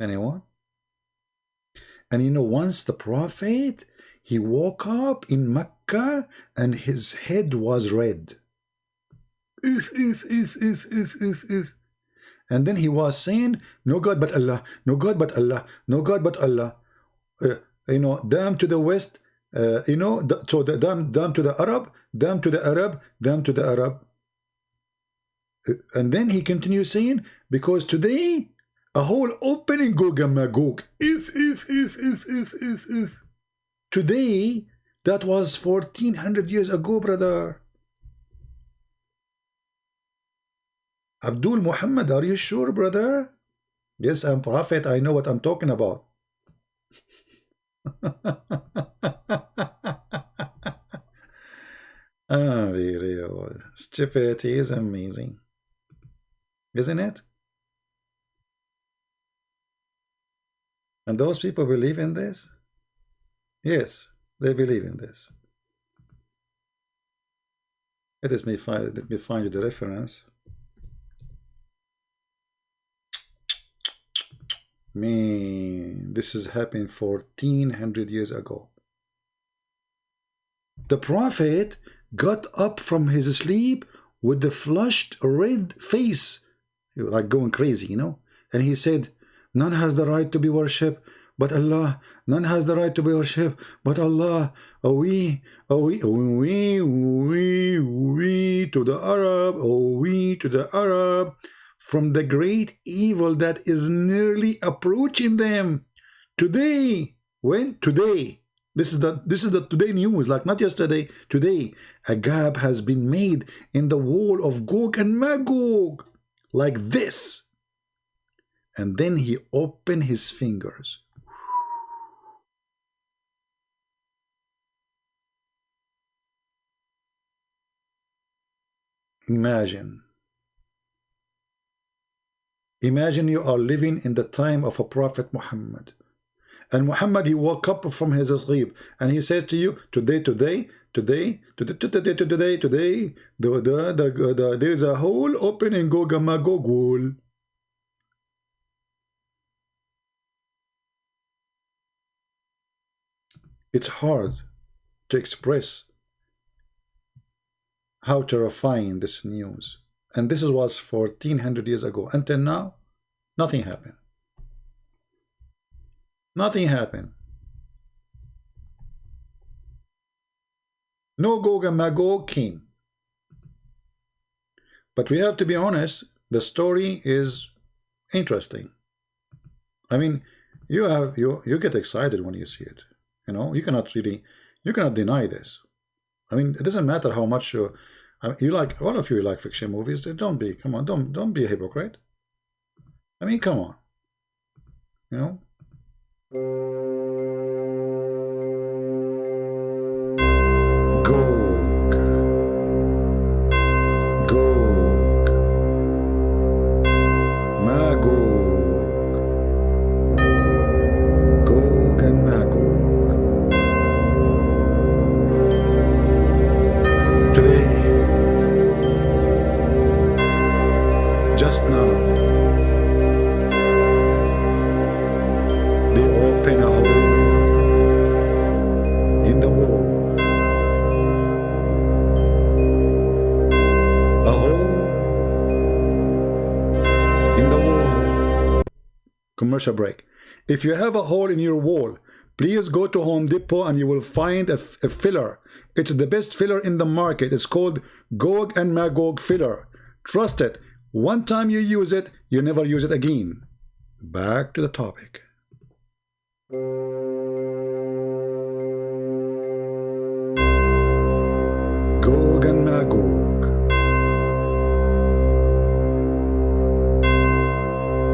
Anyone? And you know, once the Prophet, he woke up in Mecca and his head was red. And then he was saying, no God but Allah, no God but Allah, no God but Allah. You know, damn to the West, you know, so the damn to the Arab, damn to the Arab, damn to the Arab. And then he continues saying, because today, a whole opening Gog and Magog. If. Today, that was 1400 years ago, brother. Abdul Muhammad, are you sure, brother? Yes, I'm prophet. I know what I'm talking about. Unbelievable. Stupidity is amazing. Isn't it? And those people believe in this? Yes, they believe in this. Let me find the reference. Man, this has happened 1400 years ago. The Prophet got up from his sleep with the flushed red face, like going crazy, you know, and he said, none has the right to be worshipped but Allah. None has the right to be worshipped but Allah. We to the Arab, we to the Arab, from the great evil that is nearly approaching them. Today, this is the today news, like not yesterday, today, a gap has been made in the wall of Gog and Magog, like this. And then he opened his fingers. Imagine you are living in the time of a Prophet Muhammad. And Muhammad, he woke up from his sleep and he says to you, today, there is a hole open in Gog and Magog wall. It's hard to express how terrifying this news. And this was 1400 years ago. Until now, nothing happened. Nothing happened. No Gog and Magog came. But we have to be honest, the story is interesting. I mean, you get excited when you see it. You know, you cannot deny this. I mean, it doesn't matter how much you like, all of you like fiction movies. Don't be a hypocrite. I mean, come on. You know? Gog, Magog, Gog and Magog. Today, just now, they open a hole in the wall. A hole in the wall. Commercial break. If you have a hole in your wall, please go to Home Depot and you will find a filler. It's the best filler in the market. It's called Gog and Magog filler. Trust it. One time you use it, you never use it again. Back to the topic. Gog and Magog.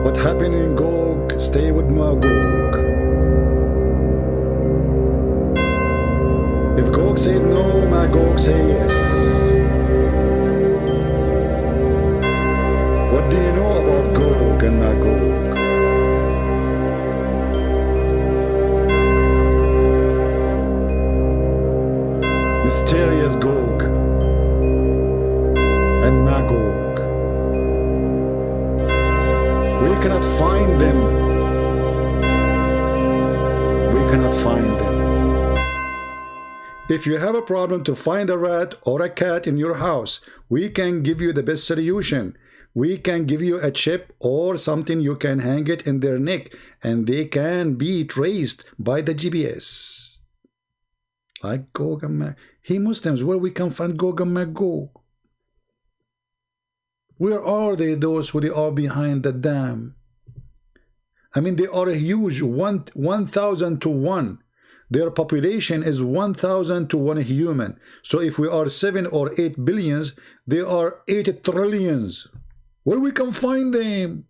What happened in Gog, stay with Magog. If Gog said no, Magog say yes. What do you know about Gog and Magog? Mysterious Gog and Magog. We cannot find them. We cannot find them. If you have a problem to find a rat or a cat in your house, we can give you the best solution. We can give you a chip or something you can hang it in their neck and they can be traced by the GPS. Like Gog and Magog. Hey Muslims, where we can find Gog and Magog? Where are they, those who they are behind the dam? I mean, they are a huge 1,000 to 1. Their population is 1,000 to 1 human. So if we are 7 or 8 billions, they are 8 trillions. Where we can find them?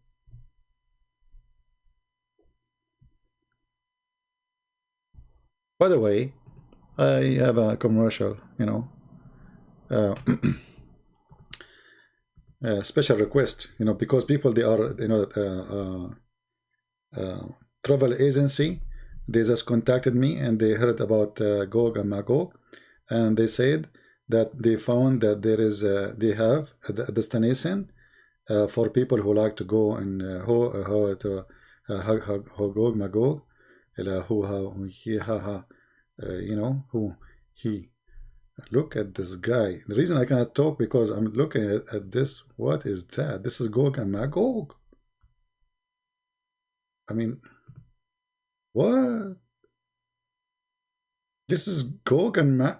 By the way, I have a commercial, you know, special request, you know, because people, they are, you know, travel agency, they just contacted me and they heard about Gog and Magog, and they said that they found that there is they have a destination for people who like to go and Hogog Magog, you know, who he. Look at this guy. The reason I cannot talk because I'm looking at this. What is that? This is Gog and Magog. I mean, what? This is Gog and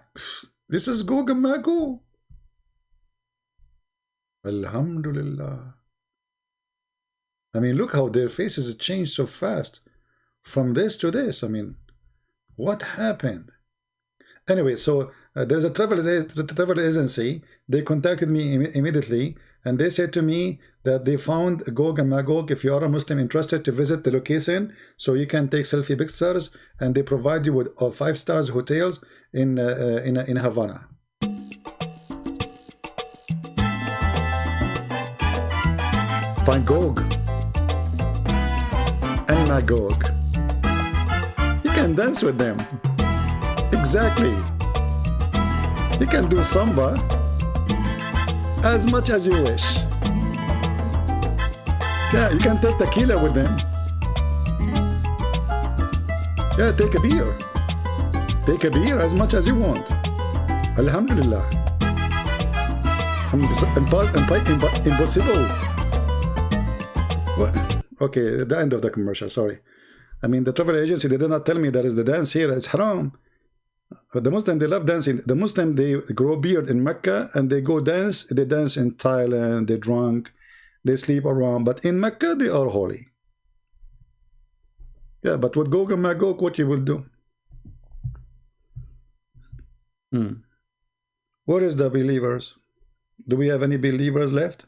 This is Gog and Magog. Alhamdulillah. I mean, look how their faces changed so fast from this to this. I mean, what happened? Anyway, so there's a travel agency. They contacted me immediately, and they said to me that they found Gog and Magog. If you are a Muslim interested to visit the location, so you can take selfie pictures, and they provide you with 5-star hotels in Havana. Find Gog and Magog. You can dance with them. Exactly. You can do samba as much as you wish. Yeah, you can take tequila with them. Yeah, take a beer. Take a beer as much as you want. Alhamdulillah. Impossible. What? Okay, the end of the commercial, sorry. I mean, the travel agency, they did not tell me there is the dance here. It's haram. But the Muslim, they love dancing. The Muslim, they grow beard in Mecca and they go dance. They dance in Thailand. They drunk. They sleep around. But in Mecca, they are holy. Yeah, but with Gog and Magog, what you will do? What is the believers? Do we have any believers left?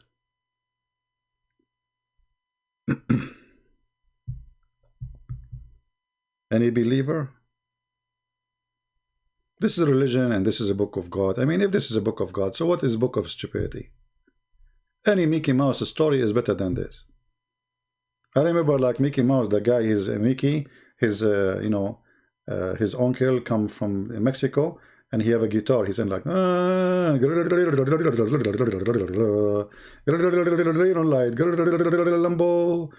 Any believer? This is a religion and this is a book of God. I mean, if this is a book of God, so what is a book of stupidity? Any Mickey Mouse story is better than this. I remember like Mickey Mouse, the guy, Mickey, his his uncle come from Mexico and he have a guitar. He's in like Lambo,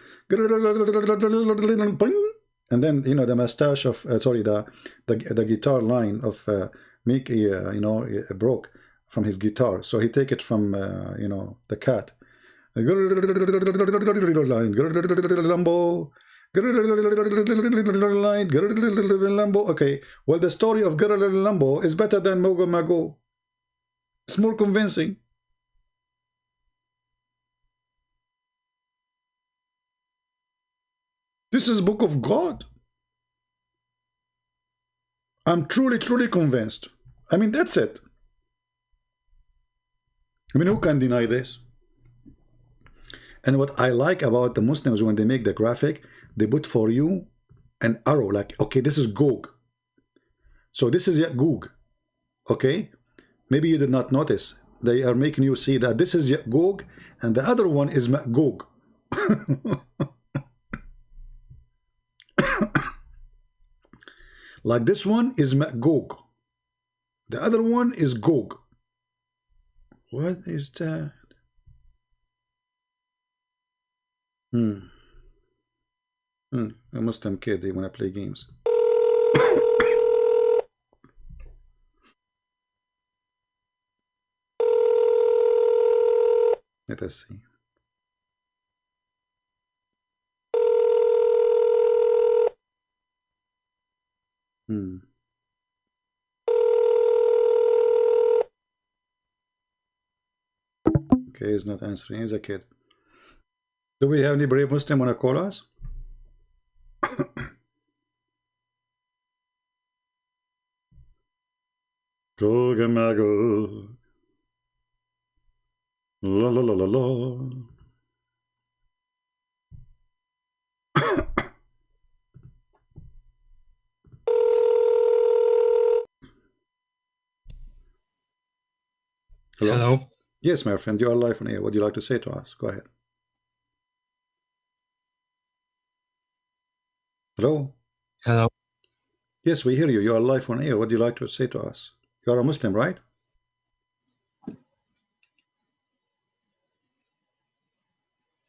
and then the mustache of the guitar line of Mickey broke from his guitar, so he take it from the cat. Lambo. Okay, well, the story of Lambo is better than Mogo Mago. It's more convincing. This is book of God. I'm truly convinced. I mean, that's it. I mean, who can deny this? And what I like about the Muslims, when they make the graphic, they put for you an arrow, like, okay, this is Gog. So this is Gog. Okay? Maybe you did not notice. They are making you see that this is Gog, and the other one is Magog. Like this one is Magog. The other one is Gog. What is that? A Muslim kid, they want to play games. Let us see. Okay, he's not answering. He's a kid. Do we have any brave Muslim want to call us? Gog and Magog. La la la la la. Hello. Yes, my friend, you are live on air. What do you like to say to us? Go ahead. Hello? Hello. Yes, we hear you. You are live on air. What do you like to say to us? You are a Muslim, right?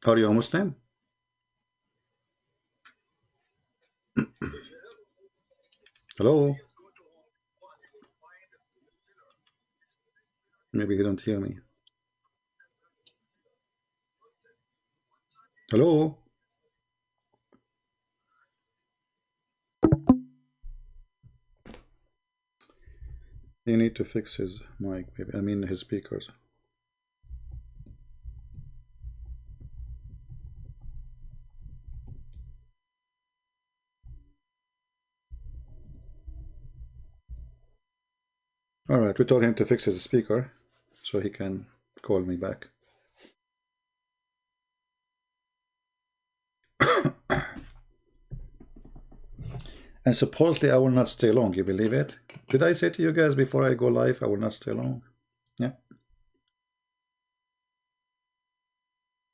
Are you a Muslim? Hello? Maybe you don't hear me. Hello? You need to fix his mic, maybe. I mean his speakers. All right, we told him to fix his speaker so he can call me back. And supposedly I will not stay long. You believe it? Did I say to you guys before I go live, I will not stay long? Yeah.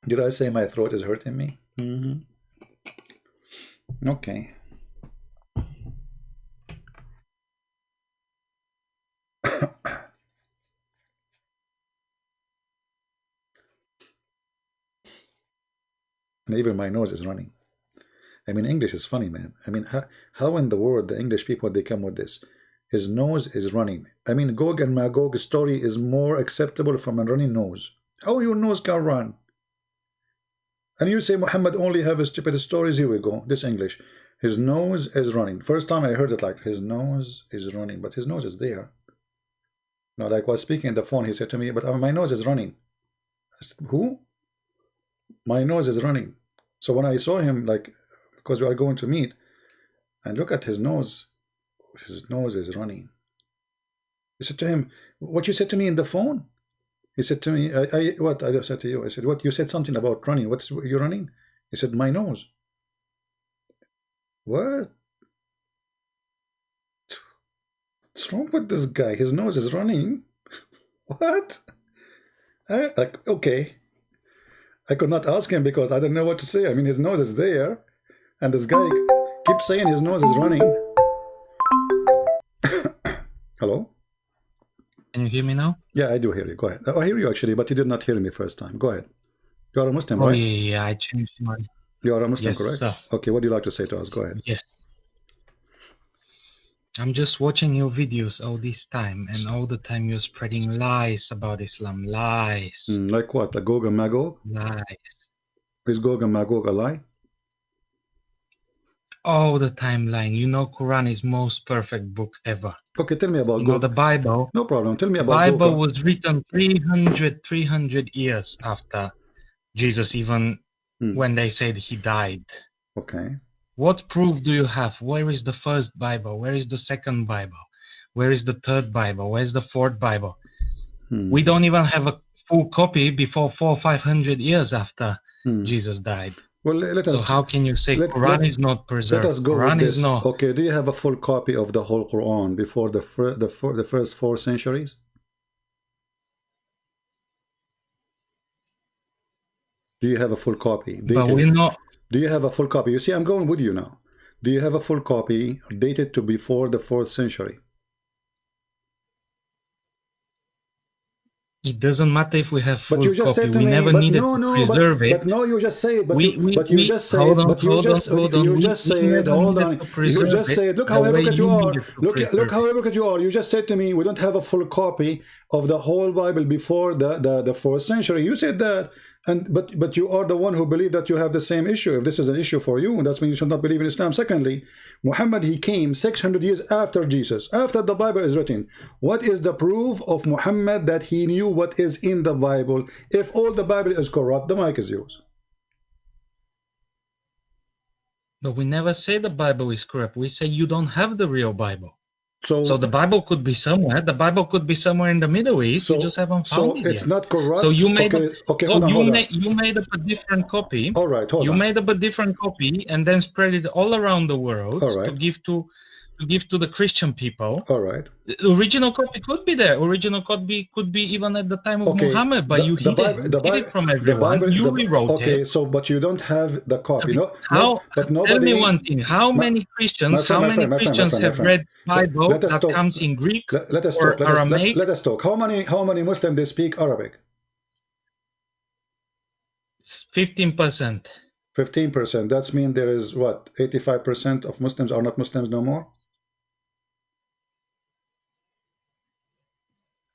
Did I say my throat is hurting me? Okay. And even my nose is running. I mean, English is funny, man. I mean, how in the world the English people, they come with this? His nose is running. I mean, Gog and Magog's story is more acceptable from a running nose. How your nose can run? And you say Muhammad only have stupid stories. Here we go. This English. His nose is running. First time I heard it, like, his nose is running. But his nose is there. No, like I was speaking on the phone, he said to me, but my nose is running. I said, who? My nose is running. So when I saw him, like, because we are going to meet, and look at his nose is running. I said to him, what you said to me in the phone? He said to me, what I said to you? I said, what? You said something about running. What's you running? He said, my nose. What? What's wrong with this guy? His nose is running. What? Like, okay. I could not ask him because I didn't know what to say. I mean, his nose is there, and this guy keeps saying his nose is running. Hello? Can you hear me now? Yeah, I do hear you. Go ahead. I hear you actually, but you did not hear me first time. Go ahead. You are a Muslim, Oh, right? yeah, I changed my... You are a Muslim, Yes, correct? sir. Okay, what do you like to say to us? Go ahead. Yes. I'm just watching your videos all this time, and all the time you're spreading lies about Islam. Lies. Like what? A Gog and Magog? Lies. Is Gog and Magog a lie? All the time lying. You know Quran is most perfect book ever. Okay, tell me about You know Gog. the Bible. No problem. Tell me The about Bible Gog. was written 300 years after Jesus, even when they said he died. Okay. What proof do you have? Where is the first Bible? Where is the second Bible? Where is the third Bible? Where's the fourth Bible? We don't even have a full copy before 400 or 500 years after Jesus died. Well, let us. So how can you say Quran is not preserved? Let us go Quran with this. is not. Okay, do you have a full copy of the whole Quran before the first 4 centuries? Do you have a full copy? But we're not. Do you have a full copy? You see, I'm going with you now. Do you have a full copy dated to before the 4th century? It doesn't matter if we have full But you just copy. said to We me, never but needed no, to no, preserve it. but no, you just say it. But you just say hold it. on, But you hold just on, hold on. you just We say it. never Hold needed on. to You preserve just say it. Look the how way hypocrite you you are. needed to Look preserve how it. hypocrite you are. You just said to me, we don't have a full copy of the whole Bible before the 4th century. You said that. But you are the one who believe that you have the same issue. If this is an issue for you, that's when you should not believe in Islam. Secondly, Muhammad, he came 600 years after Jesus, after the Bible is written. What is the proof of Muhammad that he knew what is in the Bible? If all the Bible is corrupt, the mic is yours. But we never say the Bible is corrupt. We say you don't have the real Bible. So the Bible could be somewhere. The Bible could be somewhere in the Middle East. You just haven't found it it's yet. not corrupt. So you made you made up a different copy. All right, hold you on. made up a different copy and then spread it all around the world to give to the Christian people. All right. The original copy could be there. Original copy could be even at the time of Muhammad, but you hid it from everyone. You rewrote it. Okay, so but you don't have the copy. But nobody. Tell me one thing. How many Christians have read Bible that comes in Greek or Aramaic? Let us talk. How many Muslims they speak Arabic? It's 15%. 15%. That means there is what? 85% of Muslims are not Muslims no more?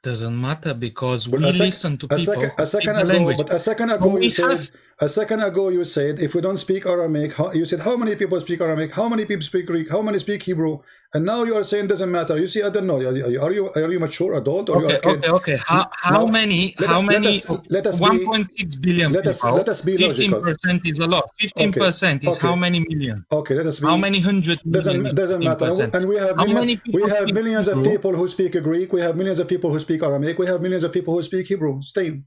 Doesn't matter because But we listen to people who speak the ago, language. but a second ago you said, if we don't speak Aramaic, you said how many people speak Aramaic, how many people speak Greek, how many speak Hebrew, and now you are saying doesn't matter. You see, I don't know. Are you mature adult or you are a kid? Okay. How many? Let us 1.6 billion let people. Let us be logical. 15% is a lot. 15% is how many million? Okay, let us be. How many hundred million? Doesn't matter. And we have millions of people who speak Greek. We have millions of people who speak Aramaic. We have millions of people who speak Hebrew. Same.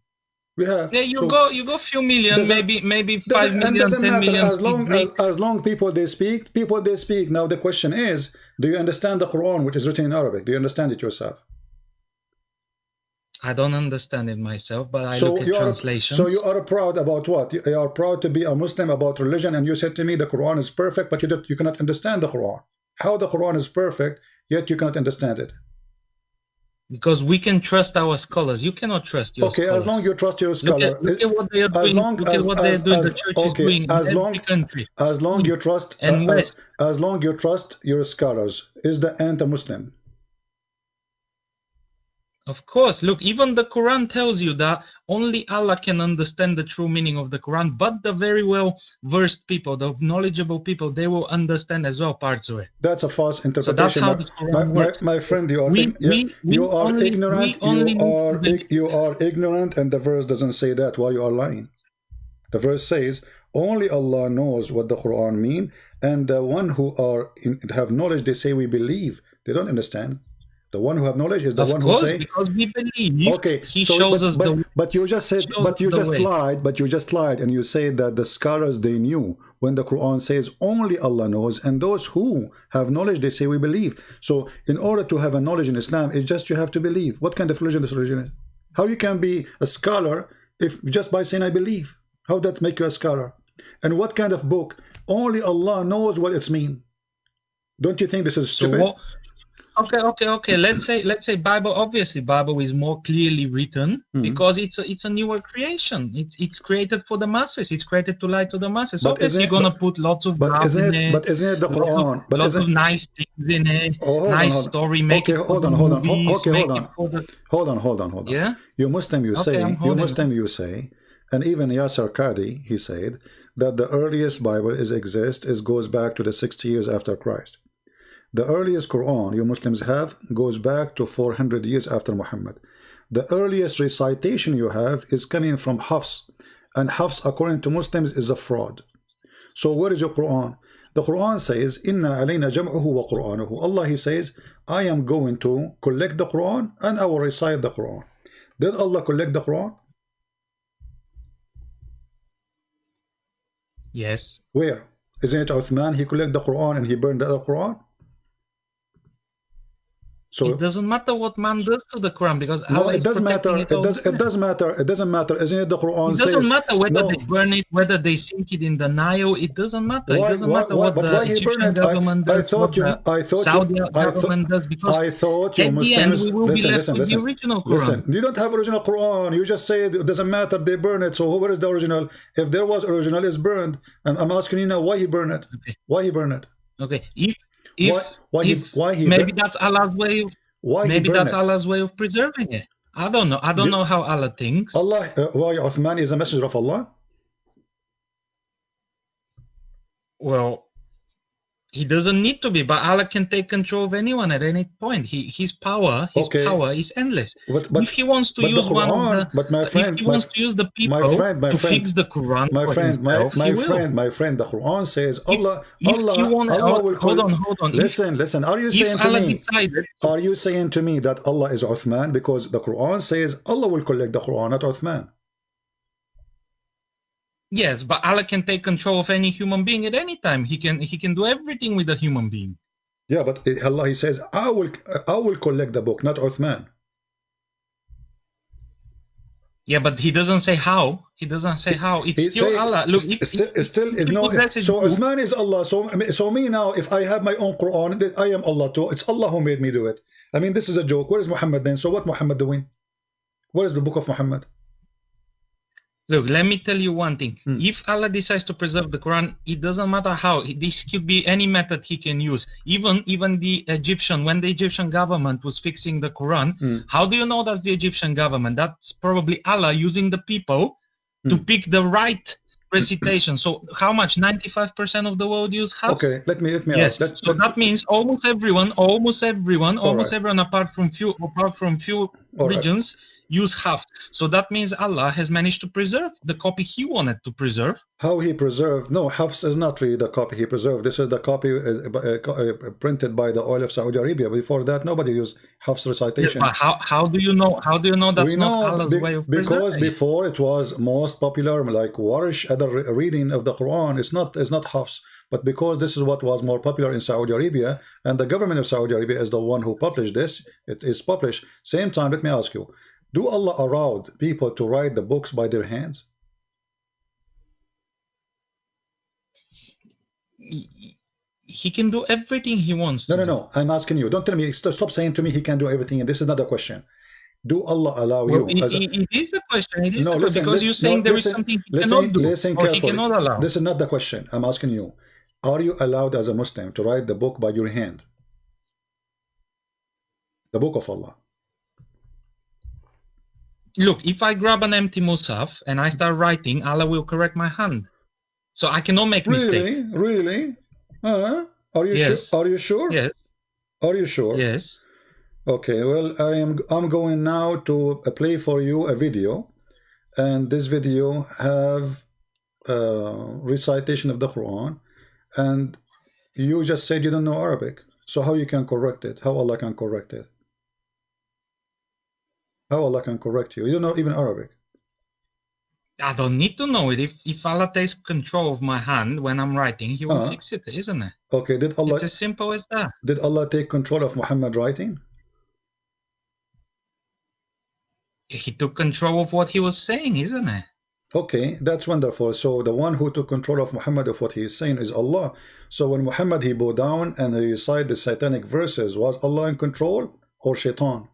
We have. Yeah, you go few million, maybe 5 million, 10 million. As long people they speak. Now the question is, do you understand the Quran, which is written in Arabic? Do you understand it yourself? I don't understand it myself, but I look at translations. So you are proud about what? You are proud to be a Muslim about religion, and you said to me the Quran is perfect, but you cannot understand the Quran. How the Quran is perfect, yet you cannot understand it? Because we can trust our scholars. You cannot trust your scholars. Okay, as long you trust your scholar. Look at what they are doing. Look at what they are doing. The church is doing in every country. As long you trust, as long you trust your scholars, is the anti-Muslim? Of course, look, even the Quran tells you that only Allah can understand the true meaning of the Quran, but the very well-versed people, the knowledgeable people, they will understand as well parts of it. That's a false interpretation. So that's how the Quran works. My friend, you are ignorant, and the verse doesn't say that. Why you are lying? The verse says, only Allah knows what the Quran means, and the one who have knowledge, they say we believe. They don't understand. The one who have knowledge is the one who say. Because we believe. Okay, he shows us the. But you just said. But you just lied. But you just lied, and you say that the scholars they knew when the Quran says only Allah knows, and those who have knowledge they say we believe. So in order to have a knowledge in Islam, it's just you have to believe. What kind of religion this religion is? How you can be a scholar if just by saying I believe? How that make you a scholar? And what kind of book? Only Allah knows what it's mean. Don't you think this is stupid? Okay. Let's say Bible. Obviously, Bible is more clearly written because it's a newer creation. It's created for the masses. It's created to lie to the masses. But obviously, you're gonna put lots of love in it. But isn't it the Quran? Lots of nice things in it. Nice story. Make it for the movies. Hold on. Yeah. You Muslim, you say, and even Yasser Qadi, he said that the earliest Bible goes back to the 60 years after Christ. The earliest Quran you Muslims have goes back to 400 years after Muhammad. The earliest recitation you have is coming from Hafs, and Hafs according to Muslims is a fraud. So where is your Quran? The Quran says, Inna alayna jam'uhu wa Qur'anuhu. Allah, he says, I am going to collect the Quran and I will recite the Quran. Did Allah collect the Quran? Yes. Where? Isn't it Uthman? He collected the Quran and he burned the other Quran? So it doesn't matter what man does to the Quran because Allah it doesn't matter. It doesn't matter. It doesn't matter. Isn't it the Quran says? It doesn't matter whether they burn it, whether they sink it in the Nile. It doesn't matter. It doesn't matter what the Egyptian government does, what the Saudi government does, because I thought you at the end we will be left with the original Quran. Listen, you don't have original Quran. You just say it doesn't matter. They burn it. So where is the original? If there was original, it's burned. And I'm asking you now, why he burned it? Okay. Why he burned it? Okay. Why maybe that's Allah's way of. Maybe that's Allah's way of preserving it. I don't know. I don't know how Allah thinks. Allah, why Uthman is a messenger of Allah? Well, he doesn't need to be, but Allah can take control of anyone at any point. His power is endless. But if he wants to use Quran, if he wants to use the people to fix the Quran my friend, the Quran says Allah will hold on. Listen. Are you saying to me that Allah is Uthman? Because the Quran says Allah will collect the Quran, not Uthman. Yes, but Allah can take control of any human being at any time. He can do everything with a human being. Yeah, but Allah, he says, I will collect the book, not Uthman. Yeah, but he doesn't say how. He doesn't say how. It's still Allah. Look, so Uthman is Allah. So me now, if I have my own Quran, I am Allah too. It's Allah who made me do it. I mean, this is a joke. Where is Muhammad then? So what Muhammad doing? Where is the book of Muhammad? Look, let me tell you one thing. If Allah decides to preserve the Quran, it doesn't matter how. This could be any method he can use. Even the Egyptian, when the Egyptian government was fixing the Quran, how do you know that's the Egyptian government? That's probably Allah using the people to pick the right recitation. So how much? 95% of the world use Hafs? Okay, let me yes. ask. So that means almost everyone, apart from few regions, use Hafs. So that means Allah has managed to preserve the copy he wanted to preserve. How he preserved? No, Hafs is not really the copy he preserved. This is the copy printed by the oil of Saudi Arabia. Before that, nobody used Hafs recitation. Yes, but how do you know? How do you know that's not Allah's way of preserving? Because before it was most popular, like Warish, other reading of the Quran. It's not Hafs. But because this is what was more popular in Saudi Arabia, and the government of Saudi Arabia is the one who published this, it is published. Same time, let me ask you, do Allah allow people to write the books by their hands? He can do everything he wants to. No. I'm asking you. Don't tell me. Stop saying to me he can do everything. And this is not the question. Do Allah allow you? It is the question. It is the question, because you're saying there is something he cannot do, or he cannot allow. This is not the question. I'm asking you. Are you allowed as a Muslim to write the book by your hand? The book of Allah. Look, if I grab an empty Musaf and I start writing, Allah will correct my hand. So I cannot make mistake. Really? Are you yes. sure? Are you sure? Yes. Are you sure? Yes. Okay, well, I'm going now to play for you a video, and this video have recitation of the Quran, and you just said you don't know Arabic. So how you can correct it? How Allah can correct it? How Allah can correct you? You don't know even Arabic. I don't need to know it. If Allah takes control of my hand when I'm writing, He will fix it, isn't it? Okay, did Allah? It's as simple as that. Did Allah take control of Muhammad writing? He took control of what he was saying, isn't it? Okay, that's wonderful. So the one who took control of Muhammad of what he is saying is Allah. So when Muhammad he bowed down and he recited the satanic verses, was Allah in control or Shaitan?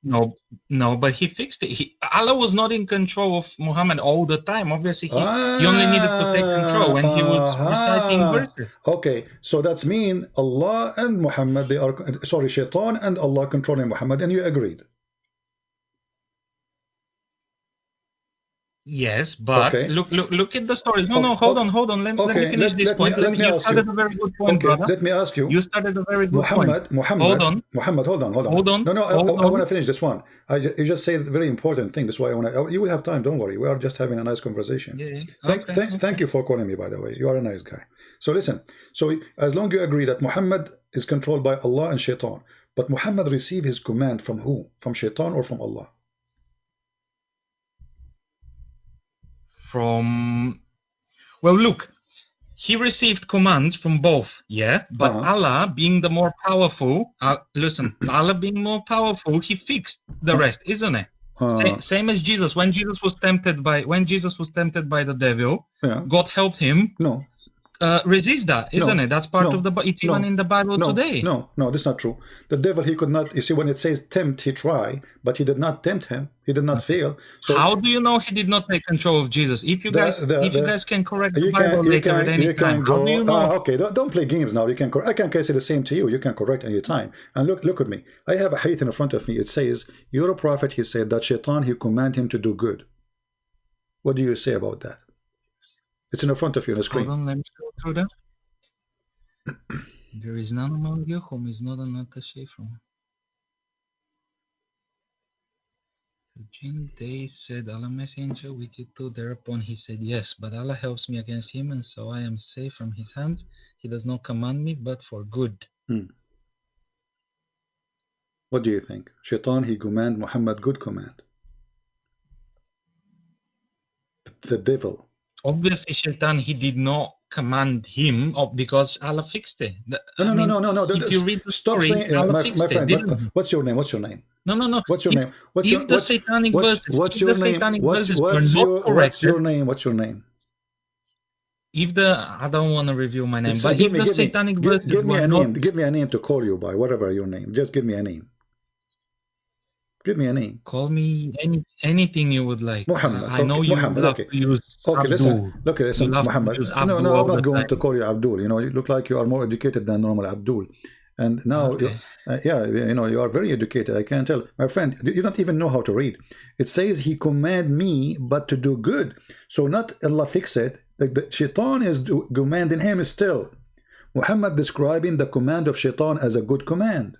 No, but he fixed it. Allah was not in control of Muhammad all the time. Obviously, he only needed to take control when he was reciting verses. Okay, so that's mean Allah and Muhammad, they are, sorry, Shaitan and Allah controlling Muhammad, and you agreed. Yes, but okay. Look at the story. No, hold on. Let me finish this point. You started a very good point, brother. Let me ask you. You started a very good point. Hold on. No, I want to finish this one. You just said a very important thing. That's why I want to. You will have time. Don't worry. We are just having a nice conversation. Yeah. Thank you for calling me. By the way, you are a nice guy. So listen. So as long as you agree that Muhammad is controlled by Allah and Shaitan, but Muhammad received his command from who? From Shaitan or from Allah? Well, look, he received commands from both, but Allah being the more powerful, Allah being more powerful, he fixed the rest, isn't it? Same as Jesus. When Jesus was tempted by the devil, God helped him resist that, isn't it? That's part of the. It's even in the Bible today. No, that's not true. The devil, he could not. You see, when it says tempt, he tried, but he did not tempt him. He did not fail. So how do you know he did not take control of Jesus? If you guys can correct the Bible later at any time, how do you know? Okay, don't play games now. You can. I can say the same to you. You can correct any time. And look at me. I have a hadith in front of me. It says, "You're a prophet." He said that Shaitan, he command him to do good. What do you say about that? It's in front of you on the screen. Hold on, let me go through that. There is none among you whom is not an attaché from. They said, Allah messenger with you too. Thereupon he said, yes, but Allah helps me against him, and so I am safe from his hands. He does not command me, but for good. What do you think? Shaitan, he command Muhammad good command. The devil. Obviously, Shaitan, he did not command him because Allah fixed it. No. If you read the Stop story, saying, Allah my fixed friend, it. what's your name? What's your name? No. What's your name? What's your satanic verses were not corrected. What's your name? What's your name? I don't want to reveal my name, but if the satanic verses give me a name to call you by, whatever your name. Just give me a name. Give me a name. Call me anything you would like. Muhammad. I know okay. you Muhammad. love Okay. to use Okay. Abdul. Listen. You love Muhammad. to use No, Abdul I'm all not the going time. to call you Abdul. You know, you look like you are more educated than normal Abdul. And now, Okay. yeah, you know, you are very educated. I can tell. My friend, you don't even know how to read. It says he command me, but to do good. So not Allah fix it. Like the shaitan is commanding him still. Muhammad describing the command of shaitan as a good command.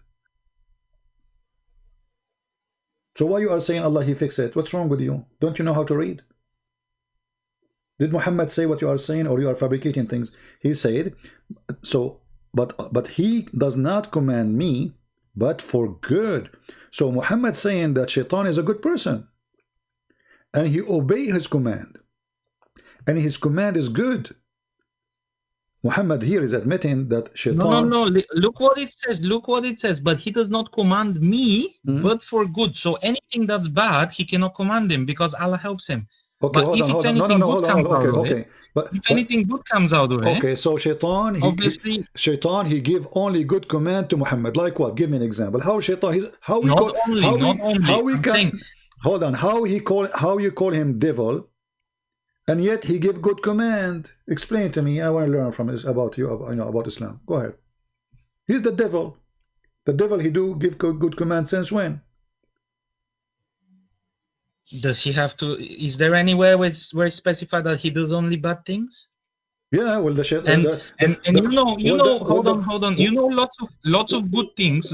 So why you are saying Allah he fix it? What's wrong with you? Don't you know how to read? Did Muhammad say what you are saying, or you are fabricating things? He said, so, but he does not command me, but for good. So Muhammad saying that shaitan is a good person, and he obey his command, and his command is good. Muhammad here is admitting that shaitan... No. Look what it says. Look what it says. But he does not command me, but for good. So anything that's bad, he cannot command him because Allah helps him. Okay, but if it's anything good comes out of it, if anything good comes out of it, okay, so shaitan, shaitan, he give only good command to Muhammad. Like what? Give me an example. How shaitan? How you call him devil? And yet he give good command. Explain to me. I want to learn from this about you, about Islam. Go ahead. He's the devil. The devil, he do give good command since when? Does he have to? Is there anywhere where it's specified that he does only bad things? Yeah, well, hold on. You know, lots of good things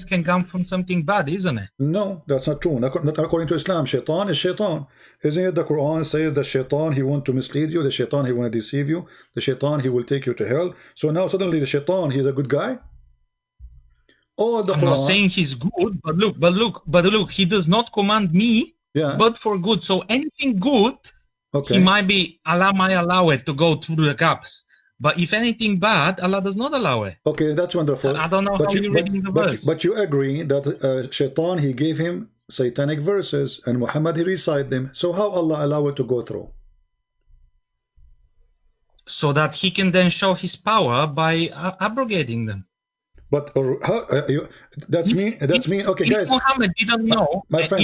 can come from something bad, isn't it? No, that's not true. Not according to Islam. Shaitan is shaitan. Isn't it the Quran says that shaitan, he want to mislead you, the shaitan, he want to deceive you, the shaitan, he will take you to hell. So now suddenly the shaitan, he's a good guy? I'm not saying he's good, but look, he does not command me, but for good. So anything good, Allah might allow it to go through the gaps. But if anything bad, Allah does not allow it. Okay, that's wonderful. I don't know how you're reading the verse. But you agree that shaitan, he gave him satanic verses, and Muhammad, he recite them. So how Allah allow it to go through? So that he can then show his power by abrogating them. But that's mean. Okay, if guys. Muhammad didn't know, and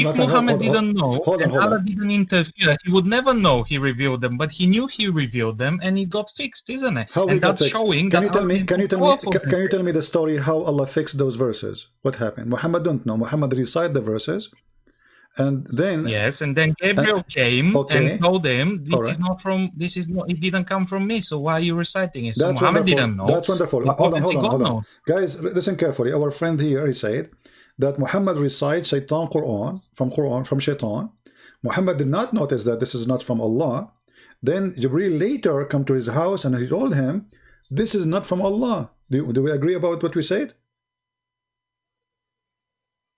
Allah didn't interfere, he would never know he revealed them. But he knew he revealed them, and it got fixed, isn't it? How and that's showing. Can you tell me the story how Allah fixed those verses? What happened? Muhammad don't know. Muhammad recite the verses. And then and then Gabriel came and told him it didn't come from me, so why are you reciting it? So that's Muhammad wonderful. didn't know. That's wonderful. Hold on. Guys, listen carefully. Our friend here, he said that Muhammad recites Quran from shaitan. Muhammad did not notice that this is not from Allah. Then Jibreel later come to his house and he told him, this is not from Allah. Do we agree about what we said?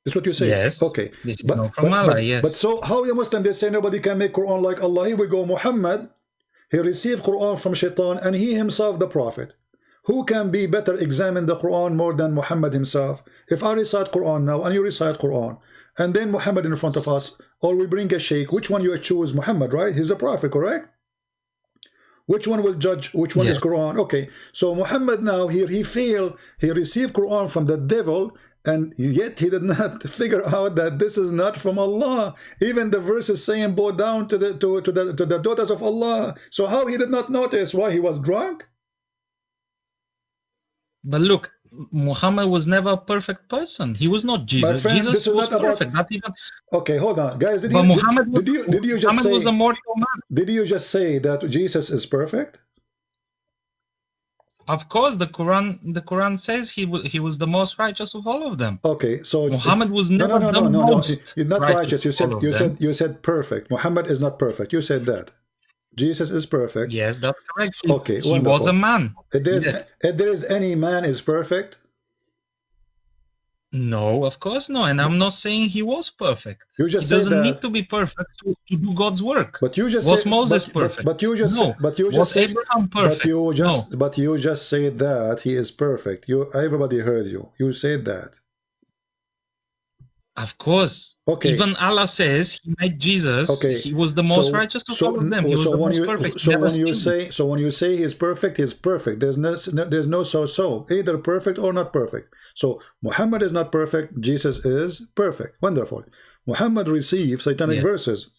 That's what you say. Yes. Okay. This is not from Allah. Yes. But so how a Muslim, they say nobody can make Quran like Allah? Here we go. Muhammad, he received Quran from shaitan, and he himself the prophet. Who can be better examine the Quran more than Muhammad himself? If I recite Quran now and you recite Quran, and then Muhammad in front of us, or we bring a sheikh, which one you choose? Muhammad, right? He's a prophet, correct? Which one will judge which one is Quran? Okay. So Muhammad now here, he failed. He received Quran from the devil, and yet he did not figure out that this is not from Allah. Even the verse is saying, bow down to the daughters of Allah. So how he did not notice? Why, he was drunk? But look, Muhammad was never a perfect person. He was not Jesus. Friend, Jesus was perfect. Not even. Okay, hold on, guys. Did you just say, was a mortal man. Did you just say that Jesus is perfect? Of course, the Quran says he was the most righteous of all of them. Okay, so Muhammad was never the most not righteous. You said perfect. Muhammad is not perfect. You said that. Jesus is perfect. Yes, that's correct. Okay, he was a man. If there is any man is perfect? No, of course not. And I'm not saying he was perfect. You just he doesn't need to be perfect to do God's work. But you just was Moses perfect? Was Abraham perfect? But you just said that he is perfect. Everybody heard you. You said that. Of course. Okay. Even Allah says He made Jesus. Okay. He was the most righteous of all of them. He was the most perfect. He never sinned. So when you say He's perfect, He's perfect. There's no so either perfect or not perfect. So Muhammad is not perfect. Jesus is perfect. Wonderful. Muhammad received satanic verses,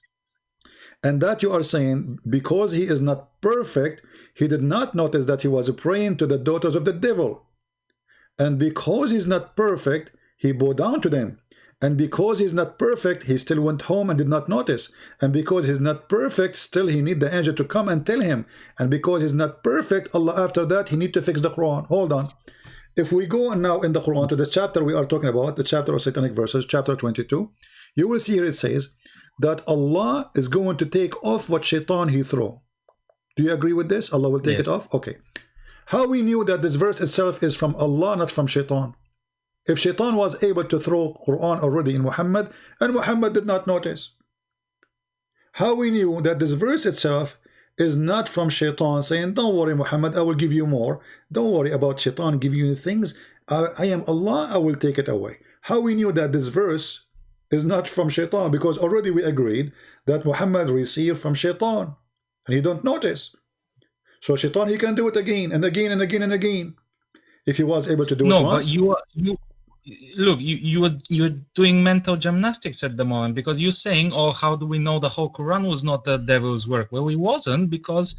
and that you are saying because he is not perfect, he did not notice that he was praying to the daughters of the devil, and because he's not perfect, he bowed down to them. And because he's not perfect, he still went home and did not notice. And because he's not perfect, still he need the angel to come and tell him. And because he's not perfect, Allah after that, he need to fix the Quran. Hold on. If we go now in the Quran to the chapter we are talking about, the chapter of satanic verses, chapter 22, you will see here it says that Allah is going to take off what shaitan he threw. Do you agree with this? Allah will take it off? Okay. How we knew that this verse itself is from Allah, not from shaitan? If shaitan was able to throw Quran already in Muhammad, and Muhammad did not notice, how we knew that this verse itself is not from shaitan saying, don't worry Muhammad, I will give you more. Don't worry about shaitan giving you things. I am Allah, I will take it away. How we knew that this verse is not from shaitan? Because already we agreed that Muhammad received from shaitan, and he don't notice. So shaitan, he can do it again and again and again and again. If he was able to do it once. No, but you're doing mental gymnastics at the moment, because you're saying, oh, how do we know the whole Quran was not the devil's work? Well, it wasn't, because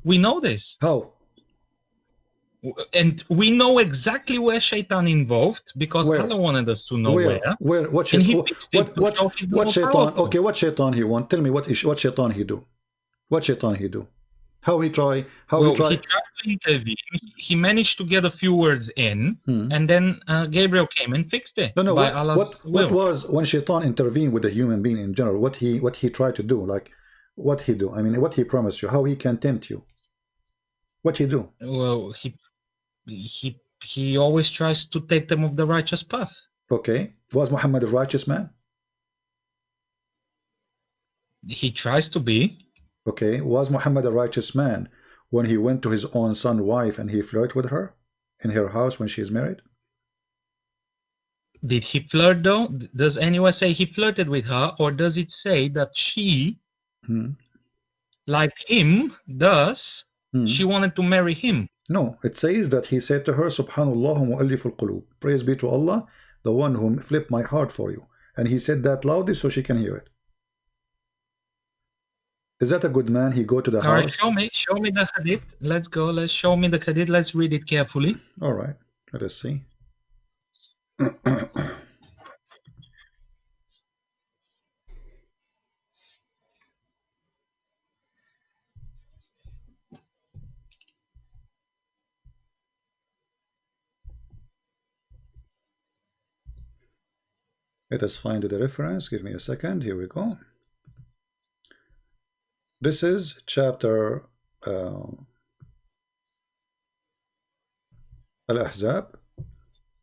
we know this. How? And we know exactly where shaitan involved, because Allah wanted us to know where. What shaitan? Okay, what shaitan he want? Tell me what shaitan he do? What shaitan he do? How he try? He tried to intervene. He managed to get a few words in, and then Gabriel came and fixed it. No. By Allah's will. What was when shaitan intervened with a human being in general? What he tried to do? Like what he do? I mean, what he promised you? How he can tempt you? What he do? Well, he always tries to take them off the righteous path. Okay, was Muhammad a righteous man? He tries to be. Okay, was Muhammad a righteous man when he went to his own son's wife and he flirted with her in her house when she is married? Did he flirt though? Does anyone say he flirted with her, or does it say that she liked him, thus she wanted to marry him? No, it says that he said to her, Subhanallah mu'alliful qulub. Praise be to Allah, the one who flipped my heart for you. And he said that loudly so she can hear it. Is that a good man? He go to the house. All right, show me the hadith. Let's go. Let's show me the hadith. Let's read it carefully. All right, let us see. Let us find the reference. Give me a second. Here we go. This is chapter Al-Ahzab,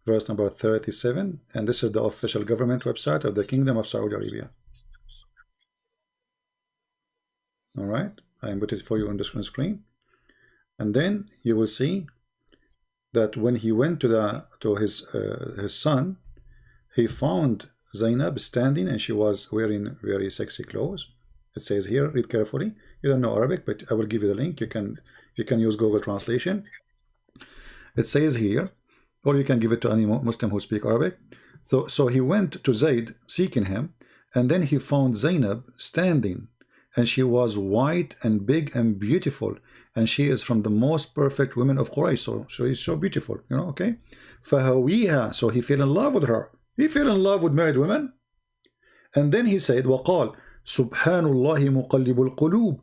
verse number 37, and this is the official government website of the Kingdom of Saudi Arabia. All right, I put it for you on the screen, and then you will see that when he went to his son, he found Zainab standing, and she was wearing very sexy clothes. It says here, read carefully. You don't know Arabic, but I will give you the link. You can use Google Translation. It says here, or you can give it to any Muslim who speak Arabic. So he went to Zayd seeking him, and then he found Zainab standing, and she was white and big and beautiful, and she is from the most perfect women of Quraysh. So she's so beautiful, you know. Okay, فهويها. So he fell in love with her. He fell in love with married women, and then he said, وقال سبحان الله مقلب القلوب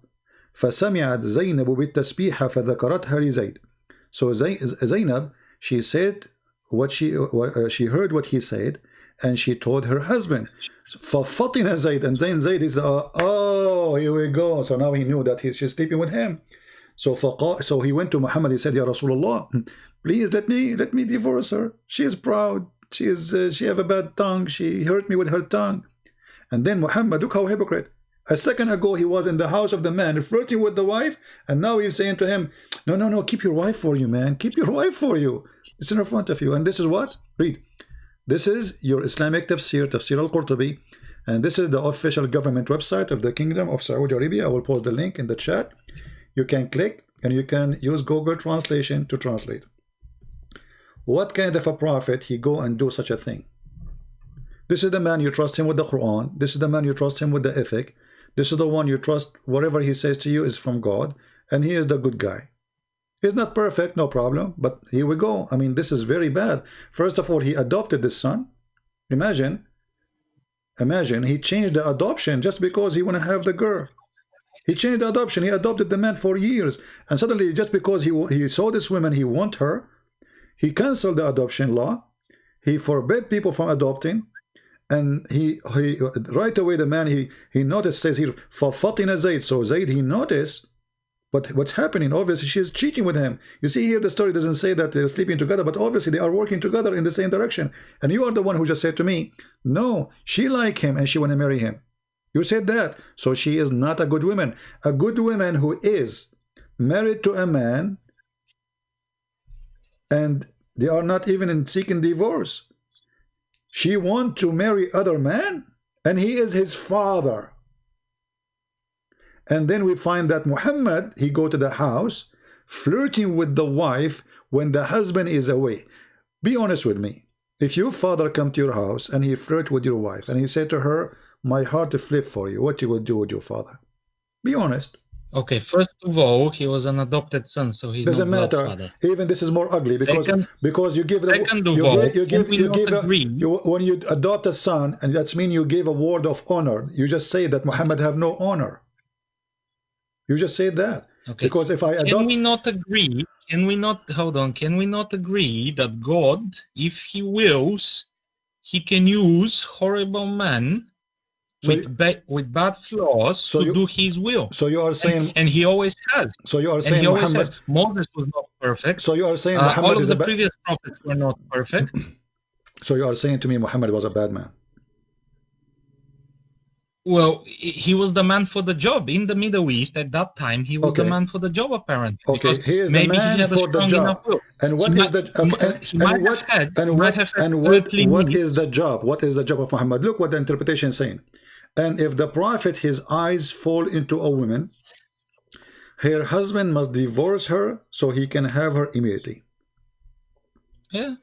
فسمعت زينب بالتسبيح فذكرتها لزيد. So Zainab, she said what she heard what he said, and she told her husband. ففطن زيد, and then Zayd is oh, here we go. So now he knew that she's sleeping with him. So he went to Muhammad. He said, Ya Rasulullah, please let me divorce her. She is proud. She have a bad tongue. She hurt me with her tongue. And then Muhammad, look how hypocrite. A second ago he was in the house of the man flirting with the wife, and now he's saying to him, no, keep your wife for you, man. Keep your wife for you. It's in front of you. And this is what? Read. This is your Islamic tafsir, Tafsir al-Qurtubi, and this is the official government website of the Kingdom of Saudi Arabia. I will post the link in the chat. You can click and you can use Google Translation to translate. What kind of a prophet he go and do such a thing? This is the man you trust him with the Quran. This is the man you trust him with the ethic. This is the one you trust whatever he says to you is from God, and he is the good guy. He's not perfect, no problem, but here we go. I mean, this is very bad. First of all, he adopted this son. Imagine he changed the adoption just because he want to have the girl. He changed the adoption. He adopted the man for years, and suddenly just because he saw this woman, he want her, he canceled the adoption law. He forbid people from adopting. And he right away, the man he noticed, says here فَفَطِنَ Zayd. So Zayd, he noticed what's happening. Obviously she's cheating with him. You see here the story doesn't say that they're sleeping together, but obviously they are working together in the same direction. And you are the one who just said to me, no, she like him and she want to marry him. You said that. So she is not a good woman. A good woman who is married to a man and they are not even in seeking divorce. She want to marry other man, and he is his father. And then we find that Muhammad, he go to the house, flirting with the wife when the husband is away. Be honest with me. If your father come to your house and he flirt with your wife, and he said to her, my heart to flip for you, what you would do with your father? Be honest. Okay, first of all, he was an adopted son, so he's doesn't not matter. father. Even this is more ugly because you give when you adopt a son, and that's mean you give a word of honor. You just say that Muhammad have no honor. You just say that. Okay. Because if I adopt, can we not agree? Can we not hold on? Can we not agree that God, if He wills, He can use horrible men with bad flaws to do His will? So you are saying, and He always has. So you are saying Muhammad, Moses was not perfect. So you are saying Muhammad all of the previous prophets were not perfect. So you are saying to me Muhammad was a bad man? Well, he was the man for the job in the Middle East at that time. He was the man for the job, apparently. Okay, because he is maybe the man he had a for the strong job. Enough will. And what is the job? What is the job of Muhammad? Look what the interpretation is saying. And if the prophet, his eyes fall into a woman, her husband must divorce her so he can have her immediately. Yeah.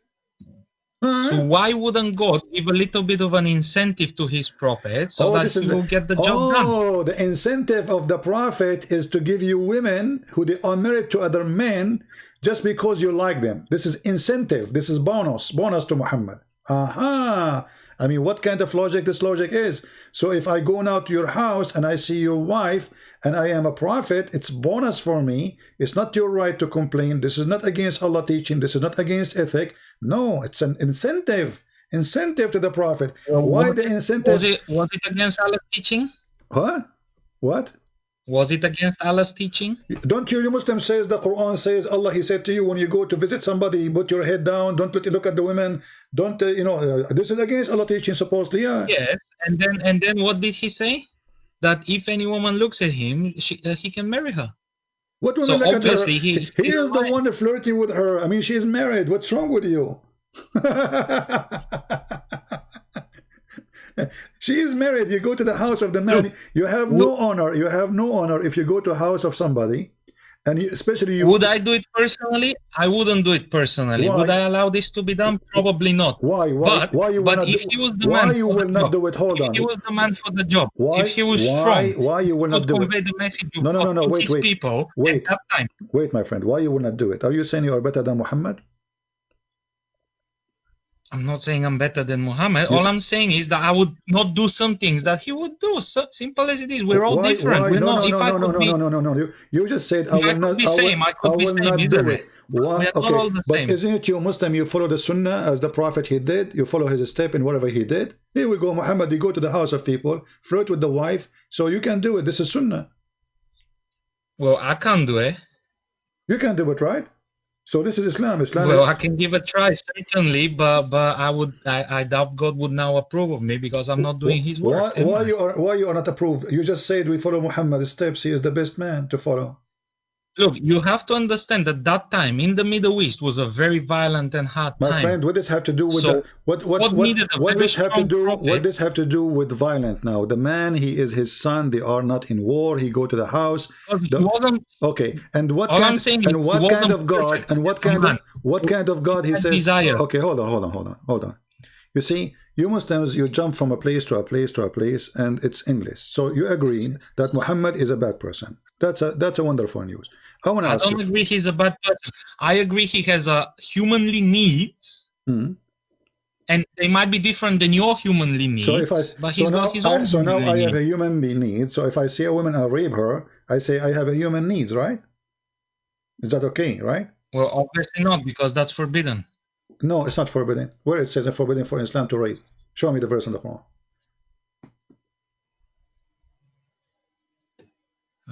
So why wouldn't God give a little bit of an incentive to his prophet so that he will get the job done? Oh, the incentive of the prophet is to give you women who they are married to other men just because you like them. This is incentive. This is bonus to Muhammad. Aha. I mean, what kind of logic this logic is? So if I go now to your house and I see your wife and I am a prophet, it's bonus for me. It's not your right to complain. This is not against Allah teaching. This is not against ethic. No, it's an incentive to the prophet. Why the incentive? Was it against Allah's teaching? Huh? What? Was it against Allah's teaching? Don't you Muslim says the Quran says Allah, he said to you when you go to visit somebody, put your head down, don't look at the women, don't this is against Allah teaching supposedly. Yeah. Yes, and then what did he say? That if any woman looks at him, he can marry her. What woman look at her? He is the one flirting with her. I mean, she is married. What's wrong with you? She is married. You go to the house of the man. You have no honor. You have no honor if you go to a house of somebody, and especially you. Would I do it personally? I wouldn't do it personally. Why? Would I allow this to be done? Probably not. Why? But if he was the man, why you will not do it? Hold on. If he was the man for the job, if he was strong, strong, why you will not do it? Convey the message of No. to Wait. People wait. at that time. Wait, my friend. Why you will not do it? Are you saying you are better than Muhammad? I'm not saying I'm better than Muhammad. All I'm saying is that I would not do some things that he would do. So simple as it is. We're all different. We're not. No. You just said I will not. I will not do it. Why? Okay, but isn't it you Muslim? You follow the Sunnah as the Prophet he did. You follow his step in whatever he did. Here we go, Muhammad. You go to the house of people, flirt with the wife, so you can do it. This is Sunnah. Well, I can't do it. You can do it, right? So this is Islam. Well, I can give a try certainly, but I doubt God would now approve of me because I'm not doing His work. Why you are not approved? You just said we follow Muhammad's steps. He is the best man to follow. Look, you have to understand that that time in the Middle East was a very violent and hard My time. friend, what does have to do with So what needed a what very does have to strong do prophet. what does have to do with violent now? The man, he is his son, they are not in war, he go to the house. Because he wasn't. Okay, and what All kind I'm saying is and he what kind wasn't of God perfect and what as a kind man. of what kind of God he Had says? desire. Okay, hold on. You see, you Muslims, you jump from a place to a place to a place, and it's English. So you agree that Muhammad is a bad person. That's a wonderful news. I want to I ask don't you. agree he's a bad person. I agree he has a humanly needs, Mhm. and they might be different than your humanly needs, So if I but he's got his own so now humanly I have needs. a human need. So if I see a woman, I'll rape her. I say I have a human needs, right? Is that okay, right? Well, obviously not, because that's forbidden. No, it's not forbidden. Where it says it's forbidden for Islam to rape? Show me the verse in the Quran.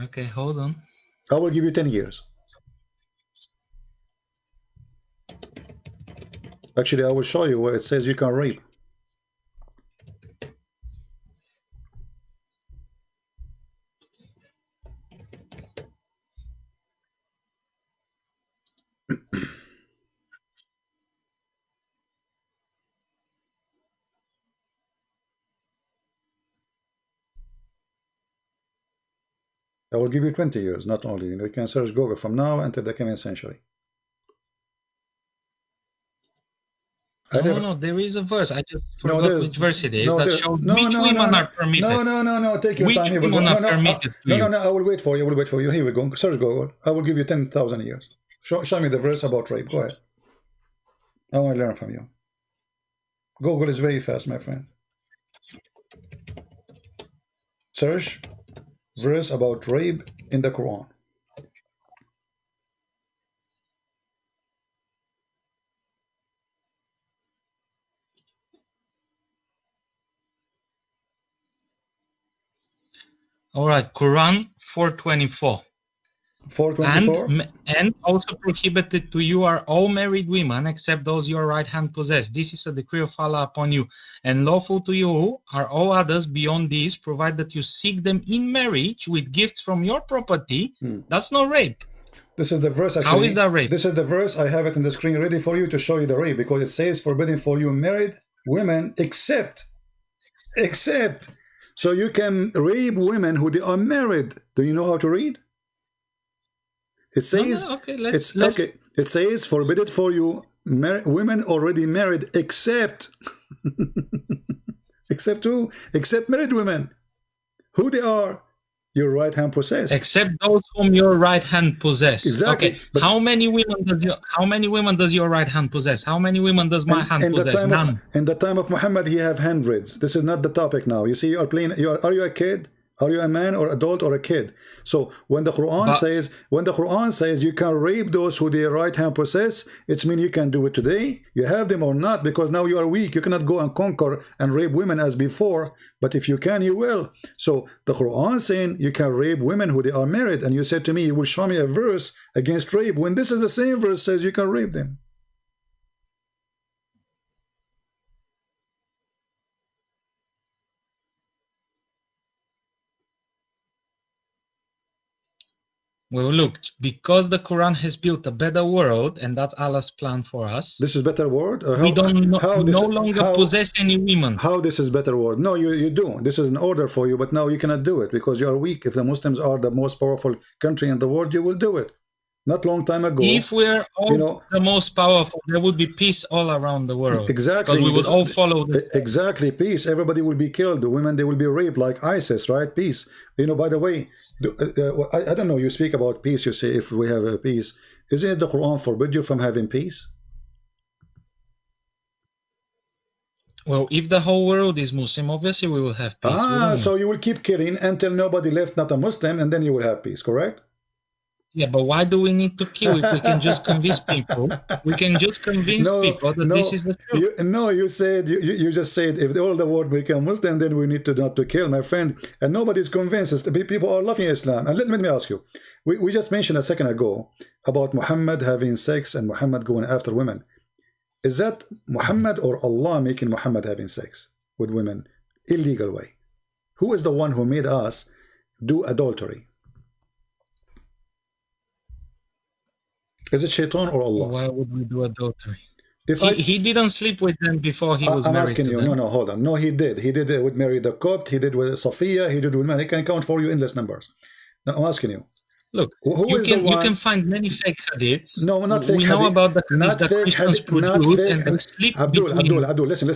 Okay, hold on. I will give you 10 years. Actually, I will show you where it says you can rape. I will give you 20 years, not only. You can search Google from now until the coming century. No, there is a verse. I just forgot which verse it is no, that shows which women are permitted. No. Take your Which time. Here women we go. are permitted to you. No. I will wait for you. Here we go. Search Google. I will give you 10,000 years. Show me the verse about rape. Go ahead. I want to learn from you. Google is very fast, my friend. Search verse about rape in the Quran. All right, Quran 4:24. 424. And also prohibited to you are all married women except those your right hand possess. This is a decree of Allah upon you, and lawful to you are all others beyond these, provided that you seek them in marriage with gifts from your property. That's not rape. This is the verse. Actually, how is that rape? This is the verse. I have it on the screen ready for you to show you the rape, because it says forbidden for you married women except. So you can rape women who they are married. Do you know how to read? It says, okay, It says forbidden for you women already married except except who? Except married women. Who they are? Your right hand possess. Except those whom your right hand possess. Exactly. Okay. How many women does your right hand possess? How many women does my hand possess? None. In the time of Muhammad, he have hundreds. This is not the topic now. You see, you are playing. Are you a kid? Are you a man or adult or a kid? So when the Quran says you can rape those who their right hand possess, it means you can do it today. You have them or not, because now you are weak. You cannot go and conquer and rape women as before. But if you can, you will. So the Quran saying you can rape women who they are married, and you said to me, you will show me a verse against rape, when this is the same verse says you can rape them. Well, look, because the Quran has built a better world, and that's Allah's plan for us. This is better world? We don't no longer possess any women. How this is better world? No, you do. This is an order for you, but now you cannot do it because you are weak. If the Muslims are the most powerful country in the world, you will do it. Not long time ago. If we're all the most powerful, there would be peace all around the world. Exactly. Because we would all follow this. Exactly. Peace. Everybody will be killed. The women, they will be raped like ISIS, right? Peace. By the way, I don't know, you speak about peace, you say if we have a peace. Isn't it the Quran forbid you from having peace? Well, if the whole world is Muslim, obviously we will have peace. So you will keep killing until nobody left not a Muslim, and then you will have peace, correct? Yeah, but why do we need to kill if we can just convince people? We can just convince people that this is the truth. You just said if all the world become Muslim, then we need to not to kill, my friend. And nobody's convinced. People are loving Islam. And let me ask you, we just mentioned a second ago about Muhammad having sex and Muhammad going after women. Is that Muhammad or Allah making Muhammad having sex with women illegal way? Who is the one who made us do adultery? Is it shaitan or Allah? Why would we do adultery? If He didn't sleep with them before he was I'm married asking to you, them. no, hold on. No, he did. He did it with Mary the Copt. He did with Sophia. He did with man. He can count for you endless numbers. Now, I'm asking you. Look, Who is the one? you can find many fake hadiths. No, not fake We hadith. know about the hadiths Not that fake Christians hadith. produce, Not fake. and they sleep Abdul, between. Abdul, listen.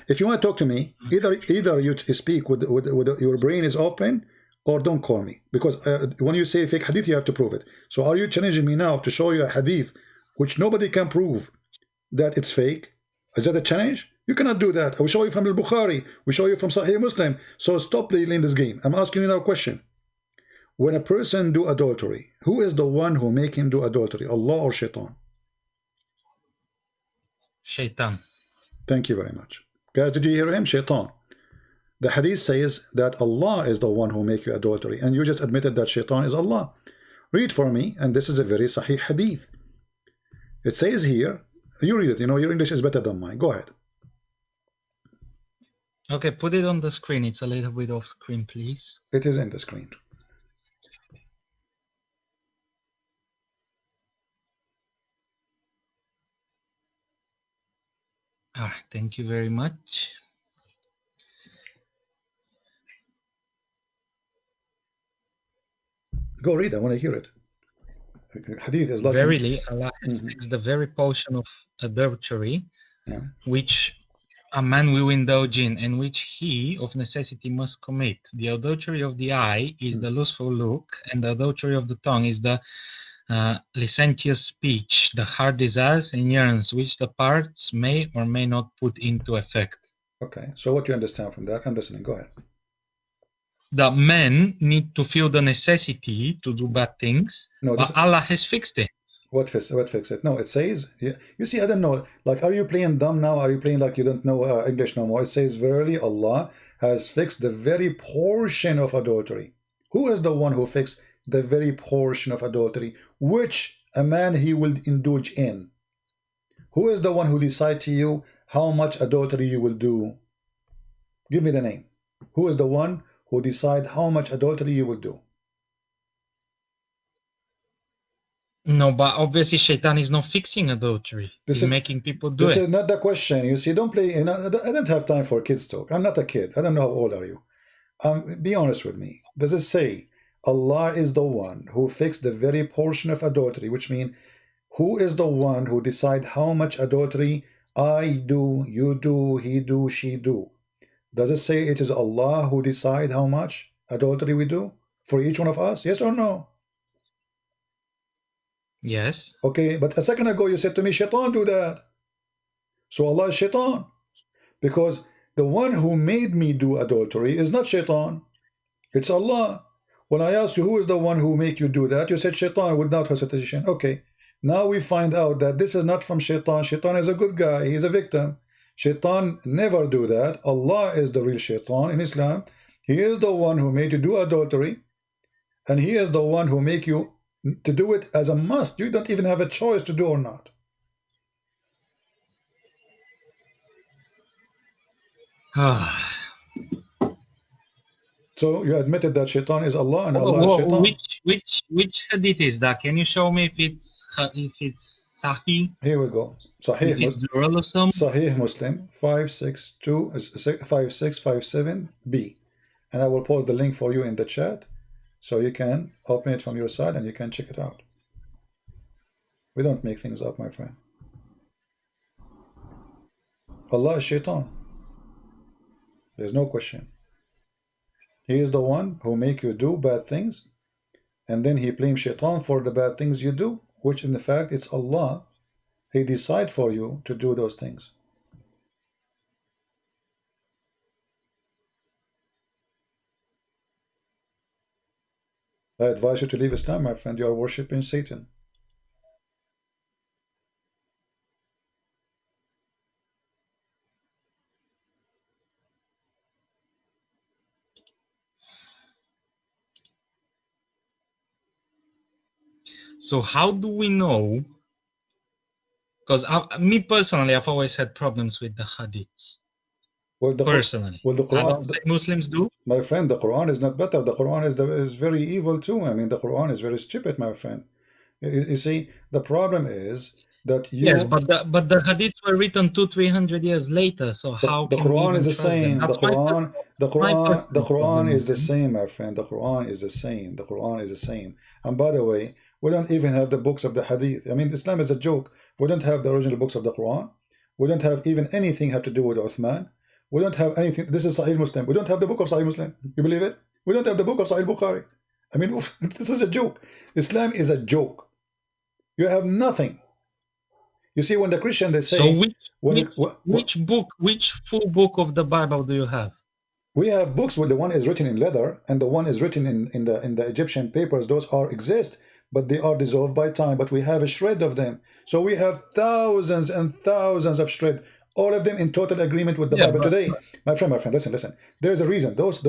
If you want to talk to me, either you speak with your brain is open, or don't call me, because when you say fake hadith, you have to prove it. So are you challenging me now to show you a hadith which nobody can prove that it's fake? Is that a challenge? You cannot do that. I will show you from al-Bukhari. We show you from Sahih Muslim. So stop playing this game. I'm asking you now a question. When a person do adultery, who is the one who make him do adultery? Allah or shaitan? Shaitan. Thank you very much. Guys, did you hear him? Shaitan. The hadith says that Allah is the one who make you adultery, and you just admitted that shaitan is Allah. Read for me, and this is a very sahih hadith. It says here, you read it, you know, your English is better than mine. Go ahead. Okay, put it on the screen. It's a little bit off screen, please. It is in the screen. All right, thank you very much. Go read, I want to hear it. Hadith is like Verily, Allah has fixed the very portion of adultery, which a man will indulge in, and which he of necessity must commit. The adultery of the eye is the lustful look, and the adultery of the tongue is the licentious speech, the heart desires and yearns, which the parts may or may not put into effect. Okay, so what do you understand from that? I'm listening, go ahead. The men need to feel the necessity to do bad things, but Allah has fixed it. What fix it? No, it says, you see, I don't know, like, are you playing dumb now? Are you playing like you don't know English no more? It says, verily Allah has fixed the very portion of adultery. Who is the one who fixed the very portion of adultery, which a man he will indulge in? Who is the one who decide to you how much adultery you will do? Give me the name. Who is the one who decide how much adultery you will do? No, but obviously Shaitan is not fixing adultery. He's making people do it. This is not the question. You see, don't play. I don't have time for kids talk. I'm not a kid. I don't know how old are you. Be honest with me. Does it say Allah is the one who fixed the very portion of adultery, which means who is the one who decide how much adultery I do, you do, he do, she do? Does it say it is Allah who decide how much adultery we do for each one of us? Yes or no? Yes. Okay, but a second ago you said to me, Shaitan do that. So Allah is Shaitan. Because the one who made me do adultery is not Shaitan. It's Allah. When I asked you who is the one who make you do that, you said Shaitan without hesitation. Okay, now we find out that this is not from Shaitan. Shaitan is a good guy. He's a victim. Shaitan never do that. Allah is the real Shaitan in Islam. He is the one who made you do adultery, and he is the one who make you to do it as a must. You don't even have a choice to do or not. So you admitted that Shaitan is Allah and Allah is Shaitan. Which hadith is that? Can you show me if it's Sahih? Here we go. Sahih. Sahih Muslim 5657B, and I will post the link for you in the chat, so you can open it from your side and you can check it out. We don't make things up, my friend. Allah is Shaitan. There's no question. He is the one who make you do bad things, and then he blames Shaitan for the bad things you do, which in fact it's Allah. He decide for you to do those things. I advise you to leave Islam, my friend. You are worshipping Satan. So how do we know? Because me personally, I've always had problems with the hadiths. Well, the personally, well, the Quran, I don't think Muslims do. My friend, the Quran is not better. The Quran is very evil too. I mean, the Quran is very stupid, my friend. You see, the problem is that Yes, you, but the hadiths were written 200-300 years later, so how the can we Quran is even the trust them? same. The That's Quran, the my Quran, the personal Quran problem is with the them. same, my friend. The Quran is the same. The Quran is the same. And by the way, we don't even have the books of the Hadith. I mean, Islam is a joke. We don't have the original books of the Quran. We don't have even anything have to do with Uthman. We don't have anything. This is Sahih Muslim. We don't have the book of Sahih Muslim. You believe it? We don't have the book of Sahih Bukhari. I mean, this is a joke. Islam is a joke. You have nothing. You see, when the Christian they say, So which full book of the Bible do you have? we have books where the one is written in leather and the one is written in the Egyptian papers. Those are exist, but they are dissolved by time. But we have a shred of them. So we have thousands and thousands of shred, all of them in total agreement with the Bible today. My friend, listen. There is a reason. Those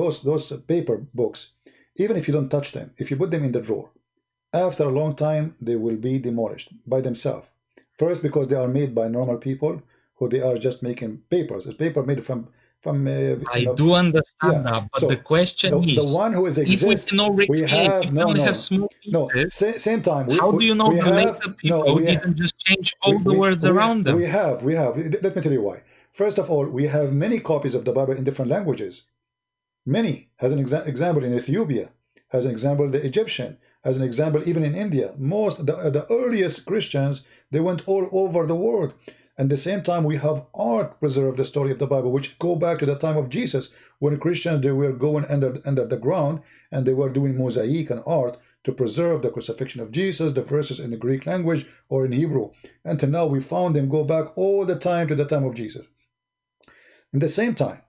paper books, even if you don't touch them, if you put them in the drawer, after a long time they will be demolished by themselves. First, because they are made by normal people who they are just making papers. It's paper made from I do understand that, but so the question the is, one who is if we exist, cannot we recreate, have if we only have small pieces, same time. how do you know we the have, later people didn't just change all the words around them? We have. Let me tell you why. First of all, we have many copies of the Bible in different languages. Many. As an example, in Ethiopia, as an example, the Egyptian, as an example, even in India. Most the earliest Christians, they went all over the world. At the same time, we have art preserve the story of the Bible, which go back to the time of Jesus, when Christians they were going under the ground and they were doing mosaic and art to preserve the crucifixion of Jesus, the verses in the Greek language or in Hebrew. Until now, we found them go back all the time to the time of Jesus. In the same time,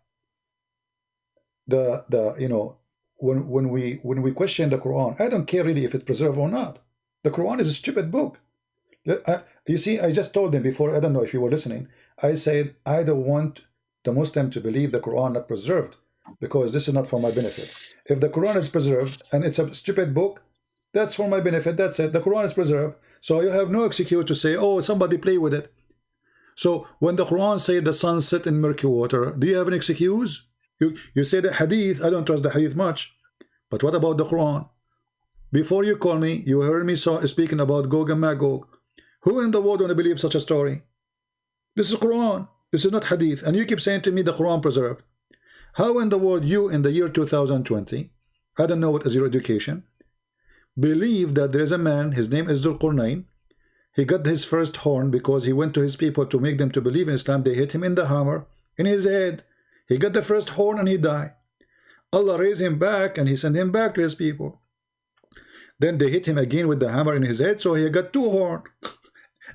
when we question the Quran, I don't care really if it's preserved or not. The Quran is a stupid book. You see, I just told them before, I don't know if you were listening, I said, I don't want the Muslim to believe the Quran not preserved, because this is not for my benefit. If the Quran is preserved and it's a stupid book, that's for my benefit, that's it. The Quran is preserved, so you have no excuse to say, oh, somebody play with it. So when the Quran said the sun set in murky water, do you have an excuse? You say the Hadith, I don't trust the Hadith much, but what about the Quran? Before you call me, you heard me speaking about Gog and Magog. Who in the world want to believe such a story? This is Quran. This is not Hadith. And you keep saying to me the Quran preserved. How in the world you in the year 2020, I don't know what is your education, believe that there is a man, his name is Dhul Qurnayn. He got his first horn because he went to his people to make them to believe in Islam. They hit him in the hammer, in his head. He got the first horn and he died. Allah raised him back and he sent him back to his people. Then they hit him again with the hammer in his head, so he got two horns.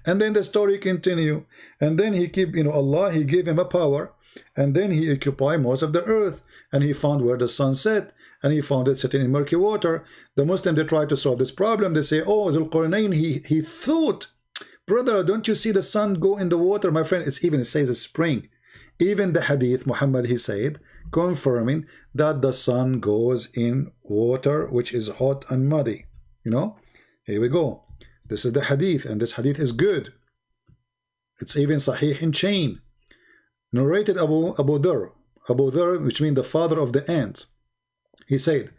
And then the story continue, and then he keep, Allah, he gave him a power, and then he occupied most of the earth, and he found where the sun set, and he found it sitting in murky water. The Muslim, they try to solve this problem. They say, oh, Dhul Qurnayn, he thought, brother, don't you see the sun go in the water? My friend, it says a spring. Even the Hadith, Muhammad, he said, confirming that the sun goes in water, which is hot and muddy. Here we go. This is the Hadith, and this Hadith is good. It's even Sahih in chain. Narrated Abu Dharr, which means the father of the ants. He said,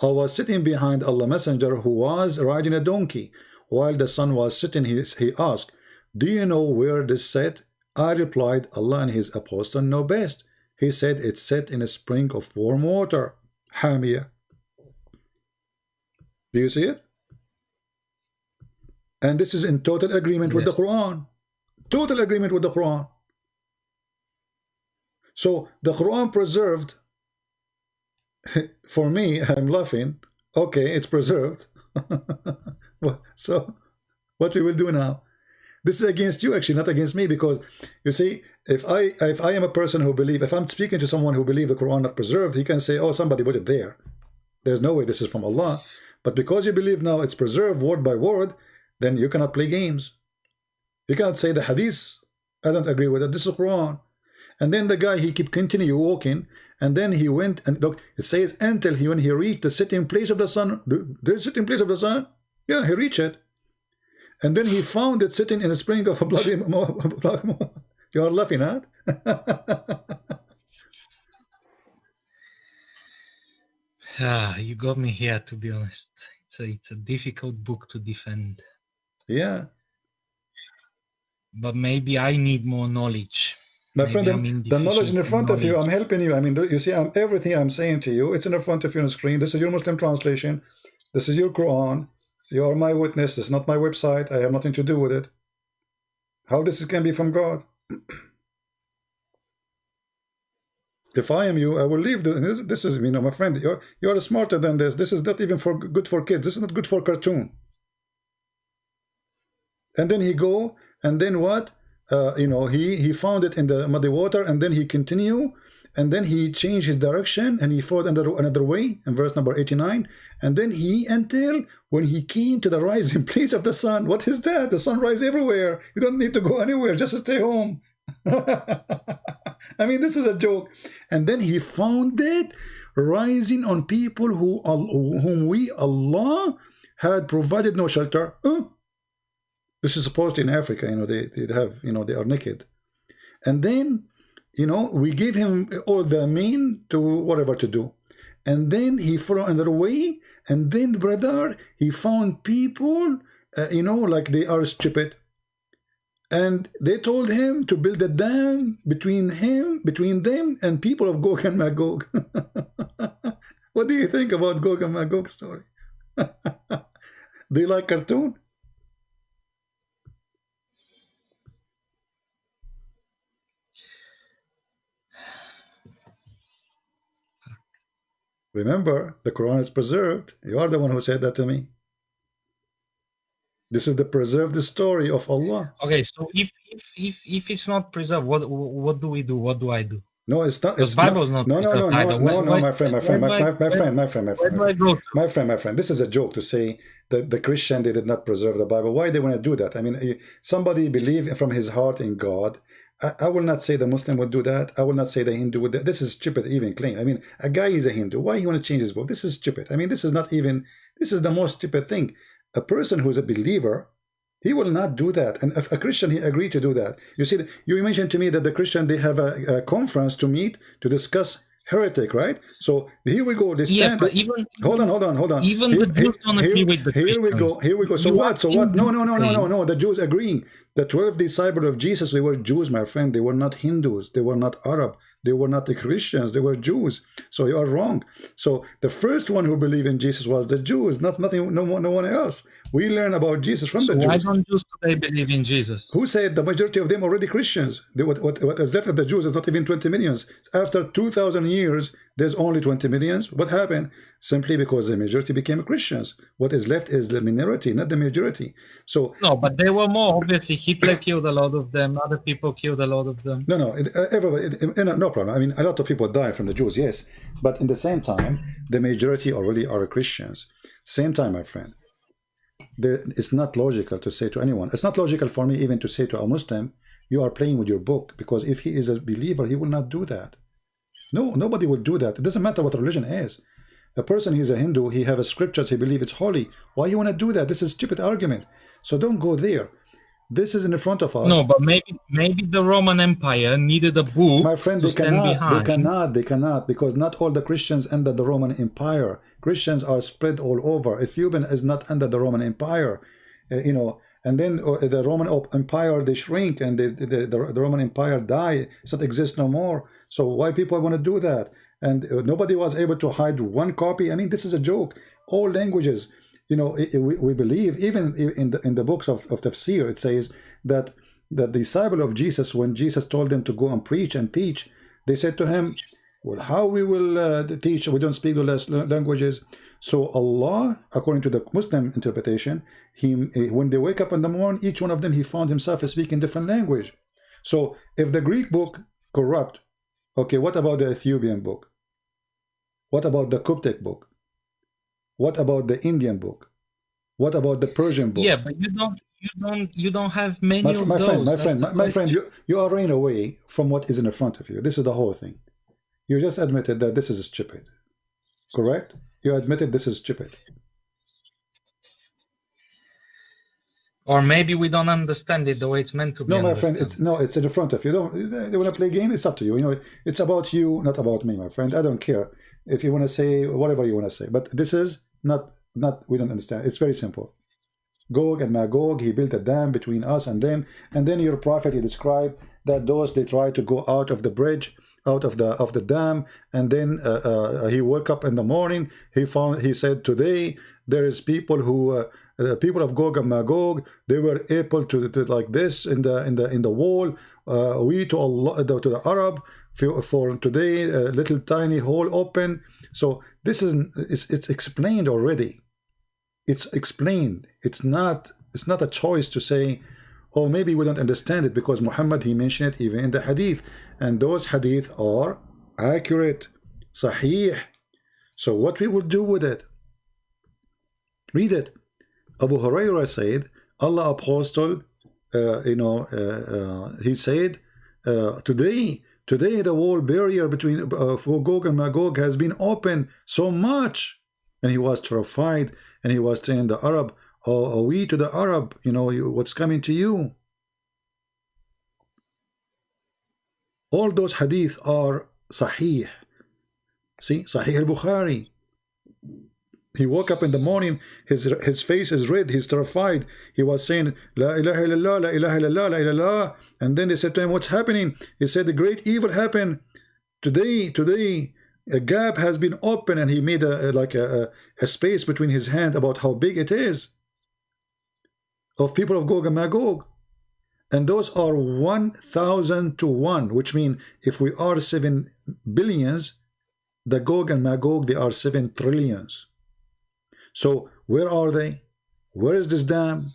I was sitting behind Allah Messenger, who was riding a donkey. While the sun was sitting, he asked, do you know where this set? I replied, Allah and his apostle know best. He said, it's set in a spring of warm water. Hamia. Do you see it? And this is in total agreement with the Quran. Total agreement with the Quran. So the Quran preserved, for me, I'm laughing. Okay, it's preserved. So what we will do now? This is against you, actually, not against me, because you see, if I am a person who believe, if I'm speaking to someone who believe the Quran not preserved, he can say, oh, somebody put it there. There's no way this is from Allah. But because you believe now it's preserved word by word, then you cannot play games. You cannot say the Hadith, I don't agree with it, this is Quran. And then the guy, he keep continue walking, and then he went, and look, it says, until when he reached the sitting place of the sun, the sitting place of the sun, yeah, he reached it. And then he found it sitting in a spring of a bloody. You are laughing, huh? You got me here, to be honest. It's a difficult book to defend. Yeah. But maybe I need more knowledge. My Maybe friend, I'm the knowledge in deficient the front of you, knowledge. I'm helping you. I mean, you see, everything I'm saying to you, it's in the front of you on the screen. This is your Muslim translation. This is your Quran. You are my witness. This is not my website. I have nothing to do with it. How this can be from God? If I am you, I will leave. This is, you know, my friend, you're smarter than this. This is not even good for kids. This is not good for cartoon. And then he go, and then what? You know, he found it in the muddy water, and then he continue, and then he changed his direction, and he followed another way in verse number 89, and then until when he came to the rising place of the sun. What is that? The sun rises everywhere. You don't need to go anywhere. Just stay home. I mean, this is a joke. And then he found it rising on people whom we, Allah, had provided no shelter. This is supposed to in Africa, you know, they have, you know, they are naked. And then, you know, we gave him all the mean to whatever to do. And then he followed another way. And then, brother, he found people, you know, like they are stupid. And they told him to build a dam between them and people of Gog and Magog. What do you think about Gog and Magog story? Do you like cartoon? Remember, the Quran is preserved. You are the one who said that to me. This is the preserved story of Allah. Okay, so if it's not preserved, what do we do? What do I do? No, it's not. Because Bible is not preserved either. No, my friend. This is a joke to say that the Christian, they did not preserve the Bible. Why they want to do that? I mean, somebody believe from his heart in God. I will not say the Muslim would do that. I will not say the Hindu would. This is stupid even claim. I mean, a guy is a Hindu. Why he want to change his book? This is stupid. I mean, this is not even. This is the most stupid thing. A person who is a believer, he will not do that. And if a Christian, he agreed to do that. You see, you mentioned to me that the Christian, they have a conference to meet to discuss heretic, right? So here we go. They stand. Yeah, but even hold on. Even the Jews don't agree with the Christians. Here we go. So what? No. The Jews agreeing. The 12 disciples of Jesus, they were Jews, my friend. They were not Hindus. They were not Arab. They were not the Christians. They were Jews. So you are wrong. So the first one who believed in Jesus was the Jews, no one else. We learn about Jesus from the Jews. Why don't Jews today believe in Jesus? Who said the majority of them already Christians? What is left of the Jews is not even 20 millions. After 2,000 years, there's only 20 millions. What happened? Simply because the majority became Christians. What is left is the minority, not the majority. So no, but they were more. Obviously, Hitler killed a lot of them. Other people killed a lot of them. No, everybody, no problem. I mean, a lot of people died from the Jews, yes. But in the same time, the majority already are Christians. Same time, my friend. It's not logical to say to anyone. It's not logical for me even to say to a Muslim, you are playing with your book. Because if he is a believer, he will not do that. No, nobody will do that. It doesn't matter what religion is. A person who's a Hindu, he have a scriptures, he believes it's holy. Why you want to do that? This is a stupid argument. So don't go there. This is in the front of us. No, but maybe the Roman Empire needed a book. My friend, they cannot, because not all the Christians under the Roman Empire. Christians are spread all over. Ethiopia is not under the Roman Empire, you know. And then the Roman Empire, they shrink, and the Roman Empire die. It doesn't exist no more. So why people want to do that? And nobody was able to hide one copy. I mean, this is a joke. All languages, you know, we believe, even in the books of Tafsir, it says that the disciple of Jesus, when Jesus told them to go and preach and teach, they said to him, well, how we will teach? We don't speak the last languages. So Allah, according to the Muslim interpretation, when they wake up in the morning, each one of them, he found himself speaking different language. So if the Greek book corrupt, okay, what about the Ethiopian book? What about the Coptic book? What about the Indian book? What about the Persian book? Yeah, but you don't have many my of friend, those. My friend, you are running away from what is in front of you. This is the whole thing. You just admitted that this is stupid. Correct? You admitted this is stupid. Or maybe we don't understand it the way it's meant to be. No, my friend, it's in the front of you. They want to play a game, it's up to you. You know, it's about you, not about me, my friend. I don't care if you want to say whatever you want to say. But this is not we don't understand. It's very simple. Gog and Magog, he built a dam between us and them. And then your prophet, he described that those, they try to go out of the bridge, out of the dam, and then he woke up in the morning. He said, today there is people who people of Gog and Magog, they were able to like this in the wall. We to Allah, to the Arab, for today, a little tiny hole open. So this is it's explained already. It's explained. It's not a choice to say, oh, maybe we don't understand it, because Muhammad, he mentioned it even in the hadith, and those hadith are accurate, sahih. So what we will do with it? Read it. Abu Hurairah said, Allah Apostle, he said, today the wall barrier between Gog and Magog has been opened so much, and he was terrified, and he was saying, the Arab, oh, we to the Arab, what's coming to you? All those hadith are sahih. See, Sahih al-Bukhari. He woke up in the morning, his face is red, he's terrified. He was saying, La ilaha illallah, la ilaha illallah, la ilaha illallah. And then they said to him, what's happening? He said, the great evil happened. Today, a gap has been opened, and he made a space between his hand about how big it is, of people of Gog and Magog. And those are 1,000 to 1, which means if we are 7 billions, the Gog and Magog, they are 7 trillions. So where are they? Where is this dam?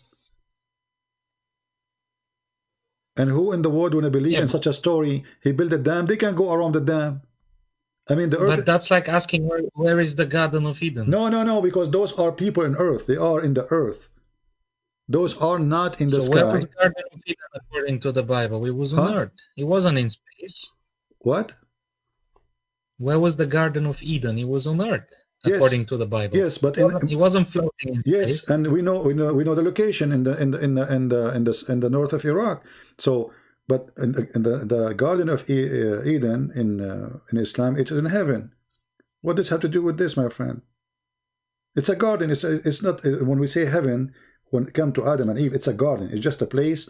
And who in the world would believe in such a story? He built a dam, they can go around the dam. I mean, the earth. But that's like asking where is the Garden of Eden? No, because those are people in earth. They are in the earth. Those are not in the sky. So where was the Garden of Eden according to the Bible? It was on earth. It wasn't in space. What? Where was the Garden of Eden? It was on earth, according to the Bible. Yes, but it wasn't floating in space. Yes, and we know the location in the north of Iraq. So, but in the Garden of Eden in Islam, it is in heaven. What does have to do with this, my friend? It's a garden. It's not, when we say heaven, when it comes to Adam and Eve, it's a garden. It's just a place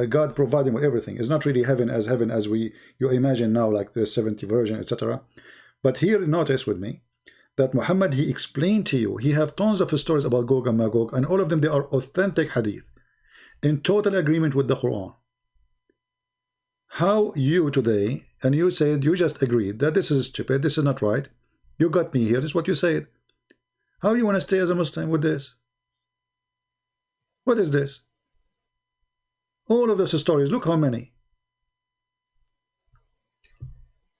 God providing with everything. It's not really heaven as you imagine now, like the 70 virgin, etc. But here, notice with me that Muhammad, he explained to you, he have tons of stories about Gog and Magog, and all of them, they are authentic hadith in total agreement with the Quran. How you today, and you said, you just agreed that this is stupid, this is not right, you got me here, this is what you said. How you want to stay as a Muslim with this? What is this? All of those stories, look how many.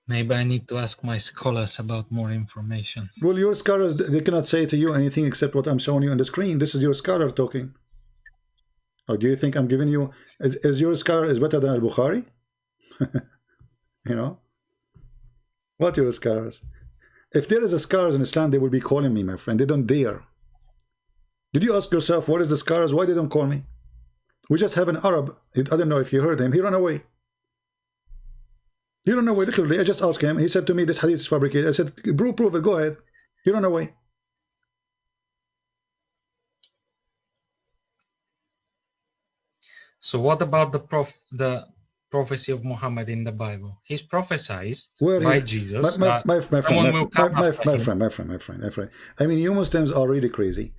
Maybe I need to ask my scholars about more information. Well, your scholars, they cannot say to you anything except what I'm showing you on the screen. This is your scholar talking. Or do you think I'm giving you, is your scholar is better than al-Bukhari? What your scholars? If there is a scholars in Islam, they will be calling me, my friend. They don't dare. Did you ask yourself, what is the scholars? Why they don't call me? We just have an Arab. I don't know if you heard him. He ran away. He ran away, literally. I just asked him. He said to me, this hadith is fabricated. I said, prove it. Go ahead. He ran away. So what about the prophecy of Muhammad in the Bible? He's prophesied by Jesus. My friend. I mean, you Muslims are really crazy.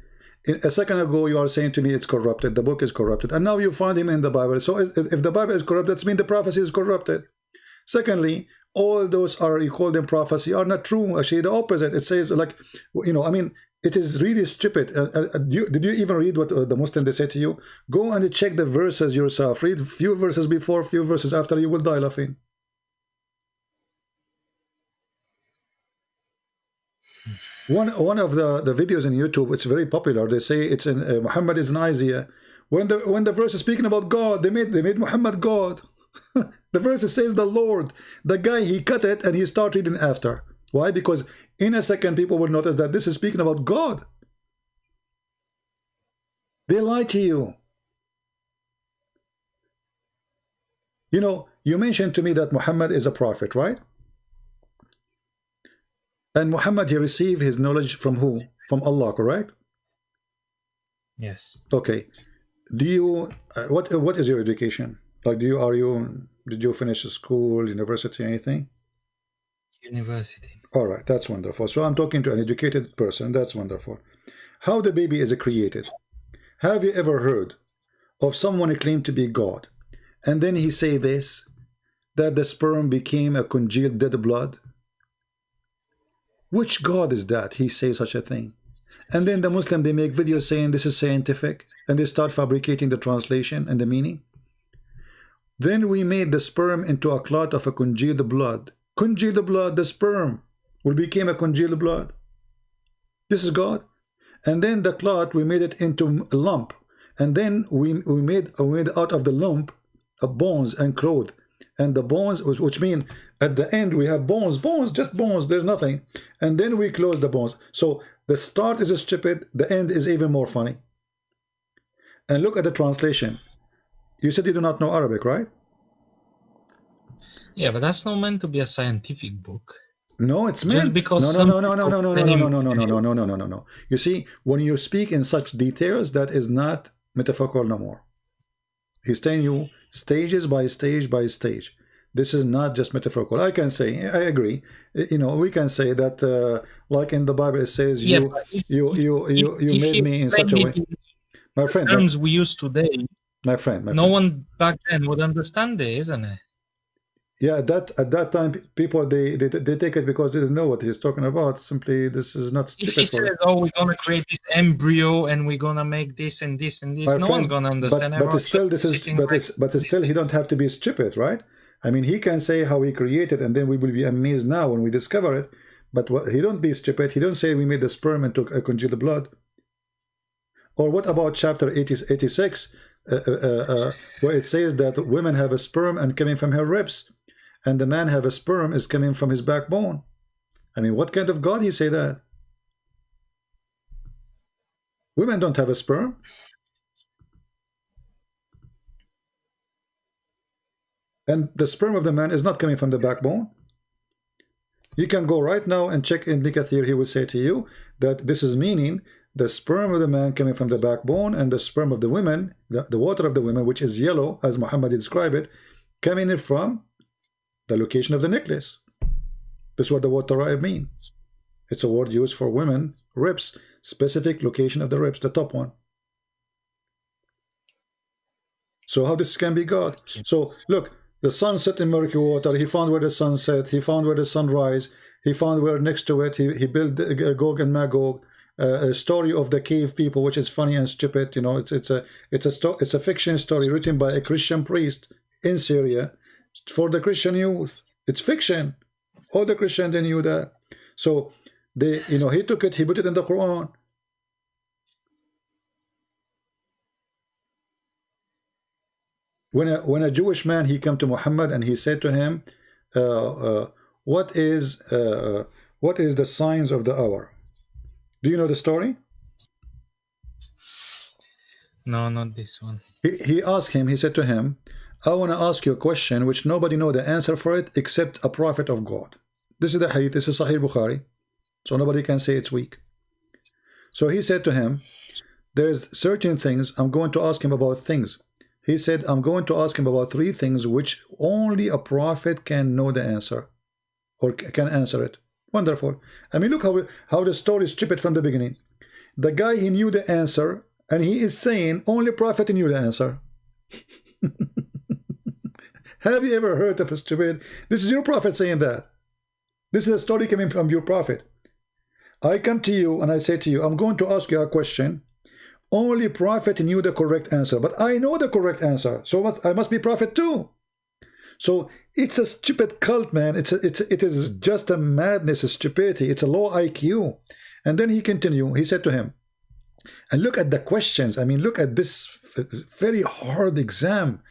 A second ago, you are saying to me it's corrupted, the book is corrupted, and now you find him in the Bible. So if the Bible is corrupted, that means the prophecy is corrupted. Secondly, all those you call them prophecy are not true. Actually, the opposite. It says, like, I mean, it is really stupid. Did you even read what the Muslim, they say to you? Go and check the verses yourself. Read few verses before, few verses after, you will die laughing. One of the videos in YouTube, it's very popular. They say it's in Muhammad is in Isaiah. When the verse is speaking about God, they made Muhammad God. The verse says the Lord. The guy, he cut it and he started reading after. Why? Because in a second people will notice that this is speaking about God. They lie to you. You mentioned to me that Muhammad is a prophet, right? And Muhammad, he received his knowledge from who? From Allah, correct? Yes. Okay. Do you what is your education? Like, did you finish school, university, anything? University. All right, that's wonderful. So I'm talking to an educated person. That's wonderful. How the baby is created? Have you ever heard of someone who claimed to be God, and then he say this, that the sperm became a congealed dead blood? Which God is that? He says such a thing. And then the Muslim, they make videos saying this is scientific, and they start fabricating the translation and the meaning. Then we made the sperm into a clot of a congealed blood. Congealed blood, the sperm will become a congealed blood. This is God. And then the clot, we made it into a lump. And then we made out of the lump bones and growth. And the bones, which mean at the end we have bones, just bones, there's nothing. And then we close the bones. So the start is stupid, the end is even more funny. And look at the translation. You said you do not know Arabic, right? Yeah, but that's not meant to be a scientific book. No, it's meant. Just because No. You see, when you speak in such details, that is not metaphorical no more. He's telling you stages by stage by stage. This is not just metaphorical. I can say, I agree. You know, we can say that, like in the Bible, it says, you made me in such a way. My friend, terms we use today, my friend. No one back then would understand it, isn't it? Yeah, at that time, people they take it because they didn't know what he's talking about. Simply, this is not If he says, "Oh, we're gonna create this embryo and we're gonna make this and this and this," one's gonna understand. But still, still, he don't have to be stupid, right? I mean, he can say how he created, and then we will be amazed now when we discover it. But he don't be stupid. He don't say we made the sperm into a congealed blood. Or what about chapter 86, where it says that women have a sperm and coming from her ribs, and the man have a sperm is coming from his backbone? I mean, what kind of God he say that? Women don't have a sperm. And the sperm of the man is not coming from the backbone. You can go right now and check in Kathir. He will say to you that this is meaning the sperm of the man coming from the backbone, and the sperm of the women, the water of the women, which is yellow, as Muhammad described it, coming in from the location of the necklace. This is what the word Torah mean. It's a word used for women, ribs, specific location of the ribs, the top one. So how this can be God? So look, the sun set in murky water. He found where the sun set. He found where the sun rise. He found where next to it he built Gog and Magog. A story of the cave people, which is funny and stupid. You know, it's a fiction story written by a Christian priest in Syria for the Christian youth. It's fiction. All the Christians, they knew that. So he took it, he put it in the Quran. When a Jewish man, he came to Muhammad and he said to him, what is the signs of the hour? Do you know the story? No, not this one. He asked him, he said to him, I want to ask you a question which nobody know the answer for it except a prophet of God. This is the hadith, this is Sahih Bukhari. So nobody can say it's weak. So he said to him, there's certain things, I'm going to ask him about things. He said, I'm going to ask him about 3 things which only a prophet can know the answer, or can answer it. Wonderful. I mean, look how the story is stupid from the beginning. The guy, he knew the answer, and he is saying only prophet knew the answer. Have you ever heard of a stupid? This is your prophet saying that. This is a story coming from your prophet. I come to you and I say to you, I'm going to ask you a question. Only prophet knew the correct answer, but I know the correct answer, so I must be prophet too. So it's a stupid cult, man. It is just a madness, a stupidity. It's a low IQ. And then he continued. He said to him, and look at the questions. I mean, look at this very hard exam.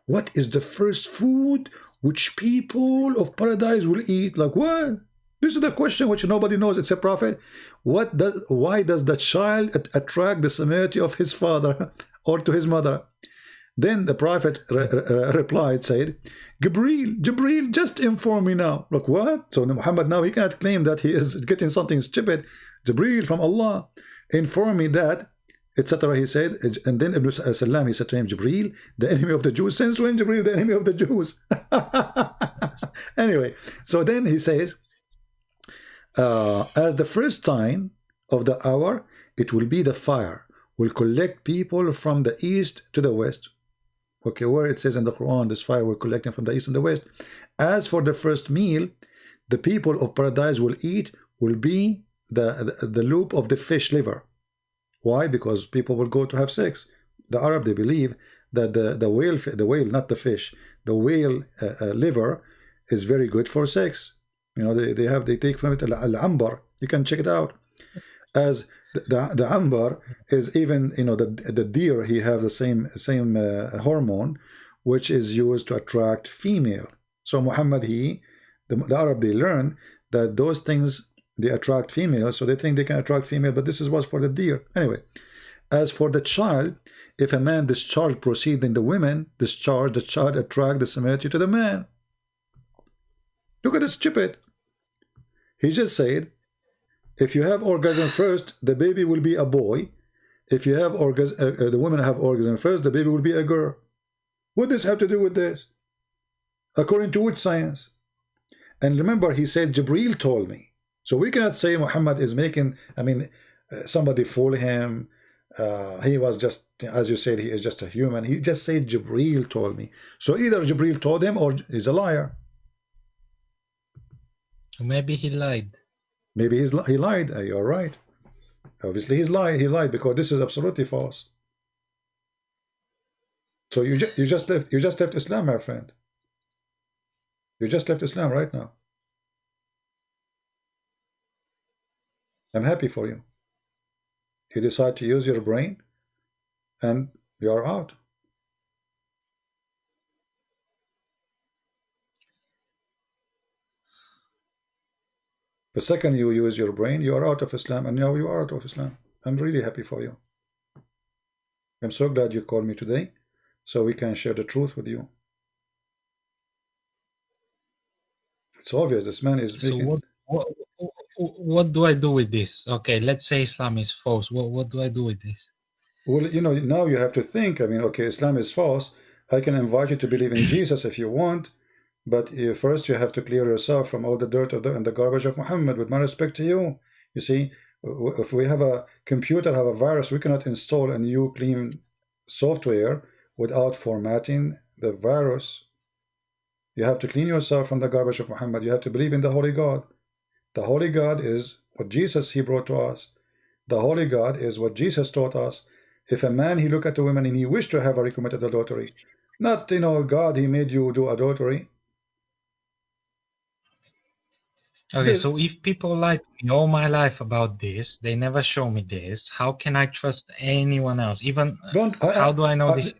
What is the first food which people of paradise will eat? Like what? This is the question which nobody knows except prophet. Why does the child attract the similarity of his father or to his mother? Then the prophet replied, said, Jibreel, just inform me now. Look, what? So Muhammad now, he cannot claim that he is getting something stupid. Jibreel from Allah informed me that etc. He said, and then Ibn Salam, he said to him, Jibreel, the enemy of the Jews. Since when Jibreel, the enemy of the Jews? Anyway, so then he says, as the first sign of the hour, it will be the fire, will collect people from the east to the west. Okay, where it says in the Quran, this fire will collect them from the east and the west. As for the first meal, the people of paradise will eat, will be the loop of the fish liver. Why? Because people will go to have sex. The Arab, they believe that the whale, not the fish, the whale liver is very good for sex. You know, they take from it al-ambar. You can check it out. As the ambar is even, you know, the deer, he have the same hormone, which is used to attract female. So Muhammad, the Arab, they learn that those things, they attract females, so they think they can attract female, but this was for the deer. Anyway, as for the child, if a man discharge proceed in the women discharge, the child attract the similarity to the man. Look at this stupid. He just said, if you have orgasm first, the baby will be a boy. If you have orgasm, the women have orgasm first, the baby will be a girl. What does this have to do with this? According to which science? And remember, he said, Jibreel told me. So we cannot say Muhammad is making, I mean, somebody fool him. He was just, as you said, he is just a human. He just said Jibreel told me. So either Jibreel told him or he's a liar. Maybe he lied. Maybe he lied. You're right. Obviously he's lied. He lied because this is absolutely false. So you just left Islam, my friend. You just left Islam right now. I'm happy for you. You decide to use your brain and you are out. The second you use your brain, you are out of Islam, and now you are out of Islam. I'm really happy for you. I'm so glad you called me today so we can share the truth with you. It's obvious this man is making... What do I do with this? Okay, let's say Islam is false. What do I do with this? Well, you know, now you have to think. I mean, okay, Islam is false. I can invite you to believe in Jesus if you want, but first you have to clear yourself from all the dirt and the garbage of Muhammad, with my respect to you. You see, if we have a computer, have a virus, we cannot install a new clean software without formatting the virus. You have to clean yourself from the garbage of Muhammad. You have to believe in the Holy God. The Holy God is what Jesus, he brought to us. The Holy God is what Jesus taught us. If a man, he look at a woman and he wished to have her, he committed adultery. Not, you know, God, he made you do adultery. Okay, so if people lie to me all my life about this, they never show me this, how can I trust anyone else? Even how do I know this?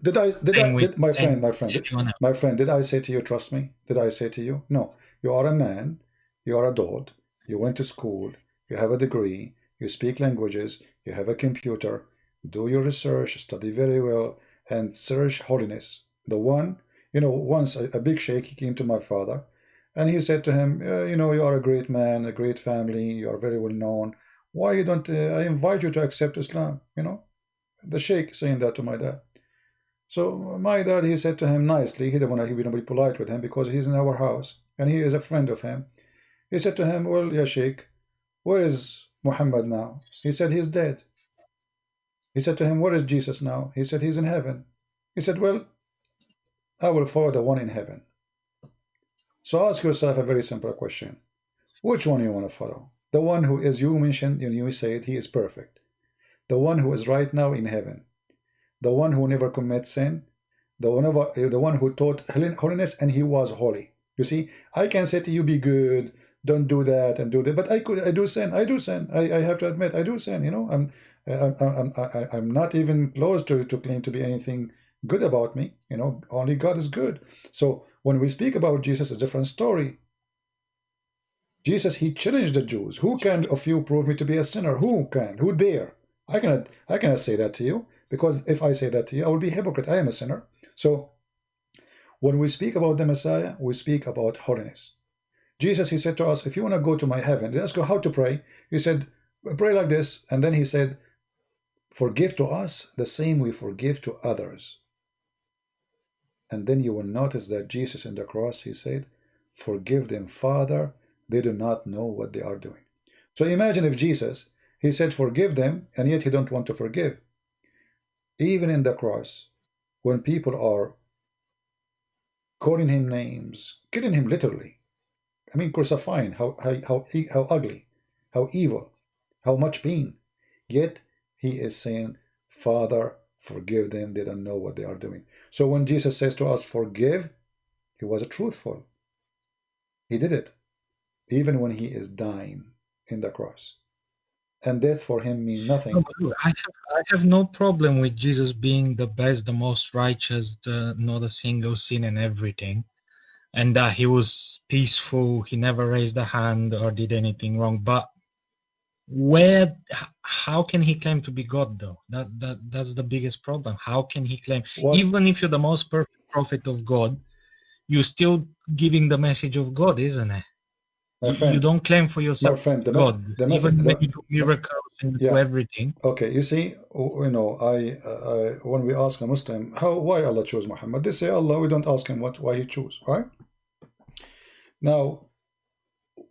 My friend, did I say to you, trust me? Did I say to you? No. You are a man, you are adult, you went to school, you have a degree, you speak languages, you have a computer, do your research, study very well, and search holiness. The one, you know, once a big sheikh, he came to my father, and he said to him, you know, you are a great man, a great family, you are very well known. Why you don't, I invite you to accept Islam, you know? The sheikh saying that to my dad. So my dad, he said to him nicely, he didn't want to be polite with him because he's in our house, and he is a friend of him. He said to him, well, ya sheikh, where is Muhammad now? He said, he's dead. He said to him, where is Jesus now? He said, he's in heaven. He said, well, I will follow the one in heaven. So ask yourself a very simple question. Which one you want to follow? The one who, as you mentioned, you said he is perfect. The one who is right now in heaven. The one who never commits sin. The one who taught holiness and he was holy. You see, I can say to you, be good, don't do that and do that, but I do sin. I have to admit, I do sin. You know, I'm not even close to claim to be anything good about me. You know, only God is good. So when we speak about Jesus, it's a different story. Jesus, he challenged the Jews. Who can of you prove me to be a sinner? Who can? Who dare? I cannot say that to you, because if I say that to you, I will be a hypocrite. I am a sinner. So when we speak about the Messiah, we speak about holiness. Jesus, he said to us, if you want to go to my heaven, let's go how to pray. He said, pray like this. And then he said, Forgive to us the same we forgive to others. And then you will notice that Jesus in the cross, he said, forgive them, Father, they do not know what they are doing. So imagine if Jesus, he said forgive them, and yet he don't want to forgive. Even in the cross, when people are calling him names, killing him literally, I mean crucifying, how ugly, how evil, how much pain, yet he is saying, Father, forgive them, they don't know what they are doing. So when Jesus says to us, forgive, he was truthful. He did it, even when he is dying in the cross. And death for him means nothing. No, but look, I have no problem with Jesus being the best, the most righteous, not a single sin and everything. And that he was peaceful, he never raised a hand or did anything wrong. But how can he claim to be God though? That's the biggest problem. How can he claim? What? Even if you're the most perfect prophet of God, you're still giving the message of God, isn't it? My You friend, don't claim for yourself God, even when you do miracles and you do everything. Okay, you see, you know, when we ask a Muslim, why Allah chose Muhammad, they say Allah. We don't ask him why he chose, right? Now,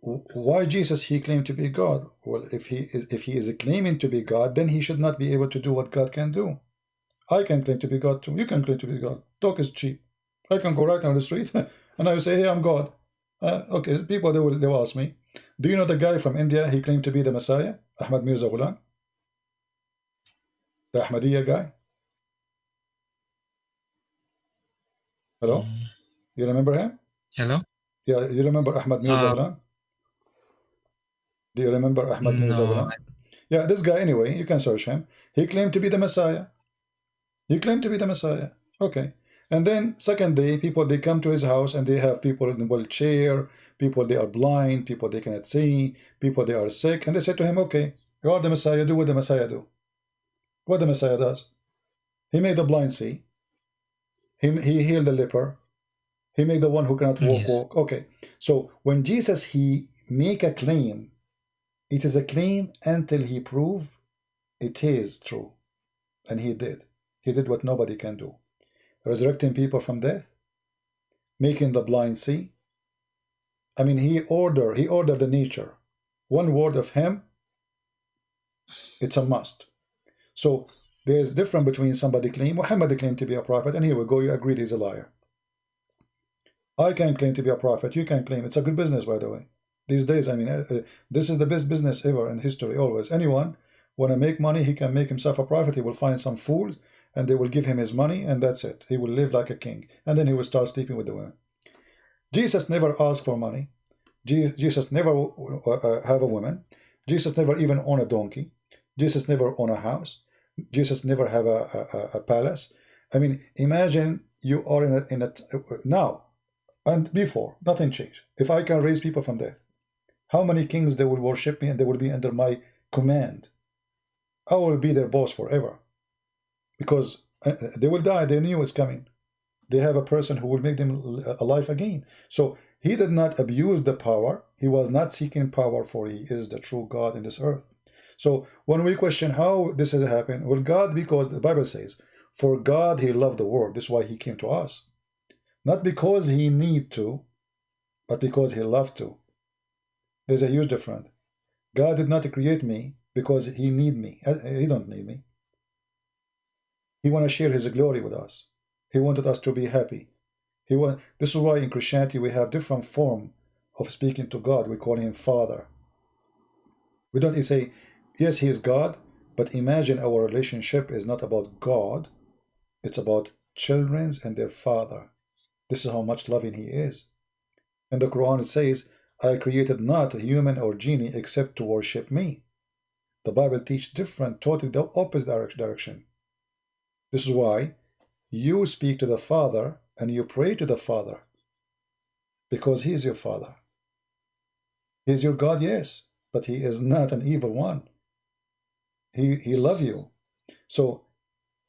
why Jesus? He claimed to be God. Well, if he is claiming to be God, then he should not be able to do what God can do. I can claim to be God too. You can claim to be God. Talk is cheap. I can go right down the street and I will say, hey, I'm God. Okay, people, they will ask me, do you know the guy from India? He claimed to be the Messiah, Ahmad Mirza Ghulam, the Ahmadiyya guy. Hello? You remember him? Hello? Yeah, you remember Ahmad Mirza Ghulam? Do you remember Ahmad Mirza Ghulam? Yeah, this guy, anyway, you can search him. He claimed to be the Messiah. He claimed to be the Messiah. Okay. And then second day, people, they come to his house and they have people in wheelchair, people they are blind, people they cannot see, people they are sick, and they say to him, okay, you are the Messiah, do what the Messiah do. What the Messiah does. He made the blind see. He healed the leper. He made the one who cannot walk. Okay. So when Jesus, he make a claim, it is a claim until he prove it is true. And he did. He did what nobody can do. Resurrecting people from death, making the blind see. I mean, he ordered the nature. One word of him, it's a must. So there's difference between somebody claim, Muhammad claimed to be a prophet, and here we go, you agreed he's a liar. I can claim to be a prophet, you can claim. It's a good business, by the way. These days, I mean, this is the best business ever in history, always. Anyone want to make money, he can make himself a prophet. He will find some fools, and they will give him his money, and that's it. He will live like a king, and then he will start sleeping with the women. Jesus never asked for money. Jesus never have a woman. Jesus never even own a donkey. Jesus never own a house. Jesus never have a palace. I mean, imagine you are in a now and before, nothing changed. If I can raise people from death, how many kings they will worship me and they will be under my command? I will be their boss forever. Because they will die, they knew it's coming. They have a person who will make them alive again. So he did not abuse the power. He was not seeking power, for he is the true God in this earth. So when we question how this has happened, well, God, because the Bible says, for God he loved the world. This is why he came to us. Not because he need to, but because he loved to. There's a huge difference. God did not create me because he need me. He don't need me. He want to share his glory with us. He wanted us to be happy. This is why in Christianity we have different form of speaking to God. We call him Father. We don't say, yes, he is God, but imagine our relationship is not about God. It's about children and their father. This is how much loving he is. And the Quran says, I created not a human or genie except to worship me. The Bible teaches different, totally the opposite direction. This is why you speak to the Father and you pray to the Father, because he is your Father. He is your God, yes, but he is not an evil one. He loves you. So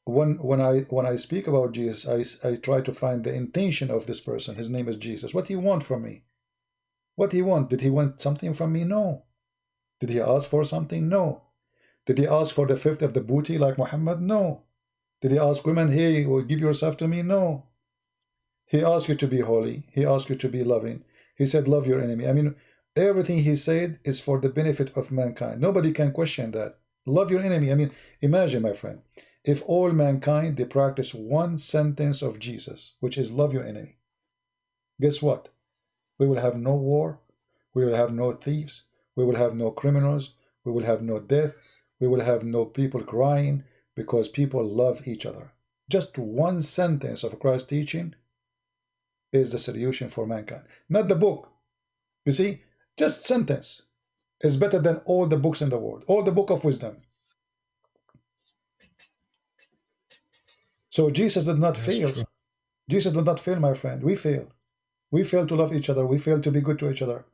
when I speak about Jesus, I try to find the intention of this person. His name is Jesus. What he want from me? What he want? Did he want something from me? No. Did he ask for something? No. Did he ask for the fifth of the booty like Muhammad? No. Did he ask women, hey, give yourself to me? No. He asked you to be holy. He asked you to be loving. He said, love your enemy. I mean, everything he said is for the benefit of mankind. Nobody can question that. Love your enemy. I mean, imagine, my friend, if all mankind, they practice one sentence of Jesus, which is love your enemy. Guess what? We will have no war. We will have no thieves. We will have no criminals. We will have no death. We will have no people crying because people love each other. Just one sentence of Christ's teaching is the solution for mankind. Not the book. You see, just sentence is better than all the books in the world. All the book of wisdom. So Jesus did not fail. True. Jesus did not fail, my friend. We fail. We fail to love each other. We fail to be good to each other.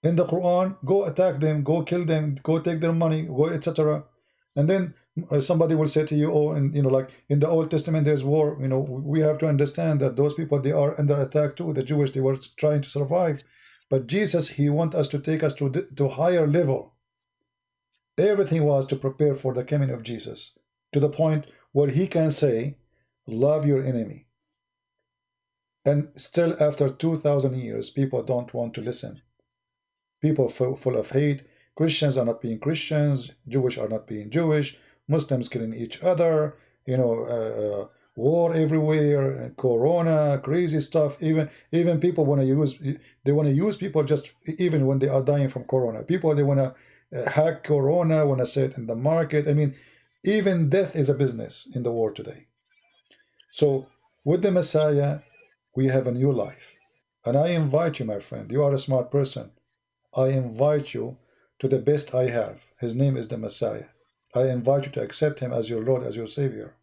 In the Quran, go attack them, go kill them, go take their money, go etc. And then somebody will say to you, oh, and like in the Old Testament, there's war. We have to understand that those people, they are under attack too. The Jewish, they were trying to survive. But Jesus, he wants us to take us to higher level. Everything was to prepare for the coming of Jesus, to the point where he can say, love your enemy. And still after 2,000 years, people don't want to listen. People full of hate. Christians are not being Christians. Jewish are not being Jewish. Muslims killing each other. War everywhere. Corona, crazy stuff. Even people want to use. They want to use people just even when they are dying from Corona. People, they want to hack Corona. Want to say it in the market. I mean, even death is a business in the world today. So with the Messiah, we have a new life. And I invite you, my friend. You are a smart person. I invite you to the best I have. His name is the Messiah. I invite you to accept him as your Lord, as your Savior.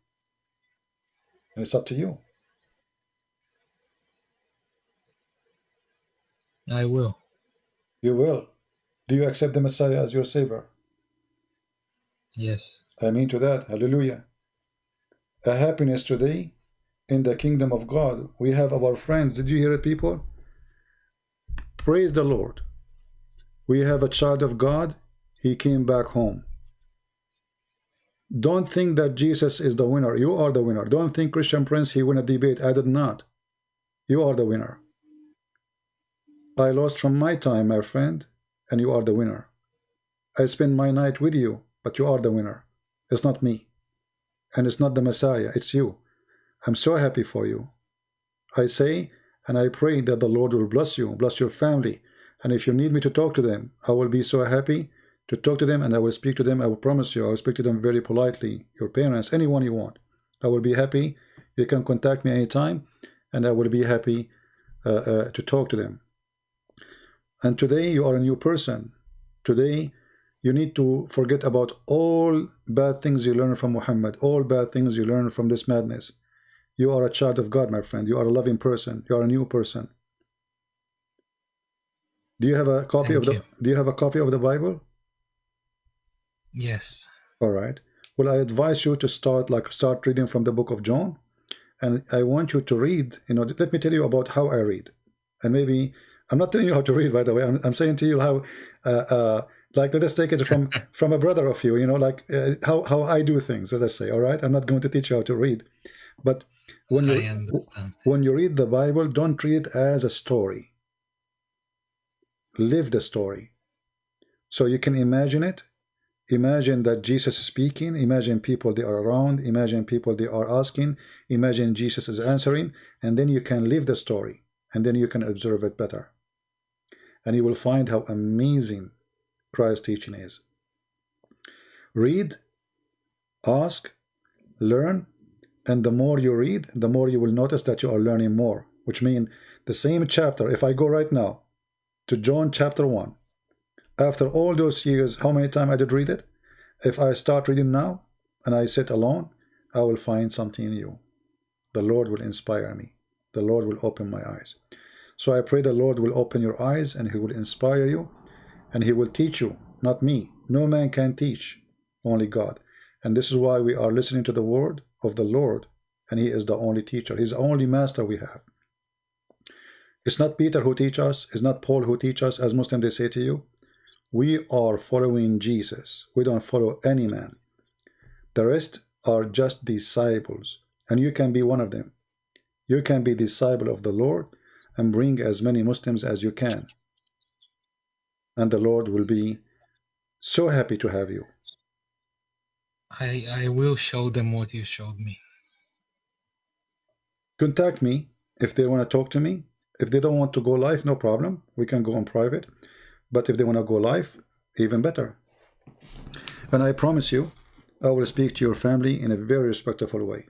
And it's up to you. I will. You will. Do you accept the Messiah as your Savior? Yes. Amen to that. Hallelujah. A happiness today in the kingdom of God. We have our friends. Did you hear it, people? Praise the Lord. We have a child of God. He came back home. Don't think that Jesus is the winner. You are the winner. Don't think Christian Prince, he won a debate. I did not. You are the winner. I lost from my time, my friend, and you are the winner. I spend my night with you, but you are the winner. It's not me. And it's not the Messiah. It's you. I'm so happy for you. I say, and I pray that the Lord will bless you, bless your family. And if you need me to talk to them, I will be so happy to talk to them, and I will speak to them. I will promise you, I will speak to them very politely. Your parents, anyone you want. I will be happy. You can contact me anytime, and I will be happy to talk to them. And today, you are a new person. Today, you need to forget about all bad things you learned from Muhammad, all bad things you learned from this madness. You are a child of God, my friend. You are a loving person. You are a new person. Do you have a copy of the Do you have a copy of the Bible? Yes. All right. Well, I advise you to start reading from the book of John, and I want you to read. Let me tell you about how I read, and maybe I'm not telling you how to read. By the way, I'm saying to you how, let us take it from a brother of you. How I do things. Let us say. All right. I'm not going to teach you how to read, but when you read the Bible, don't read it as a story. Live the story. So you can imagine it. Imagine that Jesus is speaking. Imagine people they are around. Imagine people they are asking. Imagine Jesus is answering. And then you can live the story. And then you can observe it better. And you will find how amazing Christ's teaching is. Read, ask, learn. And the more you read, the more you will notice that you are learning more. Which means the same chapter, if I go right now to John chapter 1, after all those years, how many times I did read it? If I start reading now and I sit alone, I will find something new. The Lord will inspire me. The Lord will open my eyes. So I pray the Lord will open your eyes and he will inspire you and he will teach you, not me. No man can teach, only God. And this is why we are listening to the word of the Lord, and he is the only teacher. He's the only master we have. It's not Peter who teaches us. It's not Paul who teaches us, as Muslims they say to you. We are following Jesus. We don't follow any man. The rest are just disciples, and you can be one of them. You can be disciple of the Lord and bring as many Muslims as you can. And the Lord will be so happy to have you. I will show them what you showed me. Contact me if they want to talk to me. If they don't want to go live, no problem. We can go on private. But if they want to go live, even better. And I promise you, I will speak to your family in a very respectful way.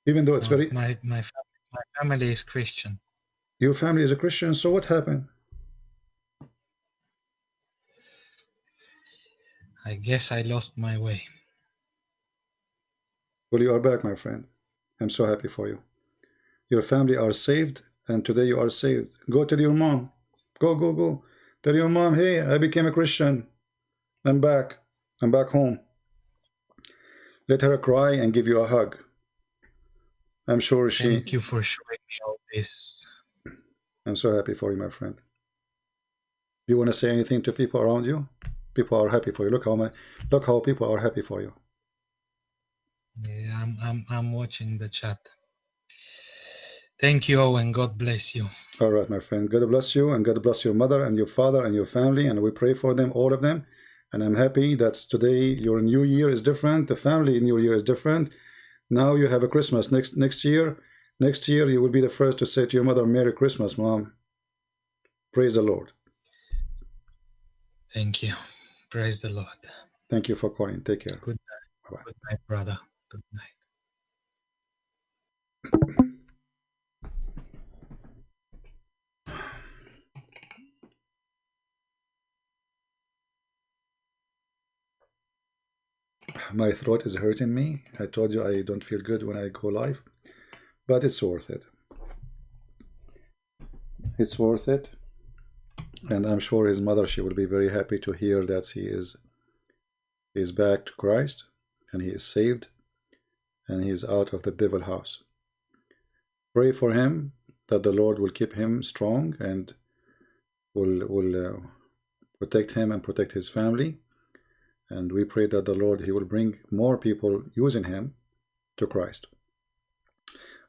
Even though it's very... My family is Christian. Your family is a Christian, so what happened? I guess I lost my way. Well, you are back, my friend. I'm so happy for you. Your family are saved, and today you are saved. Go tell your mom. Go. Tell your mom, hey, I became a Christian. I'm back. I'm back home. Let her cry and give you a hug. I'm sure she... Thank you for showing me all this. I'm so happy for you, my friend. Do you want to say anything to people around you? People are happy for you. Look how people are happy for you. Yeah, I'm watching the chat. Thank you, and God bless you. All right, my friend. God bless you, and God bless your mother and your father and your family, and we pray for them, all of them. And I'm happy that today your new year is different. The family new year is different. Now you have a Christmas. Next year you will be the first to say to your mother, Merry Christmas, Mom. Praise the Lord. Thank you. Praise the Lord. Thank you for calling. Take care. Good night. Bye-bye. Good night, brother. Good night. My throat is hurting me. I told you I don't feel good when I go live, but it's worth it. It's worth it. And I'm sure his mother, she will be very happy to hear that he is back to Christ, and he is saved, and he is out of the devil house. Pray for him that the Lord will keep him strong and will protect him and protect his family. And we pray that the Lord, he will bring more people using him to Christ.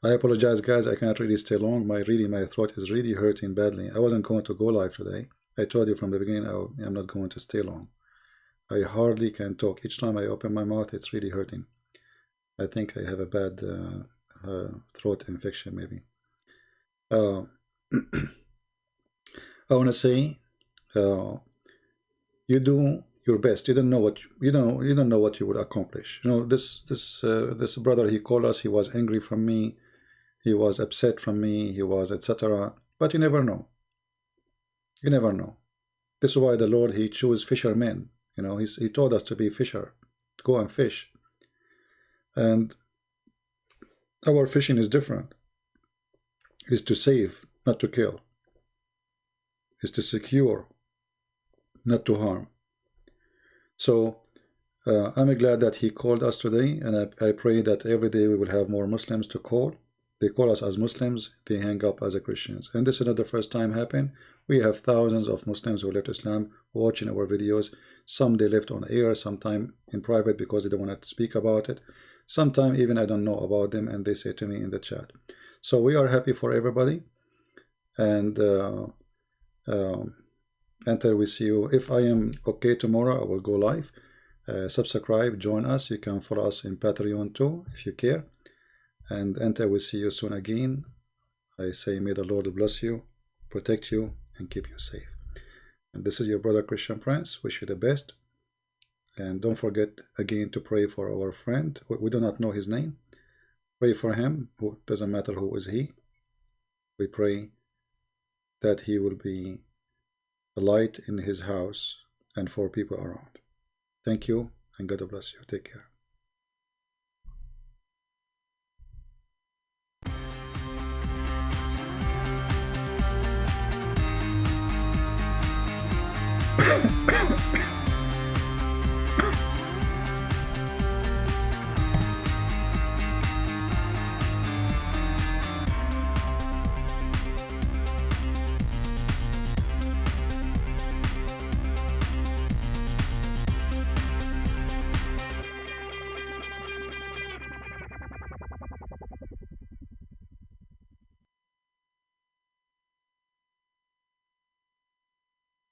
I apologize, guys. I cannot really stay long. My throat is really hurting badly. I wasn't going to go live today. I told you from the beginning I'm not going to stay long. I hardly can talk. Each time I open my mouth, it's really hurting. I think I have a bad throat infection, maybe. I want to say, you do your best. You don't know what you don't know what you would accomplish. You know, this brother, he called us. He was angry from me. He was upset from me. He was etc. But you never know. You never know. This is why the Lord, he chose fishermen. You know, he told us to be fisher, to go and fish. And our fishing is different. Is to save, not to kill. Is to secure, not to harm. So I'm glad that he called us today, and I pray that every day we will have more Muslims to call. They call us as Muslims, they hang up as Christians. And this is not the first time happened. We have thousands of Muslims who left Islam watching our videos. Some they left on air, sometime in private because they don't want to speak about it. Sometime even I don't know about them, and they say to me in the chat. So we are happy for everybody. And until we see you, if I am okay tomorrow, I will go live. Subscribe, join us. You can follow us in Patreon too, if you care. And until we see you soon again, I say may the Lord bless you, protect you, and keep you safe. And this is your brother Christian Prince. Wish you the best. And don't forget again to pray for our friend. We do not know his name. Pray for him. Who doesn't matter who is he. We pray that he will be a light in his house and for people around. Thank you, and God bless you. Take care.